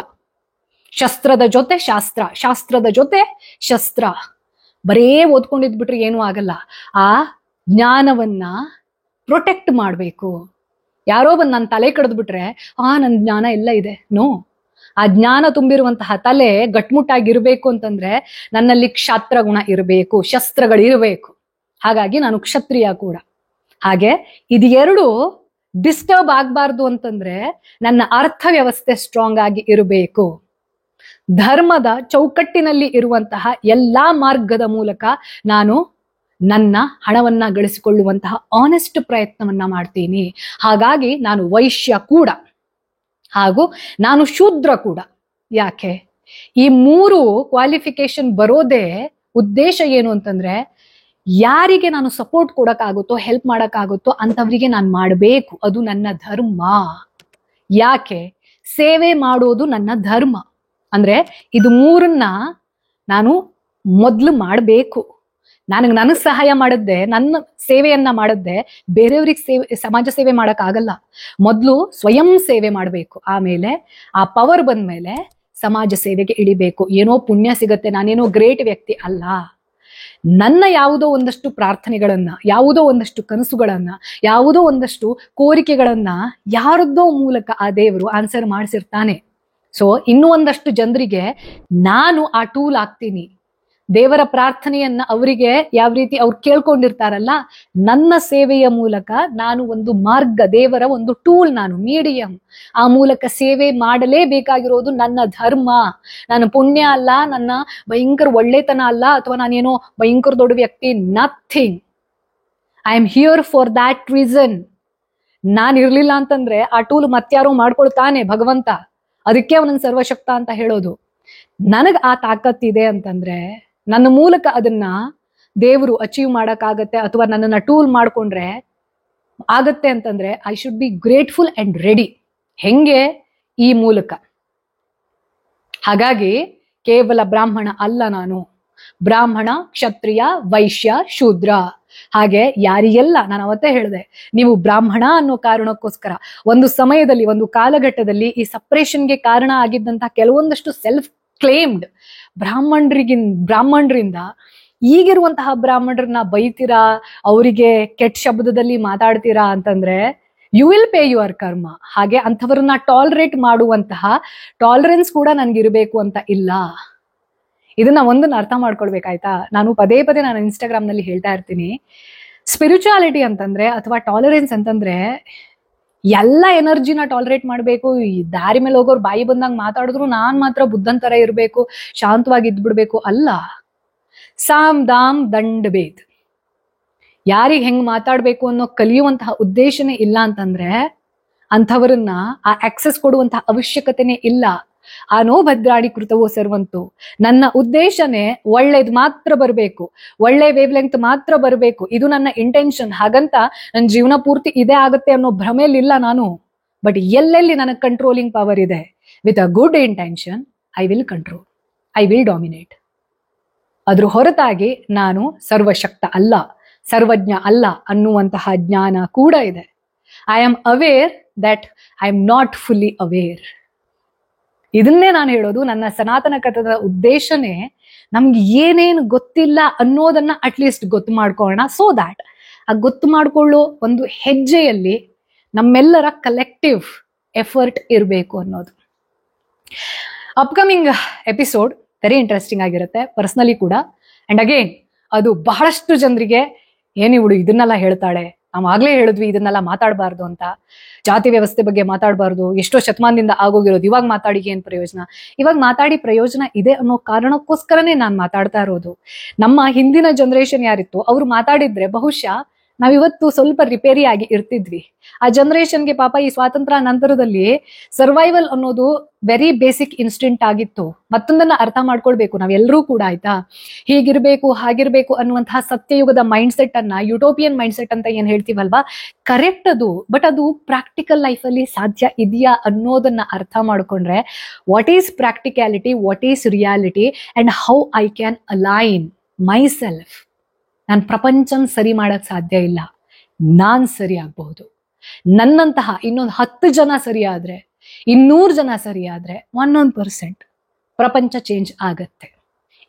A: ಶಸ್ತ್ರದ ಜೊತೆ ಶಾಸ್ತ್ರ, ಶಾಸ್ತ್ರದ ಜೊತೆ ಶಸ್ತ್ರ. ಬರೇ ಓದ್ಕೊಂಡಿದ್ಬಿಟ್ರೆ ಏನೂ ಆಗಲ್ಲ. ಆ ಜ್ಞಾನವನ್ನ ಪ್ರೊಟೆಕ್ಟ್ ಮಾಡ್ಬೇಕು. ಯಾರೋ ಬಂದು ನನ್ನ ತಲೆ ಕಡಿದ್ಬಿಟ್ರೆ ನನ್ನ ಜ್ಞಾನ ಎಲ್ಲ ಇದೆ, ನೋ. ಆ ಜ್ಞಾನ ತುಂಬಿರುವಂತಹ ತಲೆ ಗಟ್ಮುಟ್ಟಾಗಿರ್ಬೇಕು ಅಂತಂದ್ರೆ ನನ್ನಲ್ಲಿ ಕ್ಷಾತ್ರ ಗುಣ ಇರಬೇಕು, ಶಸ್ತ್ರಗಳಿರಬೇಕು. ಹಾಗಾಗಿ ನಾನು ಕ್ಷತ್ರಿಯ ಕೂಡ. ಹಾಗೆ ಇದು ಎರಡು ಡಿಸ್ಟರ್ಬ್ ಆಗ್ಬಾರ್ದು ಅಂತಂದ್ರೆ ನನ್ನ ಅರ್ಥ ವ್ಯವಸ್ಥೆ ಸ್ಟ್ರಾಂಗ್ ಆಗಿ ಇರಬೇಕು. ಧರ್ಮದ ಚೌಕಟ್ಟಿನಲ್ಲಿ ಇರುವಂತಹ ಎಲ್ಲಾ ಮಾರ್ಗದ ಮೂಲಕ ನಾನು ನನ್ನ ಹಣವನ್ನ ಗಳಿಸಿಕೊಳ್ಳುವಂತಹ ಆನೆಸ್ಟ್ ಪ್ರಯತ್ನವನ್ನ ಮಾಡ್ತೀನಿ. ಹಾಗಾಗಿ ನಾನು ವೈಶ್ಯ ಕೂಡ ಹಾಗೂ ನಾನು ಶೂದ್ರ ಕೂಡ. ಯಾಕೆ ಈ 3 ಕ್ವಾಲಿಫಿಕೇಶನ್ ಬರೋದೇ ಉದ್ದೇಶ ಏನು ಅಂತಂದ್ರೆ, ಯಾರಿಗೆ ನಾನು ಸಪೋರ್ಟ್ ಕೊಡಕ್ಕಾಗುತ್ತೋ, ಹೆಲ್ಪ್ ಮಾಡಕ್ಕಾಗುತ್ತೋ ಅಂತವರಿಗೆ ನಾನು ಮಾಡಬೇಕು. ಅದು ನನ್ನ ಧರ್ಮ. ಯಾಕೆ ಸೇವೆ ಮಾಡೋದು ನನ್ನ ಧರ್ಮ ಅಂದ್ರೆ ಇದು 3ನ್ನ ನಾನು ಮೊದ್ಲು ಮಾಡಬೇಕು. ನನಗೆ ಸಹಾಯ ಮಾಡಿದ್ದೆ, ನನ್ನ ಸೇವೆಯನ್ನ ಮಾಡಿದ್ದೆ, ಬೇರೆಯವ್ರಿಗೆ ಸಮಾಜ ಸೇವೆ ಮಾಡಕ್ ಆಗಲ್ಲ. ಮೊದ್ಲು ಸ್ವಯಂ ಸೇವೆ ಮಾಡಬೇಕು. ಆಮೇಲೆ ಆ ಪವರ್ ಬಂದ್ಮೇಲೆ ಸಮಾಜ ಸೇವೆಗೆ ಇಳಿಬೇಕು. ಏನೋ ಪುಣ್ಯ ಸಿಗತ್ತೆ, ನಾನೇನೋ ಗ್ರೇಟ್ ವ್ಯಕ್ತಿ ಅಲ್ಲ. ನನ್ನ ಯಾವುದೋ ಒಂದಷ್ಟು ಪ್ರಾರ್ಥನೆಗಳನ್ನ, ಯಾವುದೋ ಒಂದಷ್ಟು ಕನಸುಗಳನ್ನ, ಯಾವುದೋ ಒಂದಷ್ಟು ಕೋರಿಕೆಗಳನ್ನ ಯಾರದ್ದೋ ಮೂಲಕ ಆ ದೇವರು ಆನ್ಸರ್ ಮಾಡಿಸಿರ್ತಾನೆ. ಸೊ ಇನ್ನೂ ಒಂದಷ್ಟು ಜನರಿಗೆ ನಾನು ಆ ಟೂಲ್ ಆಗ್ತೀನಿ. ದೇವರ ಪ್ರಾರ್ಥನೆಯನ್ನ ಅವರಿಗೆ ಯಾವ ರೀತಿ ಅವ್ರು ಕೇಳ್ಕೊಂಡಿರ್ತಾರಲ್ಲ, ನನ್ನ ಸೇವೆಯ ಮೂಲಕ ನಾನು ಒಂದು ಮಾರ್ಗ, ದೇವರ ಒಂದು ಟೂಲ್, ನಾನು ಮೀಡಿಯಂ. ಆ ಮೂಲಕ ಸೇವೆ ಮಾಡಲೇಬೇಕಾಗಿರೋದು ನನ್ನ ಧರ್ಮ. ನಾನು ಪುಣ್ಯ ಅಲ್ಲ, ನನ್ನ ಭಯಂಕರ ಒಳ್ಳೆತನ ಅಲ್ಲ, ಅಥವಾ ನಾನೇನೋ ಭಯಂಕರ ದೊಡ್ಡ ವ್ಯಕ್ತಿ, nothing. I am here for that reason. ನಾನು ಇರ್ಲಿಲ್ಲ ಅಂತಂದ್ರೆ ಆ ಟೂಲ್ ಮತ್ಯಾರೋ ಮಾಡ್ಕೊಳ್ತಾನೆ ಭಗವಂತ. ಅದಕ್ಕೆ ಅವನನ್ನ ಸರ್ವಶಕ್ತ ಅಂತ ಹೇಳೋದು. ನನಗ್ ಆ ತಾಕತ್ತಿದೆ ಅಂತಂದ್ರೆ ನನ್ನ ಮೂಲಕ ಅದನ್ನ ದೇವರು ಅಚೀವ್ ಮಾಡಕ್ಕಾಗತ್ತೆ ಅಥವಾ ನನ್ನನ್ನ ಟೂಲ್ ಮಾಡ್ಕೊಂಡ್ರೆ ಆಗತ್ತೆ ಅಂತಂದ್ರೆ I should be grateful and ready. ಹೆಂಗೆ? ಈ ಮೂಲಕ. ಹಾಗಾಗಿ ಕೇವಲ ಬ್ರಾಹ್ಮಣ ಅಲ್ಲ ನಾನು, ಬ್ರಾಹ್ಮಣ, ಕ್ಷತ್ರಿಯ, ವೈಶ್ಯ, ಶೂದ್ರ. ಹಾಗೆ ಯಾರಿಗೆಲ್ಲ ನಾನು ಅವತ್ತೇ ಹೇಳಿದೆ, ನೀವು ಬ್ರಾಹ್ಮಣ ಅನ್ನೋ ಕಾರಣಕ್ಕೋಸ್ಕರ ಒಂದು ಸಮಯದಲ್ಲಿ, ಒಂದು ಕಾಲಘಟ್ಟದಲ್ಲಿ ಈ ಸಪ್ರೇಷನ್ಗೆ ಕಾರಣ ಆಗಿದ್ದಂತಹ ಕೆಲವೊಂದಷ್ಟು ಸೆಲ್ಫ್ ಕ್ಲೇಮ್ಡ್ ಬ್ರಾಹ್ಮಣರಿಂದ ಈಗಿರುವಂತಹ ಬ್ರಾಹ್ಮಣರನ್ನ ಬೈತೀರಾ, ಅವರಿಗೆ ಕೆಟ್ಟ ಶಬ್ದದಲ್ಲಿ ಮಾತಾಡ್ತೀರಾ ಅಂತಂದ್ರೆ ಯು ವಿಲ್ ಪೇ ಯುವರ್ ಕರ್ಮ. ಹಾಗೆ ಅಂಥವ್ರನ್ನ ಟಾಲರೇಟ್ ಮಾಡುವಂತಹ ಟಾಲರೆನ್ಸ್ ಕೂಡ ನನ್ಗಿರ್ಬೇಕು ಅಂತ ಇಲ್ಲ. ಇದನ್ನ ಒಂದನ್ನ ಅರ್ಥ ಮಾಡ್ಕೊಳ್ಬೇಕಾಯ್ತಾ? ನಾನು ಪದೇ ಪದೇ ನಾನು ಇನ್ಸ್ಟಾಗ್ರಾಮ್ ನಲ್ಲಿ ಹೇಳ್ತಾ ಇರ್ತೀನಿ, ಸ್ಪಿರಿಚುಯಾಲಿಟಿ ಅಂತಂದ್ರೆ ಅಥವಾ ಟಾಲರೆನ್ಸ್ ಅಂತಂದ್ರೆ ಎಲ್ಲ ಎನರ್ಜಿನ ಟಾಲರೇಟ್ ಮಾಡ್ಬೇಕು. ಈ ದಾರಿ ಮೇಲೆ ಹೋಗೋರು ಬಾಯಿ ಬಂದಂಗ್ ಮಾತಾಡಿದ್ರು ನಾನ್ ಮಾತ್ರ ಬುದ್ಧನ್ ತರ ಇರ್ಬೇಕು, ಶಾಂತವಾಗಿ ಇದ್ಬಿಡ್ಬೇಕು ಅಲ್ಲ. ಸಾಮ್ ದಾಮ್ ದಂಡ್ ಭೇದ್. ಯಾರಿಗೆ ಹೆಂಗ್ ಮಾತಾಡ್ಬೇಕು ಅನ್ನೋ ಕಲಿಯುವಂತಹ ಉದ್ದೇಶನೇ ಇಲ್ಲ ಅಂತಂದ್ರೆ ಅಂಥವರನ್ನ ಆ ಆಕ್ಸೆಸ್ ಕೊಡುವಂತಹ ಅವಶ್ಯಕತೆನೇ ಇಲ್ಲ. ಆ ನೋ ಭದ್ರಾಣಿ ಕೃತವೋ ಸರ್ವಂತು. ನನ್ನ ಉದ್ದೇಶನೇ ಒಳ್ಳೇದ್ ಮಾತ್ರ ಬರಬೇಕು, ಒಳ್ಳೆ ವೇವ್ ಲೆಂತ್ ಮಾತ್ರ ಬರಬೇಕು, ಇದು ನನ್ನ ಇಂಟೆನ್ಷನ್. ಹಾಗಂತ ನನ್ನ ಜೀವನ ಪೂರ್ತಿ ಇದೇ ಆಗುತ್ತೆ ಅನ್ನೋ ಭ್ರಮೆಯಲ್ಲಿಲ್ಲ ನಾನು. ಬಟ್ ಎಲ್ಲೆಲ್ಲಿ ನನಗೆ ಕಂಟ್ರೋಲಿಂಗ್ ಪವರ್ ಇದೆ, with a good intention I will control, I will dominate. ಅದ್ರ ಹೊರತಾಗಿ ನಾನು ಸರ್ವಶಕ್ತ ಅಲ್ಲ, ಸರ್ವಜ್ಞ ಅಲ್ಲ ಅನ್ನುವಂತಹ ಜ್ಞಾನ ಕೂಡ ಇದೆ. I am aware that I am not fully aware. ಇದನ್ನೇ ನಾನು ಹೇಳೋದು. ನನ್ನ ಸನಾತನ ಕಥದ ಉದ್ದೇಶನೇ ನಮ್ಗೆ ಏನೇನು ಗೊತ್ತಿಲ್ಲ ಅನ್ನೋದನ್ನ ಅಟ್ಲೀಸ್ಟ್ ಗೊತ್ತು ಮಾಡ್ಕೊಳ್ಳೋಣ. ಸೋ ದ್ಯಾಟ್ ಆ ಗೊತ್ತು ಮಾಡ್ಕೊಳ್ಳೋ ಒಂದು ಹೆಜ್ಜೆಯಲ್ಲಿ ನಮ್ಮೆಲ್ಲರ ಕಲೆಕ್ಟಿವ್ ಎಫರ್ಟ್ ಇರಬೇಕು ಅನ್ನೋದು. ಅಪ್ಕಮಿಂಗ್ ಎಪಿಸೋಡ್ ವೆರಿ ಇಂಟ್ರೆಸ್ಟಿಂಗ್ ಆಗಿರುತ್ತೆ ಪರ್ಸನಲಿ ಕೂಡ. ಅಂಡ್ ಅಗೇನ್ ಅದು ಬಹಳಷ್ಟು ಜನರಿಗೆ ಏನಿವಳು ಇದನ್ನೆಲ್ಲ ಹೇಳ್ತಾಳೆ, ನಾವು ಆಗ್ಲೇ ಹೇಳಿದ್ವಿ ಇದನ್ನೆಲ್ಲ ಮಾತಾಡಬಾರ್ದು ಅಂತ, ಜಾತಿ ವ್ಯವಸ್ಥೆ ಬಗ್ಗೆ ಮಾತಾಡಬಾರ್ದು, ಎಷ್ಟೋ ಶತಮಾನದಿಂದ ಆಗೋಗಿರೋದು, ಇವಾಗ ಮಾತಾಡಿ ಏನ್ ಪ್ರಯೋಜನ? ಇವಾಗ ಮಾತಾಡಿ ಪ್ರಯೋಜನ ಇದೆ ಅನ್ನೋ ಕಾರಣಕ್ಕೋಸ್ಕರನೇ ನಾನು ಮಾತಾಡ್ತಾ ಇರೋದು. ನಮ್ಮ ಹಿಂದಿನ ಜನರೇಷನ್ ಯಾರಿತ್ತು ಅವ್ರು ಮಾತಾಡಿದ್ರೆ ಬಹುಶಃ ನಾವಿವತ್ತು ಸ್ವಲ್ಪ ರಿಪೇರಿ ಆಗಿ ಇರ್ತಿದ್ವಿ. ಆ ಜನರೇಷನ್ಗೆ ಪಾಪ ಈ ಸ್ವಾತಂತ್ರ್ಯ ನಂತರದಲ್ಲಿ ಸರ್ವೈವಲ್ ಅನ್ನೋದು ವೆರಿ ಬೇಸಿಕ್ ಇನ್ಸ್ಟಿಂಕ್ಟ್ ಆಗಿತ್ತು. ಮತ್ತೊಂದನ್ನ ಅರ್ಥ ಮಾಡ್ಕೊಳ್ಬೇಕು ನಾವೆಲ್ಲರೂ ಕೂಡ, ಆಯ್ತಾ? ಹೀಗಿರ್ಬೇಕು ಹಾಗಿರ್ಬೇಕು ಅನ್ನುವಂತಹ ಸತ್ಯಯುಗದ ಮೈಂಡ್ ಸೆಟ್ ಅನ್ನ, ಯುಟೋಪಿಯನ್ ಮೈಂಡ್ ಸೆಟ್ ಅಂತ ಏನ್ ಹೇಳ್ತೀವಲ್ವಾ, ಕರೆಕ್ಟ್ ಅದು. ಬಟ್ ಅದು ಪ್ರಾಕ್ಟಿಕಲ್ ಲೈಫಲ್ಲಿ ಸಾಧ್ಯ ಇದೆಯಾ ಅನ್ನೋದನ್ನ ಅರ್ಥ ಮಾಡ್ಕೊಂಡ್ರೆ what is practicality, what is reality and how I can align my self. ನಾನು ಪ್ರಪಂಚನ ಸರಿ ಮಾಡಕ್ ಸಾಧ್ಯ ಇಲ್ಲ, ನಾನ್ ಸರಿ ಆಗ್ಬಹುದು. ನನ್ನಂತಹ ಇನ್ನೊಂದು 10 ಜನ ಸರಿ ಆದ್ರೆ, 200 ಜನ ಸರಿ ಆದ್ರೆ 1% ಪ್ರಪಂಚ ಚೇಂಜ್ ಆಗತ್ತೆ.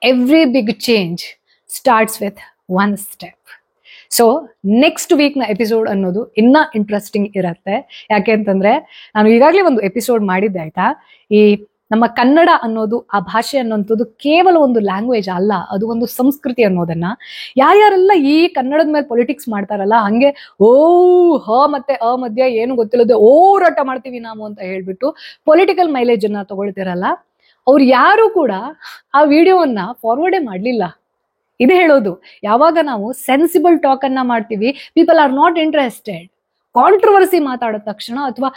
A: Every big change starts with 1 step. So next ವೀಕ್ನ ಎಪಿಸೋಡ್ ಅನ್ನೋದು ಇನ್ನ ಇಂಟ್ರೆಸ್ಟಿಂಗ್ ಇರತ್ತೆ. ಯಾಕೆ ಅಂತಂದ್ರೆ ನಾನು ಈಗಾಗಲೇ ಒಂದು ಎಪಿಸೋಡ್ ಮಾಡಿದ್ದೆ, ಆಯ್ತಾ? ಈ ನಮ್ಮ ಕನ್ನಡ ಅನ್ನೋದು, ಆ ಭಾಷೆ ಅನ್ನೋಂಥದ್ದು ಕೇವಲ ಒಂದು ಲ್ಯಾಂಗ್ವೇಜ್ ಅಲ್ಲ, ಅದು ಒಂದು ಸಂಸ್ಕೃತಿ ಅನ್ನೋದನ್ನ ಯಾರ್ಯಾರೆಲ್ಲ ಈ ಕನ್ನಡದ ಮೇಲೆ ಪೊಲಿಟಿಕ್ಸ್ ಮಾಡ್ತಾರಲ್ಲ, ಹಂಗೆ ಹ ಮತ್ತೆ ಅ ಮಧ್ಯ ಏನು ಗೊತ್ತಿಲ್ಲದೆ ಓರಾಟ ಮಾಡ್ತೀವಿ ನಾವು ಅಂತ ಹೇಳ್ಬಿಟ್ಟು ಪೊಲಿಟಿಕಲ್ ಮೈಲೇಜ್ ಅನ್ನ ತಗೊಳ್ತಿರಲ್ಲ, ಅವ್ರು ಯಾರು ಕೂಡ ಆ ವಿಡಿಯೋವನ್ನ ಫಾರ್ವರ್ಡೇ ಮಾಡ್ಲಿಲ್ಲ. ಇದು ಹೇಳೋದು, ಯಾವಾಗ ನಾವು ಸೆನ್ಸಿಬಲ್ ಟಾಕ್ ಅನ್ನ ಮಾಡ್ತೀವಿ, people are not interested. Controversy ಮಾತಾಡಿದ ತಕ್ಷಣ ಅಥವಾ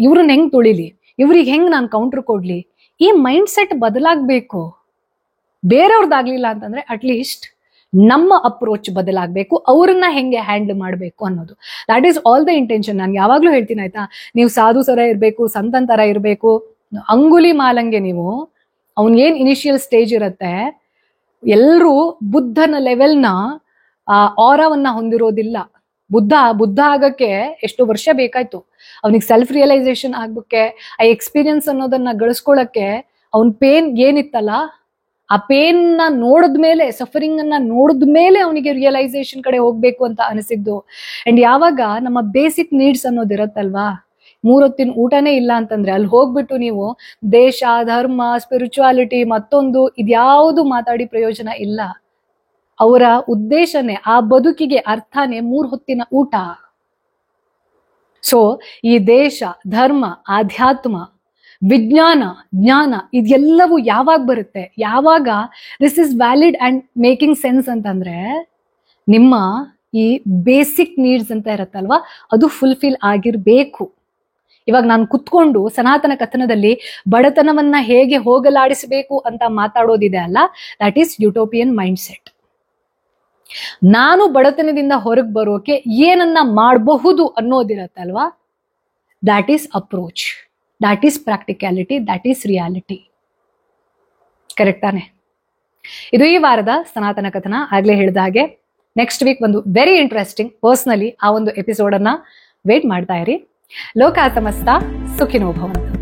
A: ಇವ್ರನ್ನ ಹೆಂಗ್ ತುಳಿಲಿ, ಇವ್ರಿಗೆ ಹೆಂಗ್ ನಾನು ಕೌಂಟರ್ ಕೊಡ್ಲಿ, ಈ ಮೈಂಡ್ ಸೆಟ್ ಬದಲಾಗಬೇಕು. ಬೇರೆಯವ್ರದ್ದಾಗ್ಲಿಲ್ಲ ಅಂತಂದ್ರೆ ಅಟ್ಲೀಸ್ಟ್ ನಮ್ಮ ಅಪ್ರೋಚ್ ಬದಲಾಗಬೇಕು, ಅವ್ರನ್ನ ಹೆಂಗೆ ಹ್ಯಾಂಡಲ್ ಮಾಡಬೇಕು ಅನ್ನೋದು. That is all the intention. ನಾನು ಯಾವಾಗ್ಲೂ ಹೇಳ್ತೀನಿ, ಆಯ್ತಾ? ನೀವು ಸಾಧು ಸರ ಇರಬೇಕು, ಸಂತನ್ ತರ ಇರಬೇಕು. ಅಂಗುಲಿ ಮಾಲಂಗೆ ನೀವು ಅವನ್ ಏನ್ ಇನಿಷಿಯಲ್ ಸ್ಟೇಜ್ ಇರತ್ತೆ, ಎಲ್ರೂ ಬುದ್ಧನ ಲೆವೆಲ್ನ ಆರವನ್ನ ಹೊಂದಿರೋದಿಲ್ಲ. ಬುದ್ಧ ಆಗಕ್ಕೆ ಎಷ್ಟು ವರ್ಷ ಬೇಕಾಯ್ತು. ಅವನಿಗೆ ಸೆಲ್ಫ್ ರಿಯಲೈಸೇಷನ್ ಆಗ್ಬೇಕೆ, ಆ ಎಕ್ಸ್ಪೀರಿಯನ್ಸ್ ಅನ್ನೋದನ್ನ ಗಳಿಸ್ಕೊಳಕ್ಕೆ ಅವನ್ ಪೇನ್ ಏನಿತ್ತಲ್ಲ, ಆ ಪೇನ್ ನ ನೋಡಿದ್ಮೇಲೆ, ಸಫರಿಂಗ್ ಅನ್ನ ನೋಡಿದ್ಮೇಲೆ ಅವನಿಗೆ ರಿಯಲೈಸೇಷನ್ ಕಡೆ ಹೋಗ್ಬೇಕು ಅಂತ ಅನಿಸಿದ್ದು. ಅಂಡ್ ಯಾವಾಗ ನಮ್ಮ ಬೇಸಿಕ್ ನೀಡ್ಸ್ ಅನ್ನೋದಿರತ್ತಲ್ವಾ, 3 ಹೊತ್ತಿನ ಊಟನೇ ಇಲ್ಲ ಅಂತಂದ್ರೆ ಅಲ್ಲಿ ಹೋಗ್ಬಿಟ್ಟು ನೀವು ದೇಶ, ಧರ್ಮ, ಸ್ಪಿರಿಚುಯಾಲಿಟಿ, ಮತ್ತೊಂದು ಇದ್ಯಾವುದು ಮಾತಾಡಿ ಪ್ರಯೋಜನ ಇಲ್ಲ. ಅವರ ಉದ್ದೇಶನೇ, ಆ ಬದುಕಿಗೆ ಅರ್ಥನೇ 3 ಹೊತ್ತಿನ ಊಟ. ಸೊ ಈ ದೇಶ, ಧರ್ಮ, ಆಧ್ಯಾತ್ಮ, ವಿಜ್ಞಾನ, ಜ್ಞಾನ ಇದೆಲ್ಲವೂ ಯಾವಾಗ ಬರುತ್ತೆ, ಯಾವಾಗ this is valid and making sense ಅಂತಂದ್ರೆ ನಿಮ್ಮ ಈ ಬೇಸಿಕ್ ನೀಡ್ಸ್ ಅಂತ ಇರತ್ತಲ್ವಾ, ಅದು ಫುಲ್ಫಿಲ್ ಆಗಿರ್ಬೇಕು. ಇವಾಗ ನಾನು ಕುತ್ಕೊಂಡು ಸನಾತನ ಕಥನದಲ್ಲಿ ಬಡತನವನ್ನ ಹೇಗೆ ಹೋಗಲಾಡಿಸಬೇಕು ಅಂತ ಮಾತಾಡೋದಿದೆ ಅಲ್ಲ, that is utopian mind set. ನಾನು ಬಡತನದಿಂದ ಹೊರಗೆ ಬರೋಕೆ ಏನನ್ನ ಮಾಡಬಹುದು ಅನ್ನೋದಿರತ್ತಲ್ವಾ, that is approach, that is practicality, that is reality. Correct ತಾನೆ? ಇದು ಈ ವಾರದ ಸನಾತನ ಕಥನ. ಆಗ್ಲೇ ಹೇಳಿದ ಹಾಗೆ ನೆಕ್ಸ್ಟ್ ವೀಕ್ ಒಂದು ವೆರಿ ಇಂಟ್ರೆಸ್ಟಿಂಗ್, ಪರ್ಸನಲಿ ಆ ಒಂದು ಎಪಿಸೋಡ್ ಅನ್ನ ವೇಟ್ ಮಾಡ್ತಾ ಇರಿ. ಲೋಕ ಸಮಸ್ತ ಸುಖಿನೋ ಭವಂತು.